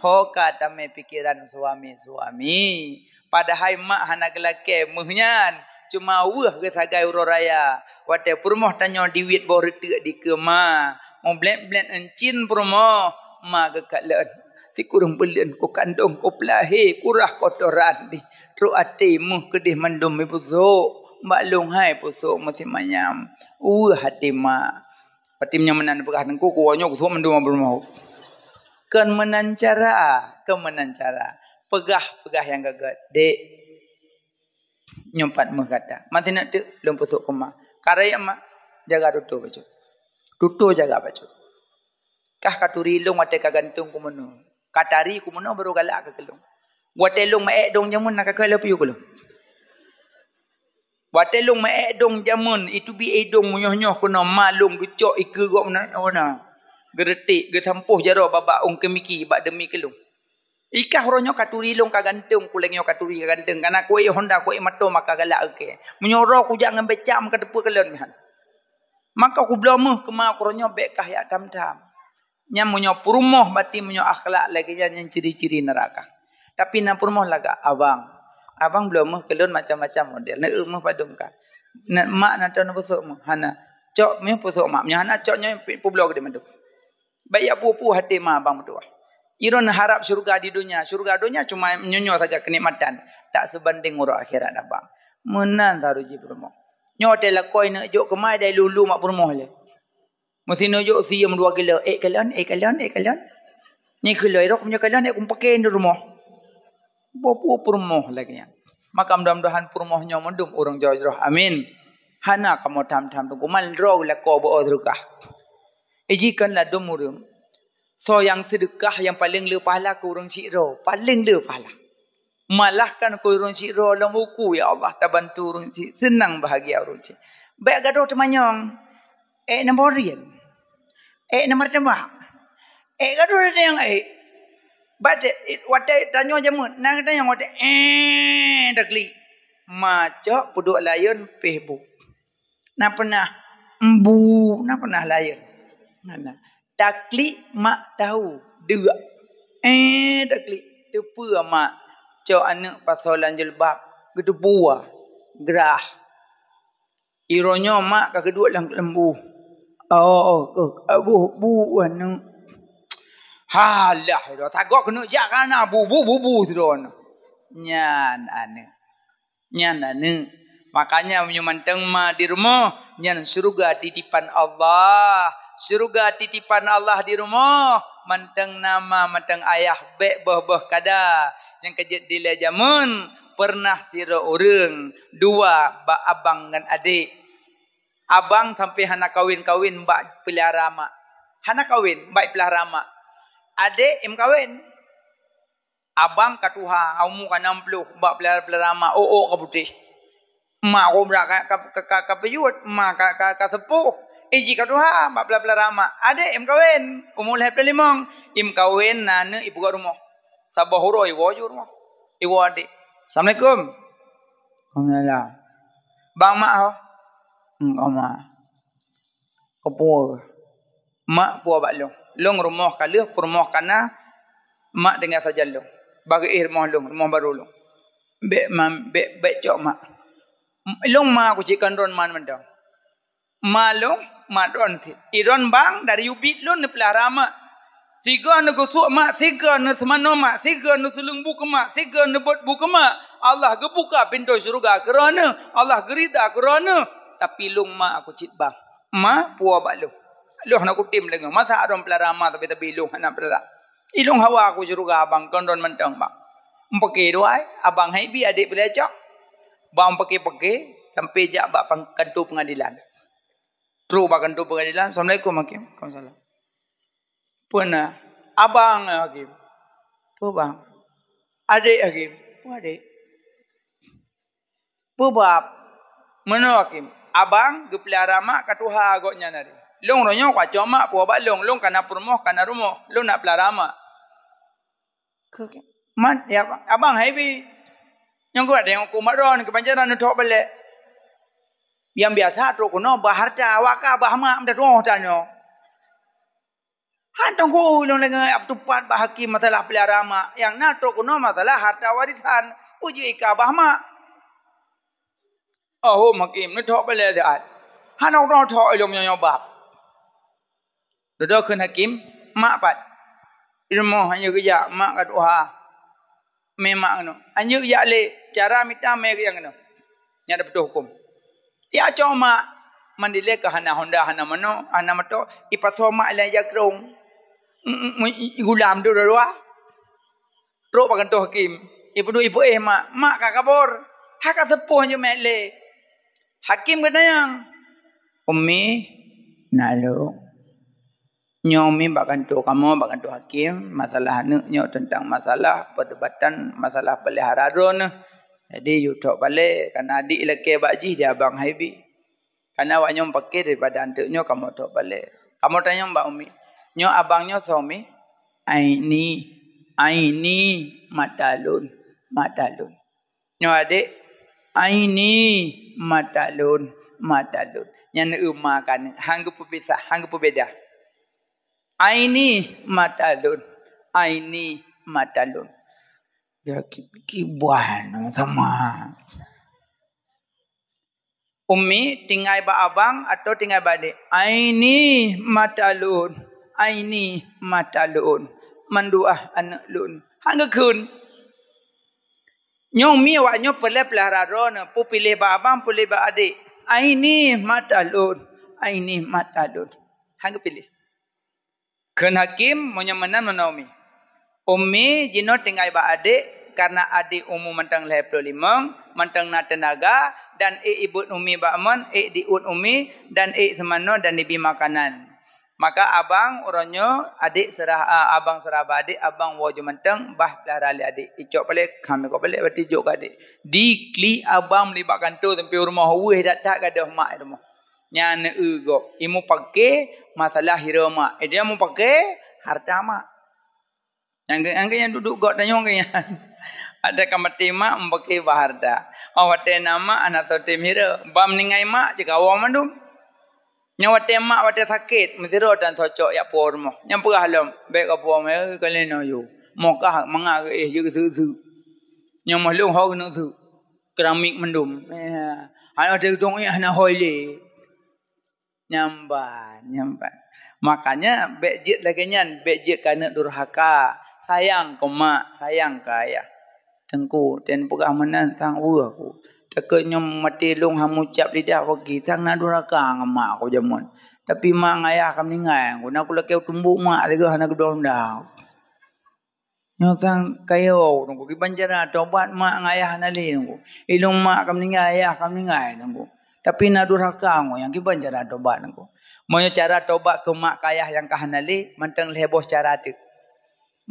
hoka tame pikiran suami. Padahal mak hana gelake muhnyan. Cuma wah ke sagai uroraya. Wate purumah tanya diwit bau retek di kema. Mau bled encin purumah. Ma gekat leun. Si kurang belen ko kandung ko pelahi kurah kotoran di. Tru hatimu kedih mendum pusuk. Mbak long hai pusuk masih manyam. Hati mak. Patimnya menan pegah nengku kuwanya ku mendum bermau. Kemenan cara. Pegah yang gagat. Dek. Nyompat mah kata. Mati nak tu lom pusuk koma. Karaya mak jaga tutu baju. Tutu jaga baju. Kah katuri long wate kagantung ku menu. Katari ku menu baru galak ke kelong. Wate long maek dong jamun nak kakak piu kelong. Wate long maek dong jamun itu bi edong nyoh-nyoh kuna malung gecok ike gok mana. Geretik ge sampuh jaro babak ong kemiki bak demi kelong. Ikah ronyo katuri long kagantung ku lengyo katuri kagantung kana ku Honda ku mato maka galak ke. Menyoro ku jangan becam ke depu kelon mihan. Maka ku blamuh kema ku ronyo bek kah ya tam-tam. Nyam menyo purmoh bati menyo akhlak lagi yang ciri-ciri neraka. Tapi na purmoh laga abang blamuh kelon macam-macam model. Na mah padum ka. Na mak na tahu pusuk mah hana cok meh pusuk mak nya hana coknya publok de maduk. Baik pupu hati mah abang berdua. Iron harap surga di dunia. Surga dunia cuma nyonyo saja kenikmatan. Tak sebanding urut akhirat abang. Menan taruji purmoh. Nyote la koi nak jok kemai dai lulu mak purmoh le. Mesti nujuk siam 2 kilo. Kalian. Ni kilo irok punya kalian aku pakai di rumah. Bopo purmoh lagi ya. Maka mudah-mudahan purmohnya mendum urang jauh-jauh. Amin. Hana kamu tam-tam tu kumal roh la ko bo odrukah. Ejikanlah dumurum. So yang sedekah yang paling le pahala ku urang siro, paling le pahala. Malahkan ku urang siro dalam buku ya Allah tabantu urang si senang bahagia urang si. Baik gaduh temanyong. Nombor rial. Nombor tembak. Gaduh ada yang Bade wate tanyo jamun nang tanya wate dakli. Maco puduk layon Facebook. Na pernah embu, na pernah layon. Mana? Dakli mak tahu dua. Dakli tepu mak cok anak pasolan jilbab gedu buah gerah. Ironyo mak ka kedua lang lembu. Bu anu. Halah ro tagok kena jak kana bu sidon. Nyan ane. Makanya menyumanteng ma di rumah nyan surga titipan Allah. Surga titipan Allah di rumah. Manteng nama, manteng ayah, bek boh kada. Yang kejut dila jamun. Pernah sira orang. 2, bak abang dan adik. Abang sampai hana kawin bak pelihara mak. Hana kawin, bak pelihara mak. Adik im kawin. Abang katuha, amu ka 60, bak pelihara mak. Ka putih. Mak ko brak ka peyut, mak ka sepuh. Iji katuha, mak pelihara mak. Adik im kawin, umur 25. Im kawin nana ibu kat rumah. Sabah huro iwo je rumah. Iwo adik. Assalamualaikum. Waalaikumsalam. Bang mak ho. Kau mak. Kepua. Mak puah bak long. Long rumah kalah, rumah kana. Mak dengan saja long. Bagi rumah long, rumah baru long. Bek cok mak. Long mak aku cikan ron man mendang. Malong, mak ron ti. Iron bang dari ubit long ne pelihara mak. Siga ne gosok mak, siga ne semano mak, siga ne sulung buka mak, siga ne bot buka mak. Allah gebuka pintu syurga kerana Allah gerida kerana. Tapi long mak aku cit bang. Mak puah bak long. Long nak kutim lagi. Masa orang pelihara mak tapi long nak pelihara. Ilong hawa aku syurga abang kondon mentang bang. Pakai doai, abang hai bi adik belajar. Bang pakai sampai jak bak kantor pengadilan. Terus bak kantor pengadilan. Assalamualaikum hakim. Waalaikumsalam. Pernah abang hakim. Pu bang. Adik hakim. Pu adik. Pu bab. Mana hakim? Abang gepelihara mak katuha agaknya nari. Long ronyo kwaco mak pu bak long kana rumah kana rumah. Long nak pelihara mak. Man ya abang hai bi Yang kuat yang hukum ron kepanjaran untuk balik. Yang biasa tu kuno baharta waka bahama amda doh tanyo. Hantong ku ulung lengan abtupat bahakim masalah pelihara mak. Yang na tu kuno masalah harta warisan. Uji ika bahama. Oh makim ni tok balik dah. Hanong ron tok ulung yang bab. Duduk kun hakim mak pat. Ilmu hanya kerja mak kat uha. Memang no. Hanya kerja le cara minta me yang no. Nya ada betul hukum. Ya cuma mandile ke hana Honda hana mano hana mato ipaso mak la jakrong. Gulam tu doa. Tro pakan to hakim. Ibu ibu mak ka kabor. Hak sepuh je mele. Hakim kata yang ummi nalo nyomi bakan tu kamu bakan tu hakim masalah nyo tentang masalah perdebatan masalah pelihara ron. Jadi you tok balik kan adik lelaki bakji dia abang Haibi. Karena awak nyom pakai daripada antuknya kamu tok balik. Kamu tanya Mbak Umi, nyo abangnya suami aini matalun. Nyo adik aini matalun. Yang umma kan hang berbeza, hang berbeda. Aini matalun. Dia kibuan sama. Umi tinggal ba abang atau tinggal ba adik? Aini matalun. Manduah anak lun. Hangga kun. Nyomi awak nyo pelihara ron, pu pilih ba abang, pilih ba adik. Aini matalun. Hangga pilih. Kun hakim menyemenan menaumi. Umi jino tinggal ba adik. Karena adik umum mentang 25, mentang na tenaga dan ibu umi bakman, diut umi dan semano dan ibi makanan. Maka abang orangnya adik serah abang serah adik, abang wajib mentang bah pelihara adik. Icok balik kami kau balik berarti jok adik. Dikli abang melibatkan tu sampai rumah weh tak kada mak rumah. Nyana ego, imu pakai masalah hira mak. Dia mau pakai harta mak. Yang duduk gok tanya orang ada kamati mak membakai baharda. Awate nama anak tu temira. Bam ningai mak jika awam mandum. Nyawate mak wate sakit. Mesiro dan cocok ya pormo. Yang perah halam. Baik apa me kalian ayu. Mokah mangak juga su. Yang mahlum hau kena su. Keramik mandum. Anak ada dong ya anak hoile. Nyamban. Makanya bejit lagi nyan. Bejit kana durhaka. Sayang ke mak. Sayang ke ayah. Tengku dan pegah menan tang aku. Takutnya mati long hamu cap lidah bagi tang na duraka ngama aku jamun. Tapi mak ngayah kam ningai aku nak kula keu tumbuk mak tiga anak dong dah. Nyotang kayo nunggu ki banjara tobat mak ngayah nali nunggu. Ilung mak kam ningai ayah kam ningai nunggu. Tapi na duraka aku yang ki banjara tobat nunggu. Moyo cara tobat ke mak kayah yang kahanali manteng leboh cara tu.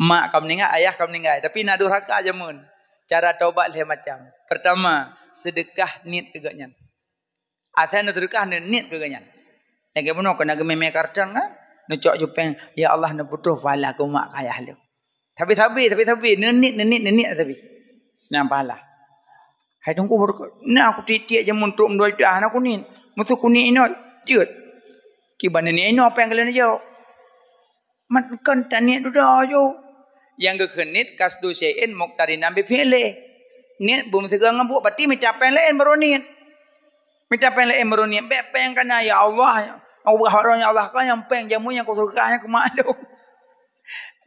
Mak kam ningai ayah kam ningai tapi na duraka jamun. Cara taubat dia macam. Pertama, sedekah niat keganyan. Asal nak sedekah niat keganyan. Yang kemudian kena gememe kartan kan? Nucok jupeng, ya Allah nak butuh pahala ku mak kayah lu. Tapi nenit tapi. Yang pahala. Hai tunggu baru. Nah aku titik je muntuk mendua dah aku ni. Musuh kuning ini cut. Kiban ni ini apa yang kalian jawab? Makan taniat tu dah jo. Yang kekenit kasdu syai'in muqtarinan bi fi'li. Niat bum segang ngabuk pati minta apa yang lain baru niat. Minta apa yang lain baru niat. Bepeng kana ya Allah. Aku berharap ya Allah kan yang peng jamu yang kau suka yang kemalu.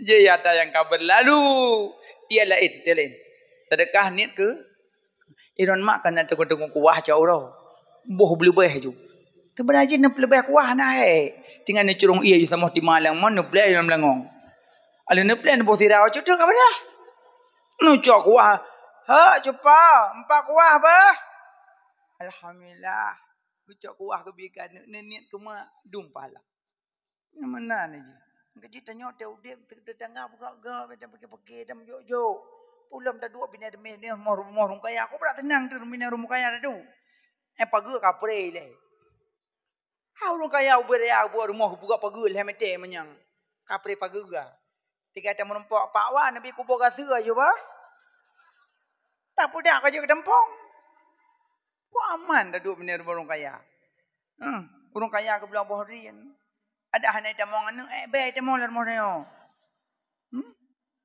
Je ada yang kau berlalu. Dia lain. Sedekah niat ke iron mak kana tengok kuah jauh dah. Boh belebeh ju. Sebenarnya nak belebeh kuah nah Tinggal ni curung ia je sama di malang mana belai dalam langong. Alin ni plan bos irau cutuk apa dah? Nucok kuah. Ha cepat, 4 kuah bah. Alhamdulillah. Bucok kuah kebikan niat ke mak dum pahala. Mana ni je? Gaji tanya teu dia tetangga buka macam pergi dam jo. Pulam dah 2 bina demi ni mau kaya aku berat tenang tu bina rumah kaya dah tu. Pagi kapre le. Hau rumah kaya beria buat rumah buka pagi le mete menyang. Kapre pagi ga. Tiga ada merempok Pak Wan Nabi kubur rasa aja bah. Tak pudak kerja ke dempong. Kok aman dah duduk benar orang kaya. Orang kaya ke belah bohrian. Ada hanai tamong anu baik tamong lar mono.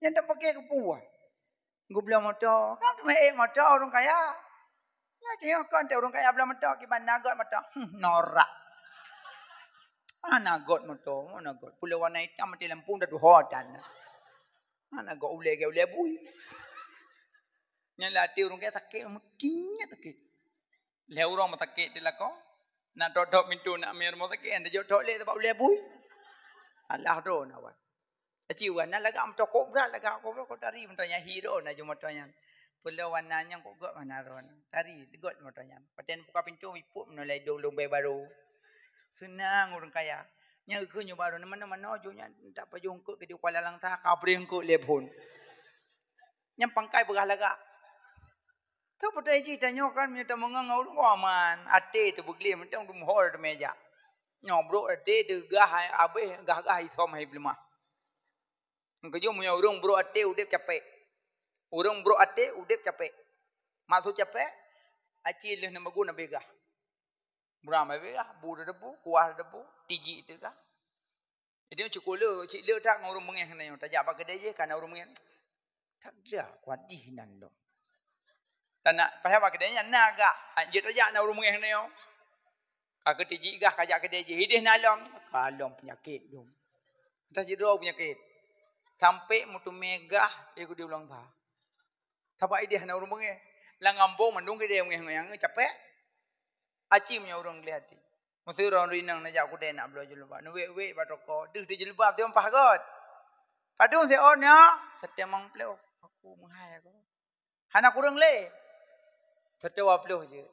Yang tak pakai ke puah. Gue belah motor. Kan tu motor orang kaya. Ya tengok kan orang kaya belah motor ki ban nagot motor. Norak. Nagot motor, nagot. Pulau warna hitam mati lampung dah tu hodan. Nagot ule bui. Yang latih orang kaya sakit mestinya sakit. Le orang matakit dia lah kau. Nak dodok mintu nak amir matakit anda jauh dok le tempat ule bui. Allah do nawan. Aciwan nak lagak motor kobra lagak kobra kau tari motornya hero nak jom motornya. Pulau warnanya kau got mana ron. Tari got motornya. Paten buka pintu ipuk menolai dong baru. Senang orang kaya. Yang ke baru mana-mana ajunya tak payung ke di Kuala Langtah kabring ke lepon. Yang pangkai begah lagak. Tu betul je tanya kan minta mengangau aman. Ate tu begli mentang dum hor de meja. Nyobro ate de gah abe gah isom hai belma. Kejo punya urang bro ate udep capek. Urang bro ate udep capek. Maksud capek aci leh nama guna begah. Berapa begah? Bu debu, kuah debu, tiji itu kah? Jadi cik le tak ngurung mengeh kena tak jak kedai je kan urung mengeh. Tak dah kuat jinan dong. Dan nak pasal apa kedainya nak gak. Hanje tak jak nak urung mengeh kena yo. Kak tiji gah kajak kedai je. Hidih nalong. Kalong penyakit dong. Tak jero penyakit. Sampai mutu megah ikut dia ulang tah. Tapak idih nak urung mengeh. Langambong mandung kedai mengeh capek. Aci punya orang kelihati. Mesti orang rinang nak jak kedai nak belajar jilbab. Nuwek batoko. Duh di jilbab tu ampah kot. Padung se on ya. Setiap mang pleo. Aku menghai aku. Hana kurang le. Setiap pleo je.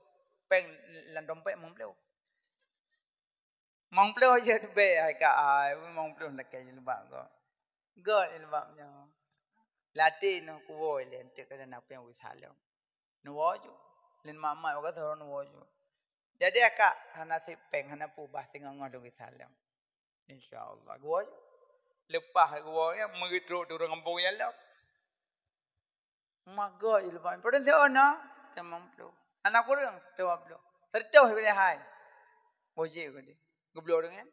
Peng lan dompet mang pleo. Mang pleo je be ai ka ai. Mang pleo nak ke jilbab ko. God jilbabnya. Latih no kuoi len tek kana nak peng wis halong. Nuwo jo. Len mama ko thoro nuwo jo. Jadi akak hana sipeng hana pubah tinggal ngodong isalam. Insyaallah. Gua lepas gua ya mengitruk tu orang kampung ya lah. Maga je lepas. Pada saya ona tamam plo. Anak kurang tahu plo. Serta ke dia hai. Boje ke dia. Gublo dengan.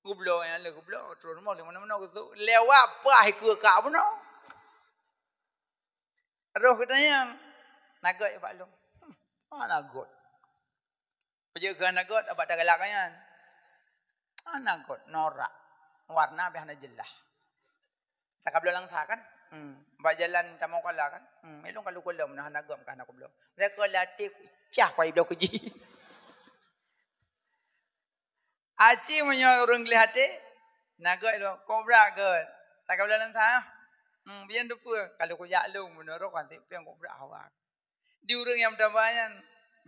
Gublo yang le gublo terus mau di mana-mana ke tu. Lewat apa ke kak pun no. Roh katanya nagot ya Pak Long. Nagot. Penjaga nagot abad tak galak kan. Nagot norak. Warna biar jelas. Tak kabel langsa kan? Bak jalan tak mau kalah kan? Elong kalau kolam nah nagot kan aku belum. Mereka latih cah pai belum keji. Aci punya orang kelihati nagot itu kobra ke. Tak kabel langsa. Biar depa kalau ko jak long menurut kan tiang kobra awak. Di orang yang tabayan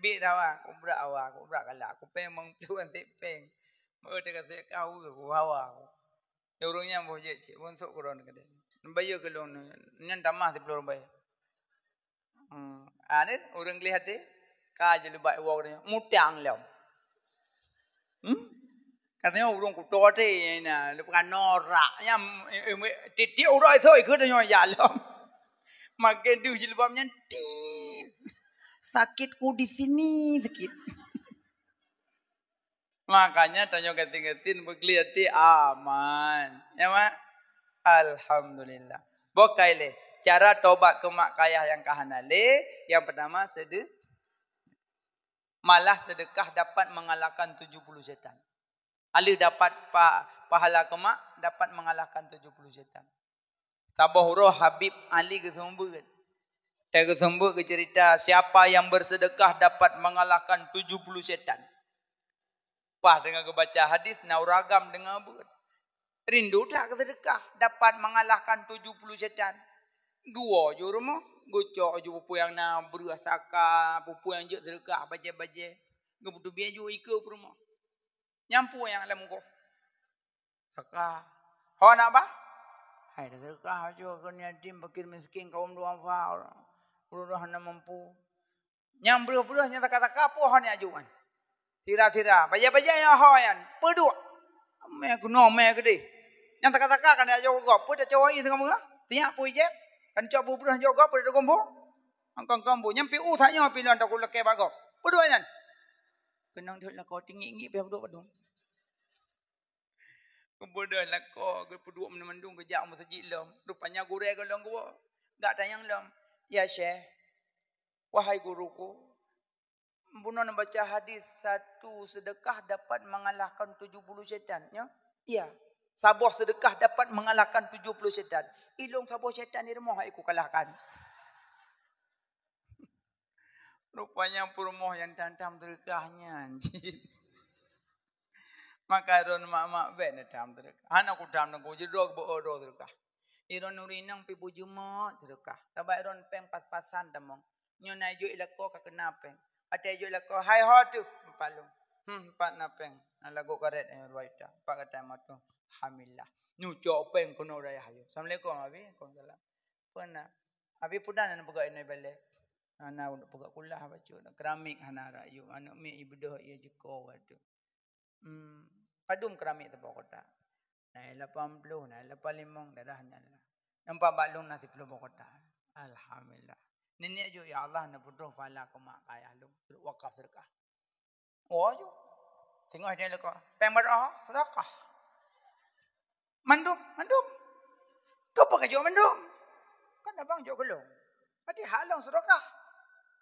bik dawa kobra awak kobra kalah. Ko peng meng tuan tipeng. Mau dekat saya kau ke awak. Orangnya mau je cik untuk koron ke dia. Bayar ke long nyan tamah 10 bayar. Ada orang lihat deh. Kaj lebat awak dia mutang lam. Katanya orang kuto deh na lepas norak yang titik orang itu ikut dia jalan. Makin tu jilbabnya tin. Sakitku di sini sakit. Makanya tanya keting-keting berkelihati aman. Ya mak? Alhamdulillah. Bokai le. Cara tobat ke mak kaya yang kahana le. Yang pertama malah sedekah dapat mengalahkan 70 syaitan. Ali dapat pahala ke mak dapat mengalahkan 70 syaitan. Sabah roh Habib Ali kesumber. Dia kesumber ke cerita siapa yang bersedekah dapat mengalahkan 70 syaitan. Pas dengan kebaca hadis nauragam dengan buat. Rindu tak kesedekah dapat mengalahkan 70 syaitan. Dua je rumah, gocok je pupu yang nak beruah saka, pupu yang je sedekah baje-baje. Gebutu biar je ika ke rumah. Nyampu yang dalam muka. Saka. Ho nak apa? Hai dah sedekah je kan yatim fakir miskin kaum duafa. Udah nak mampu. Nyam beruah-beruah nyata kata-kata apa ho ni ajuan. Tira-tira. Baja-baja yang hoyan. Peduk. Mek kuno mek gede. Yang tak-tak kan dia jauh gop. Pu dah cawai tengah muka. Tiak pu je. Kan cak bu berah jauh gop pada kumpul. Angkang bu nyampi thaknya pilon tak kulak ke bagok. Berdua nan. Kenang dah lah kau tinggi biar berdua badung. Kemudian lah kau berdua menandung kejak masjid lom. Rupanya guru yang golong gua. Tak tanyang lom. Ya Syekh. Wahai guruku. Bunuh membaca hadis satu sedekah dapat mengalahkan 70 syaitan. Ya? Ya. Sabuah sedekah dapat mengalahkan 70 syaitan. Ilung sabuah syaitan ni remoh aku kalahkan. Rupanya purmoh yang tantam sedekahnya. Maka ron mak-mak ben tantam sedekah. Anak aku tantam aku jedok bo sedekah. Iron nurinang pi bujuma sedekah. Tabai ron peng pas-pasan tamong. Nyo na jo ilako ka kenapeng. Ate jo ilako hai ho tu palung. Pat napeng. Alago karet ay ruwaita. Pakata matu hamillah. Nu jo peng kuno raya hayo. Assalamualaikum abi. Waalaikumsalam. Pernah. Abi pudan na pegak ini balik. Ana untuk pegak kulah baca. Keramik hana rayu. Anak mi ibedah ia jeko watu. Padum keramik tepa kota. Naik 80, naik 85 dadahnya lah. Nampak balung nasi pelubuk kota. Alhamdulillah. Nenek jo ya Allah nak putus pala ke mak kaya lu. Wakaf sedekah. Oh jo. Tengok dia lekah. Pemberah sedekah. Mandum. Kau pakai jo mandum. Kan abang jo gelong. Berarti halong sedekah.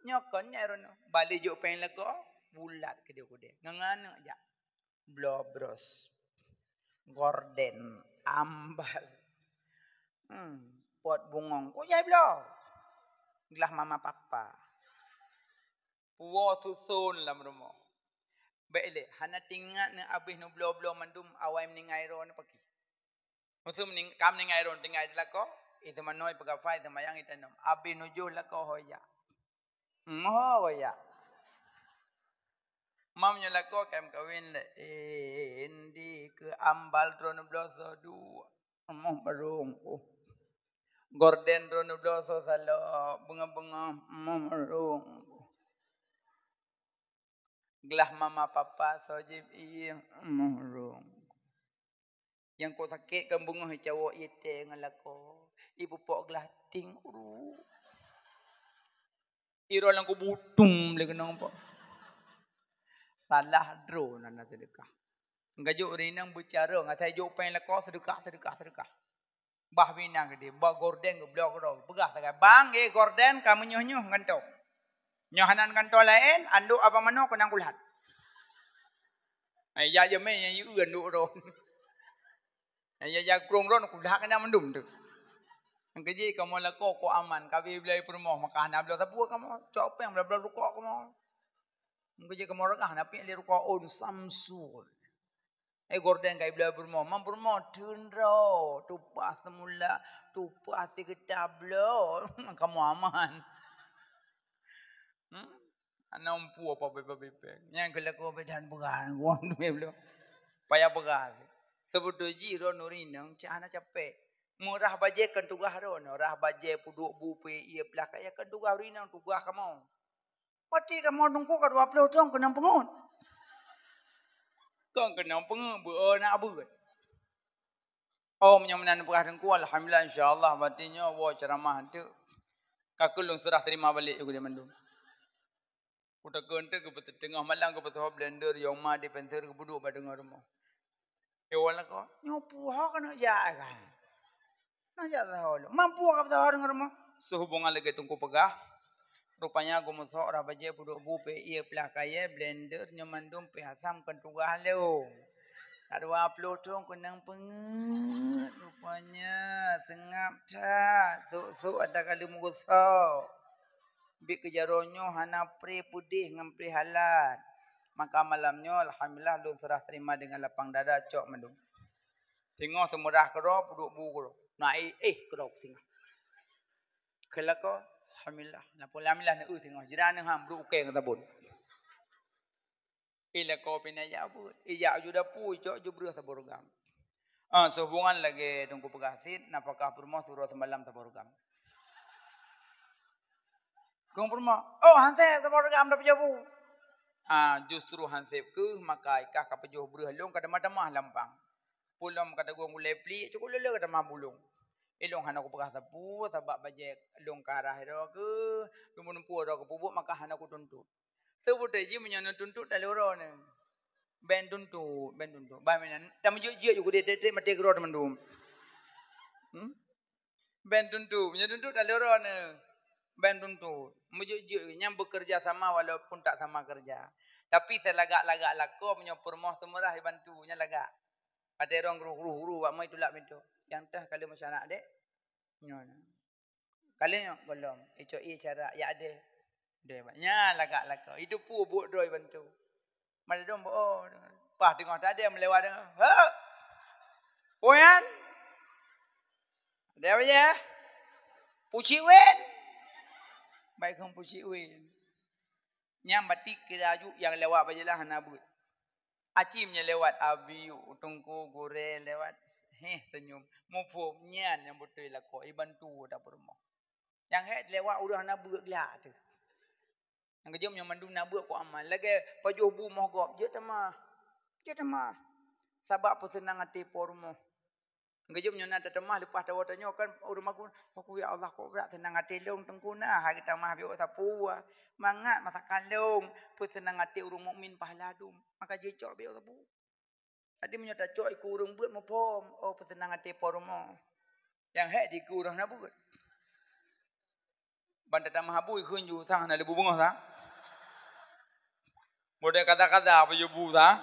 Nyokon nyarono. Balik jo peng lekah. Bulat ke dia kude. Ngangana aja. Blobros. Gorden, ambal, pot bungong, kau jai belum? Gelah mama papa, puwa susun dalam rumah. Baiklah, hana tinggal ni abis nu blo mandum awai meningai ron pergi. Musuh kam meningai ron tinggal dah ko, itu manoi pegafai itu mayang itu nom. Abis nujuh lah ko hoya, hoya. Mamnya lah ko kem kawin le, endi ke ambal ron bloso dua. Among barung ko. Gorden ron bloso salo bunga-bunga among barung. Gelah mama papa sojib iya among barung. Yang ko sakit kan bunga hicawo ite ngalako. Ibu pok gelah ting uru. Iro lang ko butum le kenang po. Salah drone na sedekah. Ngajuk rinang bicara ngatai juk pen lako sedekah. Bah binang gede, bah gorden go blok ro. Pegah tagay. Bang ge gorden kamu nyoh nganto. Nyohanan kanto lain andu apa mano kenang kulat. Ai ya me yang yu andu ro. Ai ya krong ro kulat kana mandum tu. Ang keji kamu lako ko aman kawi belai permoh makan ablo sapu kamu cok peng bla rukok kamu. Ang keji kamu rakah napi le rukok on samsul. Gorden kai bela bermo, mampermo tundro, tupas semula, tupas ketablo, kamu aman. Anak umpu apa bebe. Yang kalau kau bedan began, gua tu belo, payah began. Sebetulnya jiro nurinang, cahana capek. Murah baje kan tugah ron, murah baje puduk bupe ia pelak ya kan tugah rinang tugah kamu. Pati kamu nunggu kadua puluh dong kenang pengun. Kau kenang pengen nak abu. Oh menyamanan perkara ku alhamdulillah insyaallah batinya wa ceramah tu kakulung serah terima balik aku dia mandum. Udah kente ke tengah malang ke betul blender yang ma di penser ke buduk pada dengar rumah. Wala ko nyopu ha kana ja kan. Na ja tahu. Mampu ka betul dengar rumah. Sehubungan lagi tungku pegah. Rupanya aku masuk orang baje buduk bupe ia pelakaya blender nyamandum pihasam kan tugah leo. Kadua upload tu kenang penget rupanya sengap tak sok ada kali mugusau. Bik kejaronyo hana pre pudih ngam pre halat. Maka malamnya alhamdulillah lun serah terima dengan lapang dada cok mandum. Tengok semurah kero buduk bu kero. Naik kero singa. Kelako alhamdulillah. Napol alhamdulillah na tengok jiran ham bru ke ngatabun. Ila ko pinaya bu. Ija juda pu cok jubru saborgam. Sehubungan lagi tunggu pegasit napakah purmo suruh semalam saborgam. Kung purmo. Oh hansep saborgam dapat jabu. Justru hansep ke maka ikah kapejuh bru halung kada madamah lampang. Pulom kata gua ngulai pli cukup lele kada mah bulung. Ilong hana ku pegah sapu sebab bajek long karah ro ke lumpu ro ke pupuk maka hana ku tuntut. Sebut je menyono tuntut dale ro ne. Ben tuntut. Ba menan tam je juga de mate gro teman dum. Ben tuntut, menyono tuntut dale ro ne. Ben tuntut. Mujur nyam bekerja sama walaupun tak sama kerja. Tapi saya lagak-lagak lako menyopur moh semerah bantunya lagak. Ada orang guru-guru buat mai tulak pintu. Yang tah kalau masyarakat dek. Nyono. Kalau belum, itu cara ya ada. Dia banyak lagak-lako. Itu pu buat doi bantu. Mana dong oh. Pah tengok tadi melewat dengan. Ha. Puan. Dia apa ya? Puci wen. Baik kong puci wen. Nyam batik keraju yang lewat bajalah hanabut. Acimnya lewat abiu, tungku gore lewat senyum. Mupo nyan yang betul lako ibantu dak permo. Yang lewat udah nabut gelak tu. Yang kejam yang mandu nabut ko amal. Lagi pajuh bu mohgop je tamah. Sabab pesenang hati pormo. Ngejum nyona tetemah lepas tahu tanya kan rumah aku ya Allah kok berat senang hati long tengkuna hari tamah biok sapu mangat masakan long pesenang hati urang mukmin pahala dum maka jecok biok sapu tadi menyata cok iku urang buat mopom oh pesenang hati pormo yang di kurang na buat banda tamah bui kunju sang na lebu bunga sa model kata-kata apa je bu sa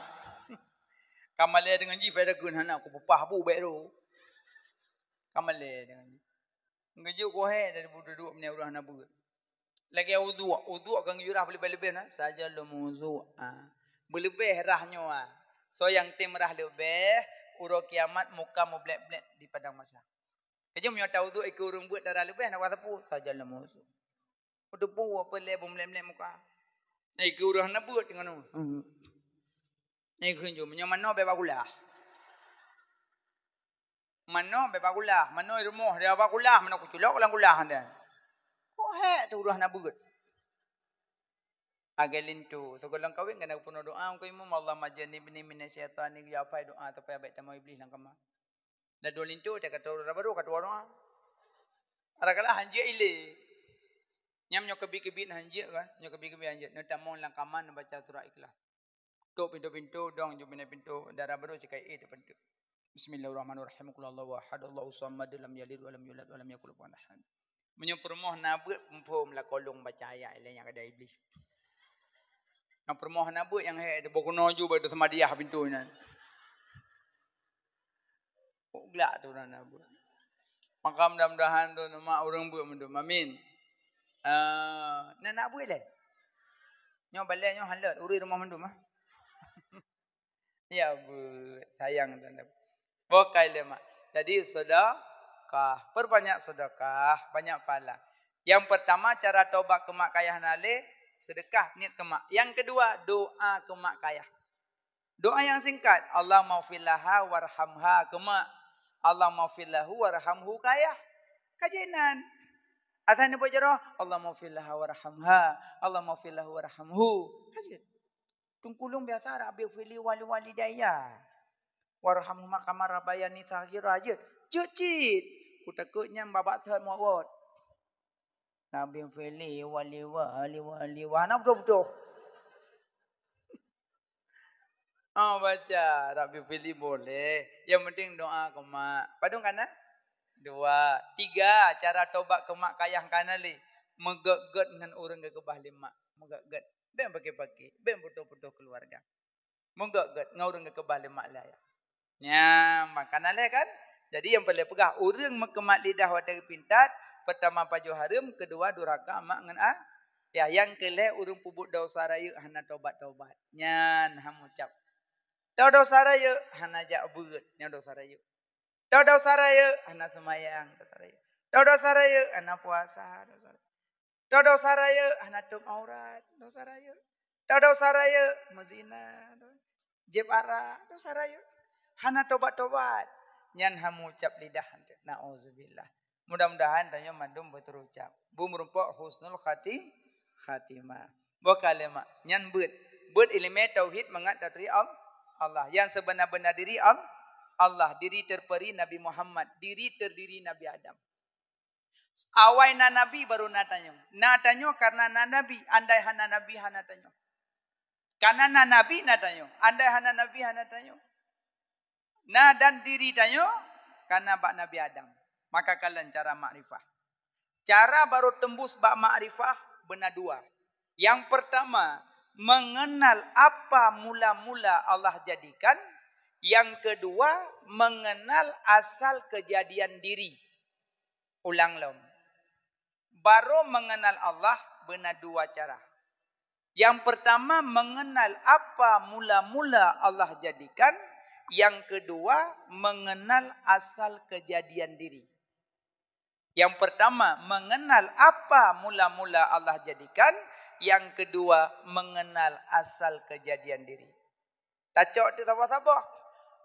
kamale dengan ji pada kun anak aku pepah bu baik tu kamale dengan ngeju ko he dari duduk punya urang na buat lagi wudu kang jurah lebih-lebih na saja lo wudu berlebih rahnya so yang tim rah lebih uro kiamat muka mu blek-blek di padang mahsyar kejum yo tahu wudu iku urang buat darah lebih nak wasapu saja lo wudu udah pu apa le bom blek-blek muka iku urang na buat dengan iku kunjum nyamano be bagulah mano be bagulah mano rumah dia bagulah mano kuculok lang gulah dan oh he tu urang na buat agalin tu so kalau kawin kena puno doa ko imam Allah majani bini minasyaitan ni ya apa doa tapi abek tamu iblis lang kama da dolin tu dia kata ora baru kata doa ara kala hanje ile nyam nyok kebi-kebi hanje kan nyok kebi-kebi hanje no tamon lang kama baca surah ikhlas tu pintu-pintu dong jo pintu darah baru cikai depan tu bismillahirrahmanirrahim qul huwallahu ahad Allahu samad lam yalid wa lam yulad wa lam yakul lahu kufuwan ahad menyopermoh nabut empom la kolong baca ayat ile yang ada iblis. Yang permohonan nabut yang ada bokono ju pada sama dia pintu ni. Kok gelak tu orang nabut. Maka mudah-mudahan tu nama orang buat mendum. Amin. Nak buat le. Nyo balik nyo halat uri rumah mendum ah. Ya bu, sayang tu. Bokai le mak. Jadi sedekah, perbanyak sedekah, banyak pahala. Yang pertama cara taubat ke mak kayah nale sedekah niat ke mak. Yang kedua doa ke mak kayah. Doa yang singkat, Allah maghfirlaha warhamha ke mak. Allah maghfirlahu warhamhu kayah. Kajian. Atau ni bojaro Allah maghfirlaha warhamha. Allah maghfirlahu warhamhu. Kajian. Tungkulung biasa Rabbi fili wali daya. Warhamhu kama rabbayani saghira je. Cucit. Ku takutnya babak sehat muawat. Nabi fili wali nak betul-betul. Oh baca Rabbi fili boleh. Yang penting doa ke mak. Padung kan? 2, 3 cara tobat ke mak kayah kanali. Megeget dengan orang ke kebah lima. Megeget. Ben pakai-pakai. Ben betul-betul keluarga. Megeget dengan orang ke kebah lima lah ya. Nyam kanali kan? Jadi yang boleh pegah orang mekemat lidah wadah pintat. Pertama paju haram, kedua durhaka mak ngan ya yang kelih urung pubuk dosa raya hana tobat-tobat. Nyan ham ucap. Dosa raya hana jak beut nya dosa raya. Dosa raya hana semayang dosa raya. Dosa raya hana puasa dosa raya. Dosa raya hana tum aurat dosa raya. Dosa raya mezina jebara dosa raya. Hana tobat-tobat. Nyan ham ucap lidah nauzubillah. Mudah-mudahan tanya madum beterucap. Bu merumpok husnul khatimah. Bokalema nyan beut ilmu tauhid mengat dari Allah. Yang sebenar-benar diri Allah, diri terperi Nabi Muhammad, diri terdiri Nabi Adam. Awai na Nabi baru na tanyo. Na tanyo karena na Nabi, andai hana Nabi hana tanyo. Karena na Nabi na tanyo, andai hana Nabi hana tanyo. Na dan diri tanyo karena bak Nabi Adam. Maka kalian cara makrifah. Cara baru tembus bak makrifah benar dua. Yang pertama, mengenal apa mula-mula Allah jadikan. Yang kedua, mengenal asal kejadian diri. Ulang lom. Baru mengenal Allah benar dua cara. Yang pertama, mengenal apa mula-mula Allah jadikan. Yang kedua, mengenal asal kejadian diri. Yang pertama, mengenal apa mula-mula Allah jadikan. Yang kedua, mengenal asal kejadian diri. Tacok tu tabah-tabah.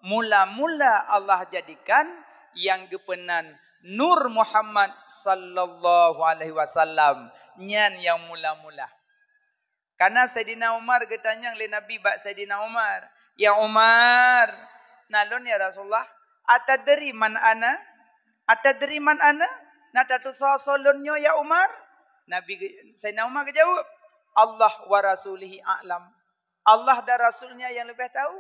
Mula-mula Allah jadikan yang gepenan Nur Muhammad sallallahu alaihi wasallam. Nyan yang mula-mula. Karena Sayyidina Umar getanyang le Nabi bak Sayyidina Umar. Ya Umar, nalon ya Rasulullah, atadri man ana? Atadri man ana? Natatu sosolonyo ya Umar? Nabi Sayyidina Umar kejawab, Allah wa rasulihi a'lam. Allah dan Rasulnya yang lebih tahu.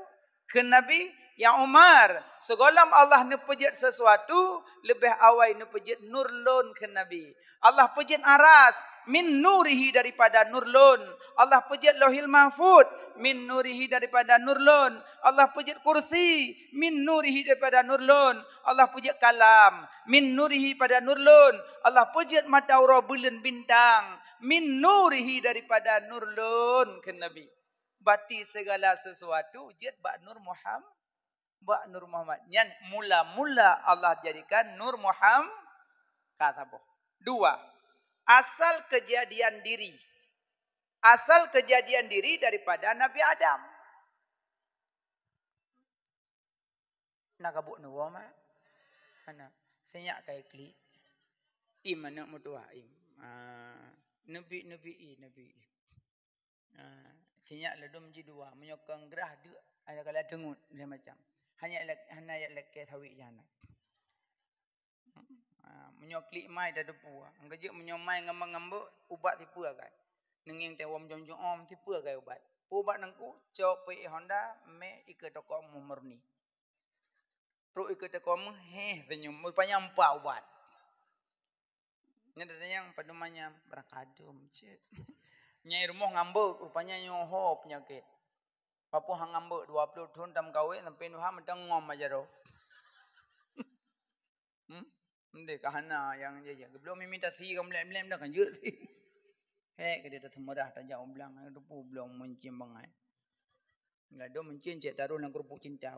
Ke Nabi, ya Umar, segolam Allah nepejit sesuatu, lebih awal nepejit nurlun ke Nabi. Allah pejit aras, min nurihi daripada nurlun. Allah pejit lohil mahfud, min nurihi daripada nurlun. Allah pejit kursi, min nurihi daripada nurlun. Allah pejit kalam, min nurihi pada nurlun. Allah pejit mataura bulan bintang, min nurihi daripada nurlun ke Nabi. Bati segala sesuatu jid bak Nur Muhammad, bak Nur Muhammad. Yang mula-mula Allah jadikan Nur Muhammad kata boh. Dua, asal kejadian diri. Asal kejadian diri daripada Nabi Adam. Nak kabuk nuwa ma? Ana senyak kai kli. Imana mutua im. Nabi. Senyak ledom ji dua menyokong gerah dia ada kala dengut dia macam hanya lek thawi jana menyoklik mai dah depu anggeje menyomai ngambo ubat tipu agai nenging tewom jongjong om tipu agai ubat nangku cok pe Honda me ike toko murni ru ike toko senyum rupanya empa ubat nyada yang padumanya berakadum cek nyai rumah ngambek rupanya nyoho penyakit. Papu hang ngambek 20 tahun tam kawin sampai nuha mentang ngom aja ro. Mende kahana yang je belum minta si kam lem dah kan je si. He ke dia temerah tajak oblang tu pu belum mencim bangai. Enggak do mencin cek taruh nang kerupuk cinta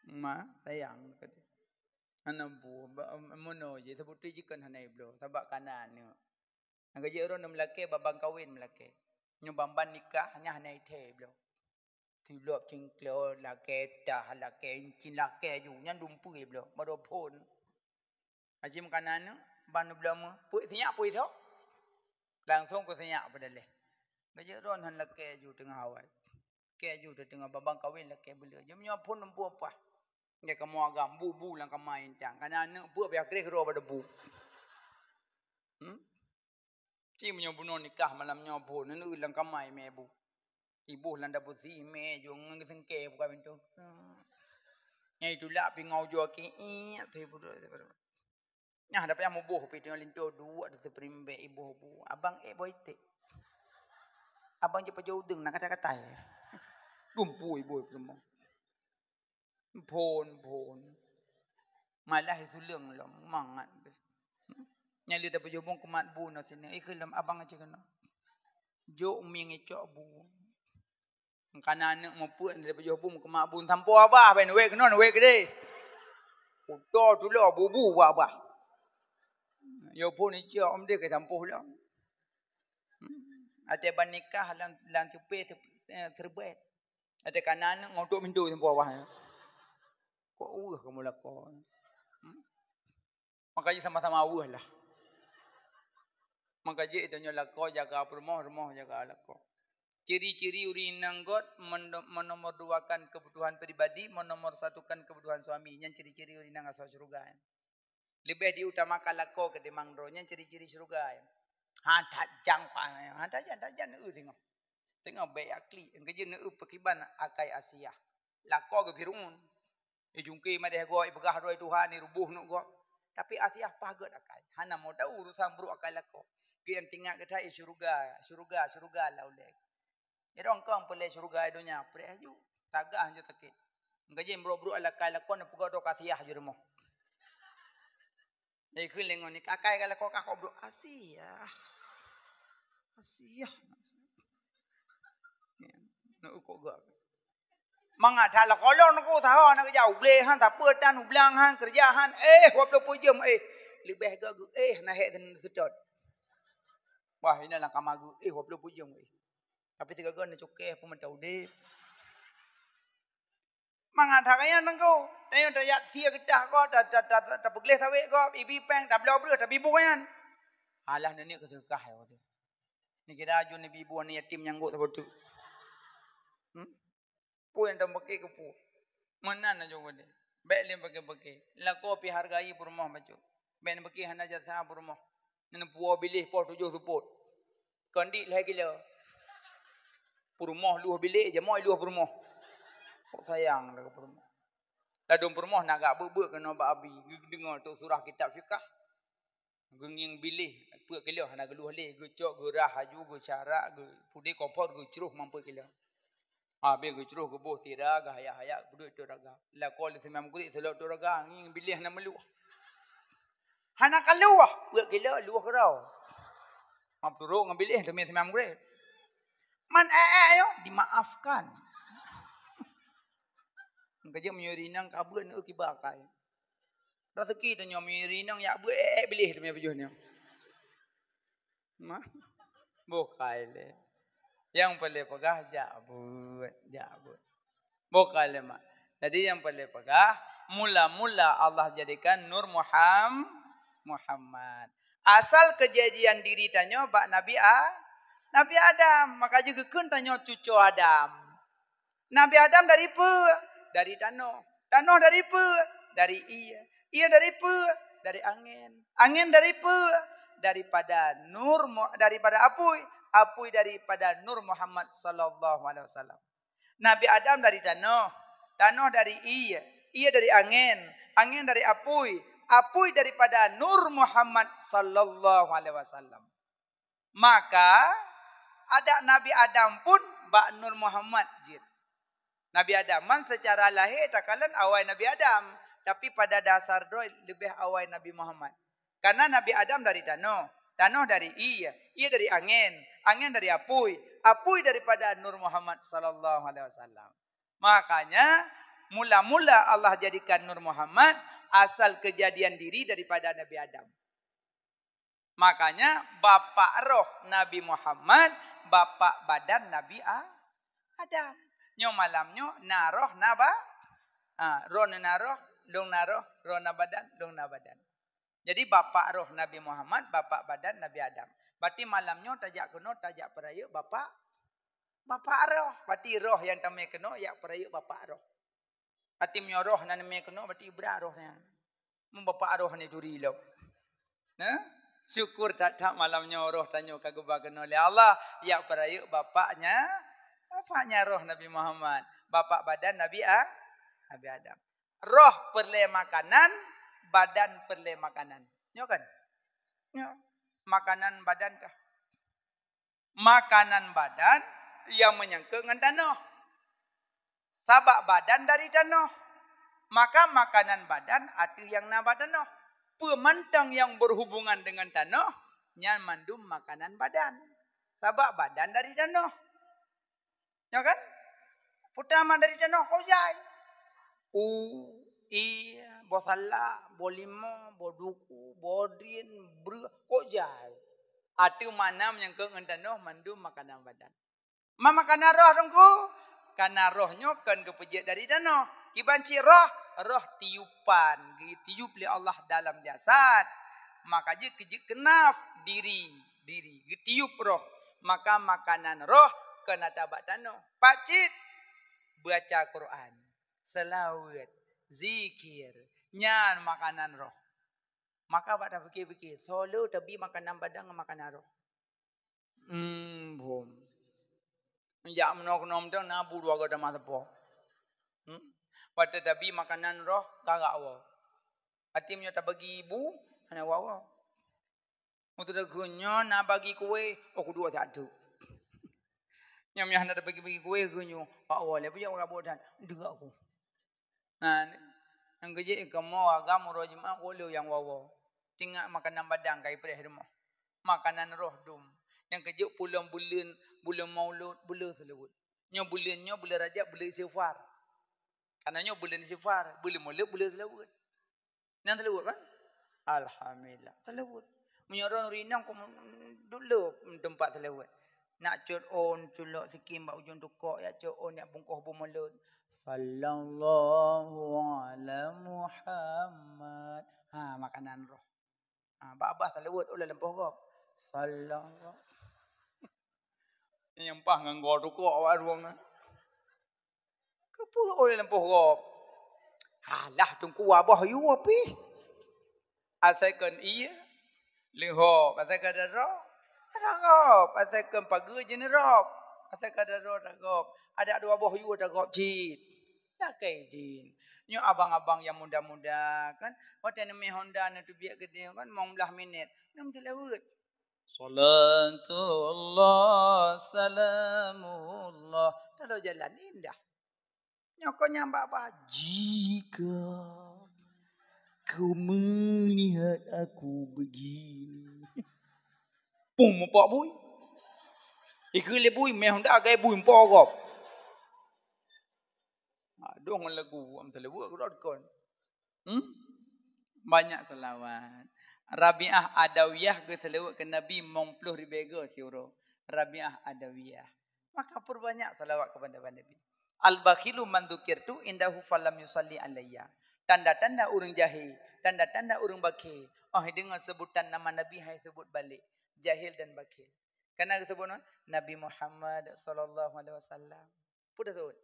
Ma sayang kata. Anabu mono je sebuti jikan hanai blo sabak kanan ni angga je ron melake babang kawin melake nyobamban nikah hanya hanai the blo tiblok cingklo lake dah lake cin lake ju nyan dumpui blo bado pun ajim kanan ban blo mo pui senyak pui tho langsung ko senyak pada leh gaje ron han lake ju tengah awal ke ju tengah babang kawin lake bela je nyopun empu apa dia kamu agam bu lang kamain tang kana ne pu biak krek ro pada bu ci menyo buno nikah malam nyobo ne lang kamai me bu ibu landa pusi me jo ngesengke buka pintu nyai tu la pi ngau jo ki tu ibu tu nyah dapat yang moboh pi tu linto dua tu primbe ibu bu abang boite abang je pajau deng nak kata-kata dumpu ibu semua phôn malah isu leung lom mangat nyali da baju bong kumat bu no sini ikelam abang aja kena jo ming icok bu kana ne mo pu da baju bong kumat bu sampo abah ben we kena we gede uto tu lo bu wa abah yo pun icok om de ke sampo lo ate ban nikah lan supe terbet ate kana ne ngodok mintu sampo abah kok kamu lakon. Makanya sama-sama lah. Makanya itu nyo lako jaga rumah jaga lako. Ciri-ciri urinang God menomorduakan kebutuhan pribadi, menomorsatukan kebutuhan suami. Yang ciri-ciri urinang asal syurga. Lebih diutamakan lako ketimbang rohnya ciri-ciri syurga. Tajang pak, tajang tengok. Tengok baik akli. Engkau nak pekiban akai Asia. Lako ke birungun. Jungki madeh go ibegah roi Tuhan ni rubuh nak go. Tapi Asia pagat akai. Hana mau tahu urusan buruk akai lako. Yang tinggal kita syurga lah oleh. Jadi orang pelai syurga dunia, pelai aju, tagah je takit. Engkau je bro ala kai lakon puga do kasiah je rumah. Jadi kelengon ni kakai kalau kakak bro Asia. Nak ukok gak. Mangat hala kolon aku tahu nak jauh boleh han tak petan ublang han kerja han waktu pujam lebih gak nak hek dan sedot. Wah ini lah kamagu waktu pujam Tapi tiga gak nak cokeh pun mentau deh. Mangat hakanya nengkau. Tanya dayat sia kedah kau tak begleh sawit kau ibi peng tak belau ber tak bibu kan. Alah nenek kesekah ya tu. Ni kira aju ni bibu ni yatim nyanggut tu. Pu yang tak pakai ke pu. Mana nak jauh ni. Baik lem pakai. Lah kau pi hargai rumah macam. Baik pakai hana jasa rumah. Nene puau bilih po 7 support. Kondi lagi lah. Rumah luah bilik je moi luah rumah. Kok sayang dah ke rumah. Ladung rumah nak gak bebek kena babi. Dengar tu surah kitab fiqh. Genging bilih puak kilau nak geluh leh, gecok gerah haju gecarak ge pudi kompor ge ceruh mampu kilau. Habis ge ceruh ge boh sira ge hayak-hayak buduk tu raga. La kol semam kulit selok tu raga nging bilih nak meluah. Hana kaluah puak kilau luah kerau. Mampu ro ngambilih demi semam kulit. Man yo dimaafkan. Kerja menyurinang kabun ke kibakai. Rezeki tu nyom menyurinang ya bu bilih demi bujurnya. Mah bokai le. Yang paling pegah jabut. Bokai le mak. Jadi yang paling pegah mula-mula Allah jadikan Nur Muhammad. Asal kejadian diri tanya bak Nabi Adam. Maka juga kun tanya cucu Adam. Nabi Adam dari apa? Dari tanah. Tanah dari apa? Dari iya. Iya dari apa? Dari angin. Angin dari apa? Daripada nur, daripada apui. Apui daripada Nur Muhammad sallallahu alaihi wasallam. Nabi Adam dari tanah. Tanah dari iya. Iya dari angin. Angin dari apui. Apui daripada Nur Muhammad sallallahu alaihi wasallam. Maka ada Nabi Adam pun bak Nur Muhammad jid. Nabi Adam man secara lahir takalan awal Nabi Adam, tapi pada dasar doa lebih awal Nabi Muhammad. Karena Nabi Adam dari tanah, tanah dari iya, iya dari angin, angin dari apui, apui daripada Nur Muhammad sallallahu alaihi wasallam. Makanya mula-mula Allah jadikan Nur Muhammad asal kejadian diri daripada Nabi Adam. Makanya bapak roh Nabi Muhammad, bapak badan Nabi Adam. Nyo malamnyo naroh naba. Roh naroh, long naroh, roh nabadan, long nabadan. Jadi bapak roh Nabi Muhammad, bapak badan Nabi Adam. Berarti malamnyo tajak kena, tajak peraya bapak roh. Berarti roh yang tamai kena, yak peraya bapak roh. Berarti myo roh nan tamai kena, berarti berat rohnya. Bapak roh ni duri lo. Nah? Syukur tak malamnya roh tanya kagubah kena oleh Allah. Yak peraya bapaknya roh Nabi Muhammad. Bapak badan Nabi Adam. Roh perle makanan, badan perle makanan. Nyo kan? Nyo. Makanan badan kah? Makanan badan yang menyangkut dengan tanah. Sabak badan dari tanah. Maka makanan badan ada yang nabat tanah. Pemantang yang berhubungan dengan tanah, nyan mandum makanan badan. Sabak badan dari tanah. Ya kan? Pertama dari tanah kozai. Iya, bosala, bolima, boduku, bodrin, kozai. Atu mana yang ke tanah mandum makanan badan. Makanan roh dongku. Karena rohnya kan kepejat dari tanah. Kibanci roh tiupan. Tiup oleh Allah dalam jasad. Maka je kejik kenaf diri. Tiup roh. Maka makanan roh kena tabak tanah. Pakcik baca Quran, selawat, zikir, nyan makanan roh. Maka pak dah fikir-fikir, solo tapi makanan badan makanan roh. Bom. Ya menok-nom tu nabu dua gada masa po. Pada tapi makanan roh kagak awak. Atimnya tak bagi ibu, hanya wawa. Untuk dagunya nak bagi kue, aku dua satu. Yang hanya tak bagi kue gunyo, pak awak lepas yang orang bodan, dua aku. Nah, yang kerja kamu agam rojima kolo yang wawa. Tinggal makanan badan kai pada rumah. Makanan roh dum. Yang kerja bulan maulud, bulan selawat. Nya bulan Rajab, bulan Safar. Karena bulan Safar, bulan maulud, bulan selawat. Yang selawat kan? Alhamdulillah. Selawat. Menyorong rinang dulu tempat selawat. Nak cut on culok sikit mbak ujung tukok ya cut on nak bungkuh bumalud. Sallallahu ala Muhammad. Makanan roh. Babah selawat oleh lempoh kau. Sallallahu. Yang pah nganggo tukok awak ruang. Kepu oleh lempoh kau. Halah tungku abah you api. Asalkan iya. Liho, asalkan darah. Ragop, asalkan pagi jenis rop. Asalkan darah ragop. Ada dua abah you ragop jid. Tak kaidin. Nyo abang-abang yang muda-muda kan. Waktu nama Honda ni tu biar gede kan. Mau belah minit. Nam selawat. Salatullah, salamullah. Kalau jalan indah. Nyokok nyambak apa? Jika kau melihat aku begini. Pum pak bui. Ikut bui meh Honda agak bui pak kau. Dong lagu am selawat rodkon. Banyak selawat. Rabi'ah Adawiyah ke selawat ke Nabi mengpuluh ribega siuro. Rabi'ah Adawiyah. Maka perbanyak selawat kepada Nabi. Al-bakhilu man dzukirtu indahu falam yusalli alayya. Tanda-tanda orang jahil, tanda-tanda orang bakhil. Dengar sebutan nama Nabi hai sebut balik. Jahil dan bakhil. Karena sebut Nabi Muhammad sallallahu alaihi wasallam. Pudah sebut.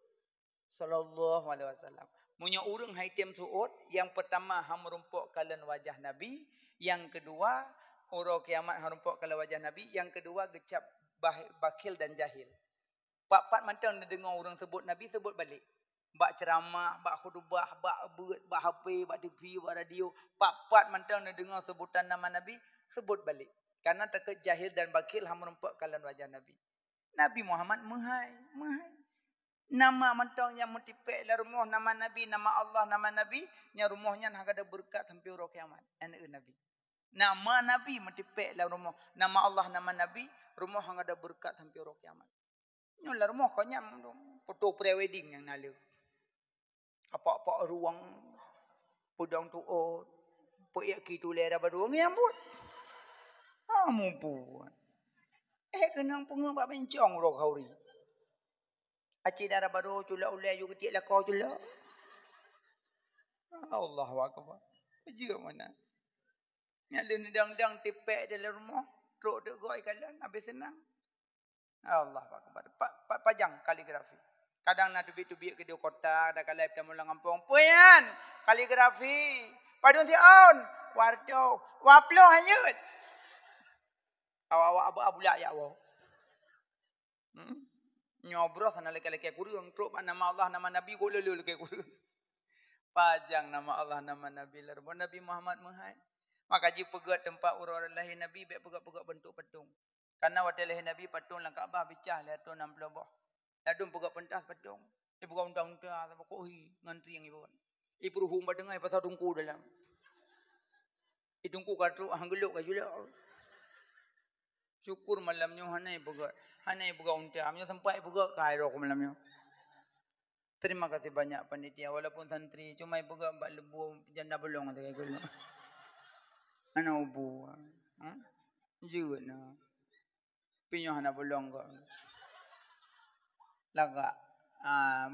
Sallallahu alaihi wasallam. Munya urang haitem suut, yang pertama ham merumpuk kalan wajah Nabi, yang kedua orang kiamat ham merumpuk kalan wajah Nabi, yang kedua gecap bakil dan jahil. Pak mantang dengar orang sebut Nabi sebut balik. Bak ceramah, bak khutbah, bak beut, bak HP, bak TV, bak radio, pak mantang dengar sebutan nama Nabi sebut balik. Karena takut jahil dan bakil ham merumpuk kalan wajah Nabi. Nabi Muhammad mahai. Nama mentang yang mutipek lah rumah nama Nabi, nama Allah, nama Nabi, yang rumahnya nak ada berkat sampai orang kiamat. Anak Nabi. Nama Nabi mutipek lah rumah, nama Allah, nama Nabi, rumah yang ada berkat sampai orang kiamat. Nyolah rumah kau nyam foto pre-wedding yang nalu. Apa-apa ruang pudang tuot, poyak kitu lera baruang yang buat. Kamu buat. Kenang pengubah bencong roh kauri. Acik darah baru culak ulai you ketik lah kau culak. Allahu akbar. Juga mana? Nyalin dang-dang tipek dalam rumah, truk dek goi kalan habis senang. Allahu akbar. Pajang kaligrafi. Kadang nak tubik-tubik ke di kota, ada kalai pada mulang kampung. Puyan kaligrafi. Padun si on. Warto. Waplo hanyut. Awak abulak ya awak. Nyobros sana leke-leke kurung. Truk nama Allah, nama Nabi, kok lelu leke kurung. Pajang nama Allah, nama Nabi. Larbo Nabi Muhammad mahal. Maka jika pegat tempat urut lahir Nabi, baik pegat-pegat bentuk patung. Karena waktu lahir Nabi, patung lang Kaabah bicah, lihat tu 60 bah. Lalu pegat pentas patung. Dia pegat undang-undang, apa kok ngantri yang ibu. Ibu ruhum badengai pasal tungku dalam. Itungku katruk, hanggeluk ke juga. Syukur malamnya hanai pegat. Hanai pegat unta. Amnya sampai pegat kairok malamnya. Terima kasih banyak panitia. Walaupun santri. Cuma pegat mbak lebu janda belong. Anak ubu. Juga na. Pinyah anak belong kok. Lagak.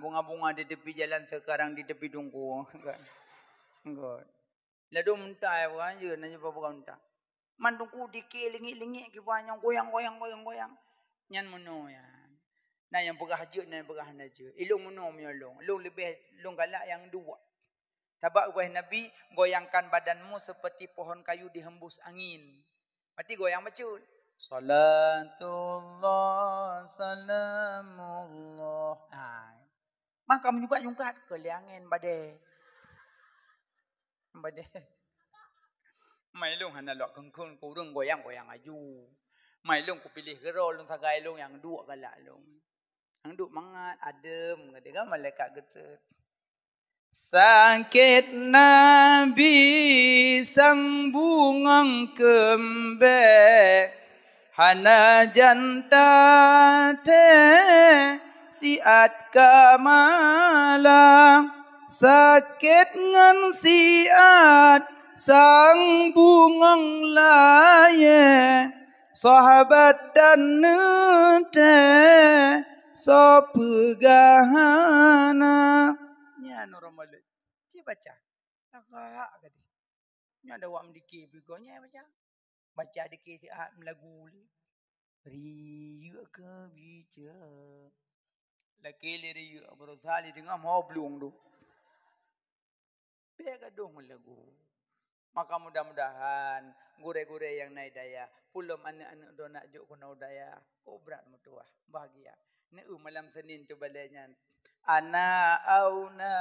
Bunga-bunga di tepi jalan sekarang di tepi tungku. Enggak. Lalu muntah kan. Juga nanya pegat unta. Mandungku dikit lingit-lingit ke banyak goyang. Nyan meno ya. Nah yang perah je, nah yang perah je. Ilung menung menyolong. Ilung lebih, ilung galak yang dua. Tabak wahai Nabi, goyangkan badanmu seperti pohon kayu dihembus angin. Berarti goyang betul. Salatullah, salamullah. Maka menyukat-nyukat keliangin badai. Badai. Mai lung hana lok kengkung kurung goyang-goyang aju. Mai lung ku pilih gerol lung sagai lung yang dua galak lung. Yang duk mangat adem ngade malaikat getret. Sakit Nabi sang bungang kembek hana janta te siat kamalang sakit ngan siat sang bungang laye sahabat dan nete so pegahana nya normal ci baca agak gadi nya ada wak mendiki bigonya baca dikit melagu riya ke bija laki riya bersali dengan mau belum tu pega dong lagu maka mudah-mudahan gure-gure yang naik daya pulum anak-anak do nak juk kuna daya berat mutuah bahagia ne malam Senin tu balenya ana auna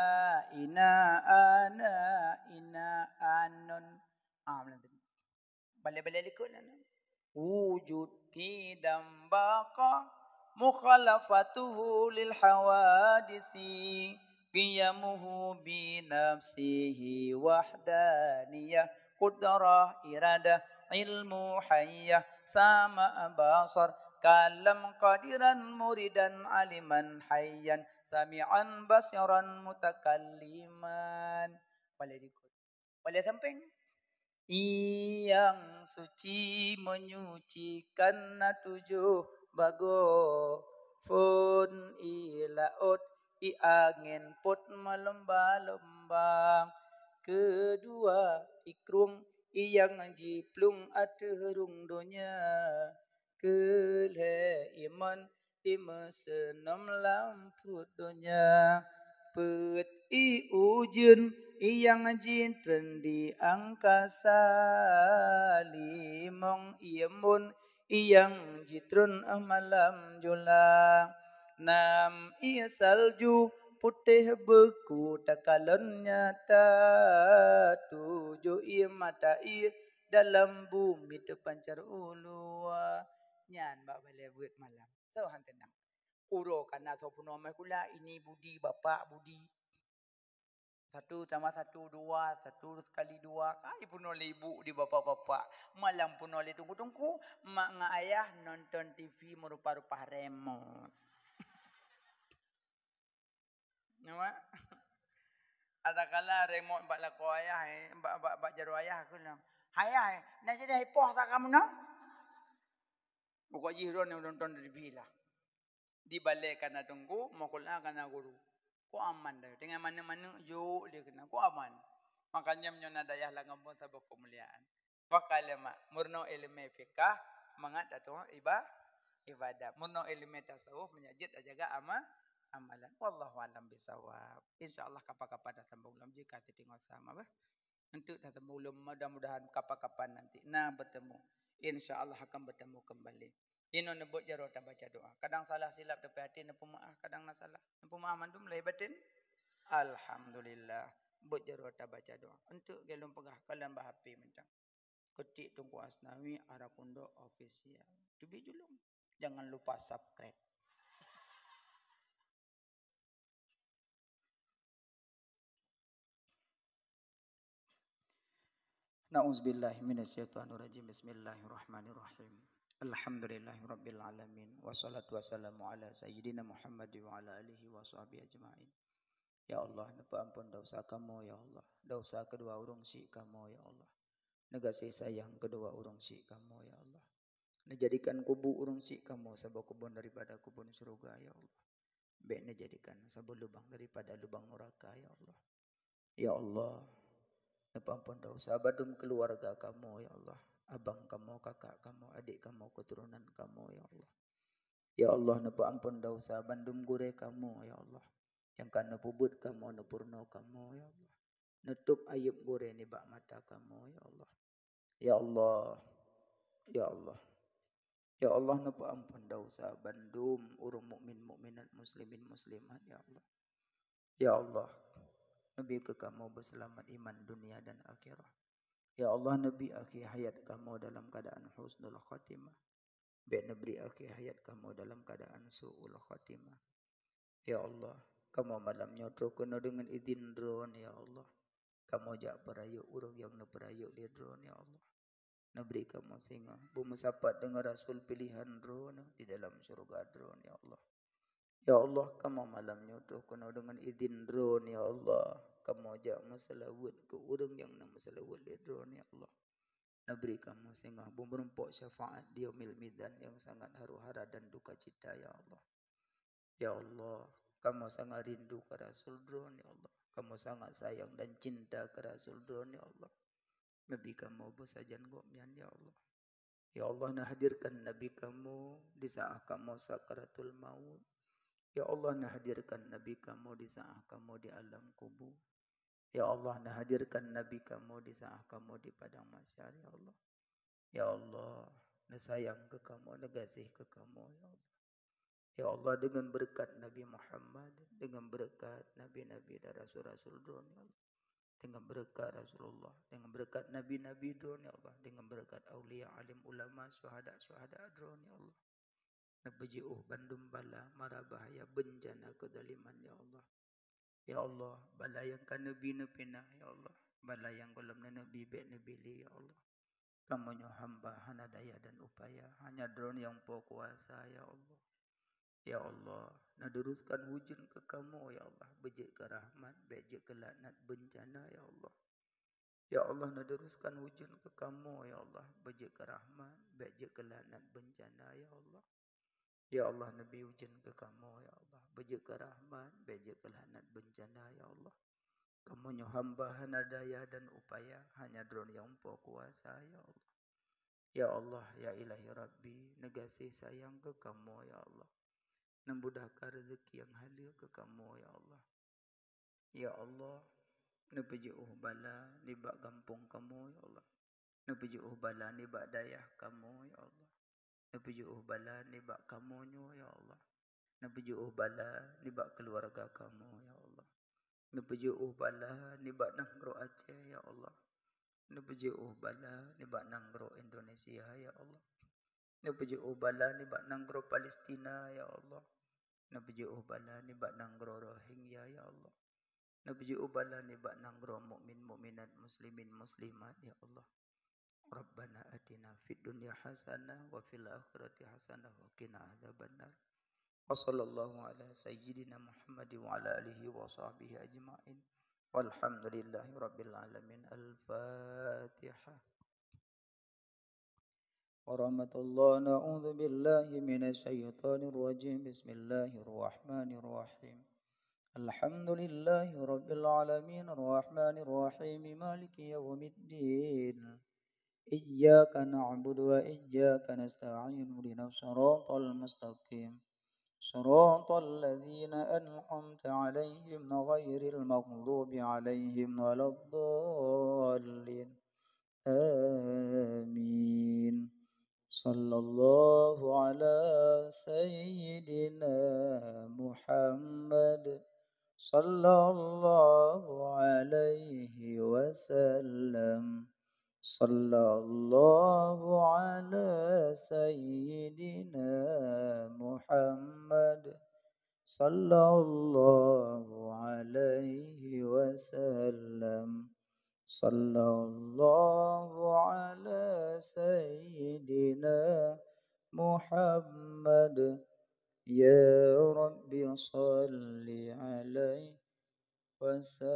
ina ana ina anon balik-balik likut wujud kidam baqa mukhalafatuhu lil hawadisi qiyamuhu bi nafsihi wahdaniyah qudrah iradah ilmu hayyah sama basar kalam qadiran muridan aliman hayyan sami'an basiran mutakalliman boleh dikut boleh samping yang suci menyucikan tujuh bago pun ilaut i angin put melembang-lembang kedua ikrung yang jiplung aterung donya kelhe iman imesenom lamput donya pet i ujun yang jintren di angkasa limong iamun yang jitrun malam julang nam ia salju putih beku takalon nyata tujuh ia mata ia dalam bumi terpancar ulua nyan bak balai buat malam so han tenang uro kana sopuno kula ini budi bapak budi satu tambah satu dua satu sekali dua kai pun oleh ibu di bapak-bapak malam pun oleh tunggu-tunggu mak ngah ayah nonton TV merupa-rupa remote nama ada kala remote bak lako ayah bak jaru ayah aku bilang ayah nak jadi hipoh tak kamu no pokok jiron yang nonton TV lah dibalaikan na tunggu makul kana guru ko aman dah dengan mana-mana jo dia kena ko aman makanya menyona dayah la ngambon sabak kemuliaan wakalama murno ilmu fikah mangat atu ibadah murno ilmu tasawuf menyajid jaga amalan wallahu alam bisawab insyaallah kapan-kapan datang bulan jika tinggal sama bah untuk datang bulan mudah-mudahan kapan-kapan nanti bertemu insyaallah akan bertemu kembali ino nebut jaro ta baca doa kadang salah silap tapi hati nepu maaf kadang na salah nepu maaf mandum lai batin alhamdulillah but jaro ta baca doa untuk gelum pegah kalian bah HP mentang ketik tunggu Asnawi Arakundo official tubi julung jangan lupa subscribe Na'udzubillahi minasyaitonirrajim bismillahirrahmanirrahim Alhamdulillahirabbil alamin wassalatu wassalamu ala sayyidina Muhammad wa ala alihi wa sahbihi ajmain. Ya Allah, napa ampun dosa kamu ya Allah. Dosa kedua urang si kamu ya Allah. Negasi sayang kedua urang si kamu ya Allah. Nejadikan kubu urang si kamu sebuah kubun daripada kubun surga ya Allah. Baik nejadikan sebuah lubang daripada lubang neraka ya Allah. Ya Allah, napa ampun dosa badum keluarga kamu ya Allah. Abang kamu, kakak kamu, adik kamu, keturunan kamu ya Allah. Ya Allah napa ampun dosa bandum gure kamu ya Allah. Yang kana pubut kamu nepurno kamu ya Allah. Nutup aib gure ni bak mata kamu ya Allah. Ya Allah. Ya Allah. Ya Allah napa ampun dosa bandum urung mukmin mukminat muslimin muslimat ya Allah. Ya Allah. Nabi ke kamu berselamat iman dunia dan akhirat. Ya Allah Nabi akhir hayat kamu dalam keadaan husnul khatimah. Biar Nabi akhir hayat kamu dalam keadaan su'ul khatimah. Ya Allah, kamu malam nyotro kena dengan izin drone ya Allah. Kamu jak perayuk urang yang neperayuk di drone ya Allah. Nabi kamu singa bumesapat dengan rasul pilihan drone di dalam surga drone ya Allah. Ya Allah, kamu malam nyotro kena dengan izin drone ya Allah. Kamu jak masalawut ke urang yang nama masalawut di drone ya Allah. Nabi kamu sehingga berempok syafaat di yaumil midan yang sangat haru-hara dan duka cita ya Allah. Ya Allah, kamu sangat rindu ke Rasul drone ya Allah. Kamu sangat sayang dan cinta ke Rasul drone ya Allah. Nabi kamu bersajan gomyan ya Allah. Ya Allah, nak hadirkan Nabi kamu di saat kamu sakaratul maut. Ya Allah, nak hadirkan Nabi kamu di saat kamu di alam kubur. Ya Allah, nak hadirkan Nabi kamu di saat kamu di padang mahsyar ya Allah. Ya Allah, nak sayang ke kamu, nak kasih ke kamu ya Allah. Ya Allah, dengan berkat Nabi Muhammad, dengan berkat Nabi-Nabi dan Rasul-Rasul drone ya Allah. Dengan berkat Rasulullah, dengan berkat Nabi-Nabi drone ya Allah. Dengan berkat awliya, alim, ulama, syuhada drone ya Allah. Nabaji'uh bandum bala, mara bahaya, bencana kedaliman ya Allah. Ya Allah, bala yang kan Nabi nepina ya Allah. Bala yang kolam Nabi baik Nabi li ya Allah. Kamu hamba hana daya dan upaya, hanya drone yang po kuasa ya Allah. Ya Allah, naduruskan hujan ke kamu ya Allah, bejik ke rahmat, bejik ke laknat bencana ya Allah. Ya Allah, naduruskan hujan ke kamu ya Allah, bejik ke rahmat, bejik ke laknat bencana ya Allah. Ya Allah, Nabi hujan ke kamu ya Allah, bejik ke rahmat, bejik ke laknat bencana ya Allah. Kamu hamba hana daya dan upaya, hanya drone yang po kuasa ya Allah. Ya Allah, ya ilahi Rabbi, negasi sayang ke kamu ya Allah. Memudahkan rezeki yang hadir ke kamu ya Allah. Ya Allah, nepejuh bala ni bak kampung kamu ya Allah. Nepejuh bala ni bak dayah kamu ya Allah. Nepejuh bala ni bak kamunyo ya Allah. Nepejuh bala ni bak keluarga kamu ya Allah. Nepejuh bala ni bak nanggro Aceh ya Allah. Nepejuh bala ni bak nanggro Indonesia ya Allah. Nepejuh bala ni bak nanggro Palestina ya Allah. Nepejuh bala ni bak nanggro Rohingya ya Allah. Nepejuh bala ni bak nanggro mukmin mukminat muslimin muslimat ya Allah. Rabbana atina fid dunya hasanah wa fil akhirati hasanah wa qina adzabannar. Wa sallallahu ala sayyidina Muhammad wa ala alihi wa sahbihi ajma'in. Walhamdulillahi rabbil alamin. Al-Fatihah. Warahmatullahi na'udzu billahi minasyaitonir rajim. Bismillahirrahmanirrahim. Alhamdulillahi rabbil alamin arrahmanir rahim maliki yaumiddin. Iyyaka na'budu wa iyyaka nasta'in ihdinas siratal mustaqim. Siratal ladzina an'amta 'alaihim ghairil maghdubi 'alaihim waladdallin. Amin. Sallallahu ala sayyidina Muhammad sallallahu alaihi wasallam. Sallallahu ala sayyidina Muhammad sallallahu alaihi wasallam. Sallallahu ala sayyidina Muhammad. Ya Rabbi salli alaihi wasallam.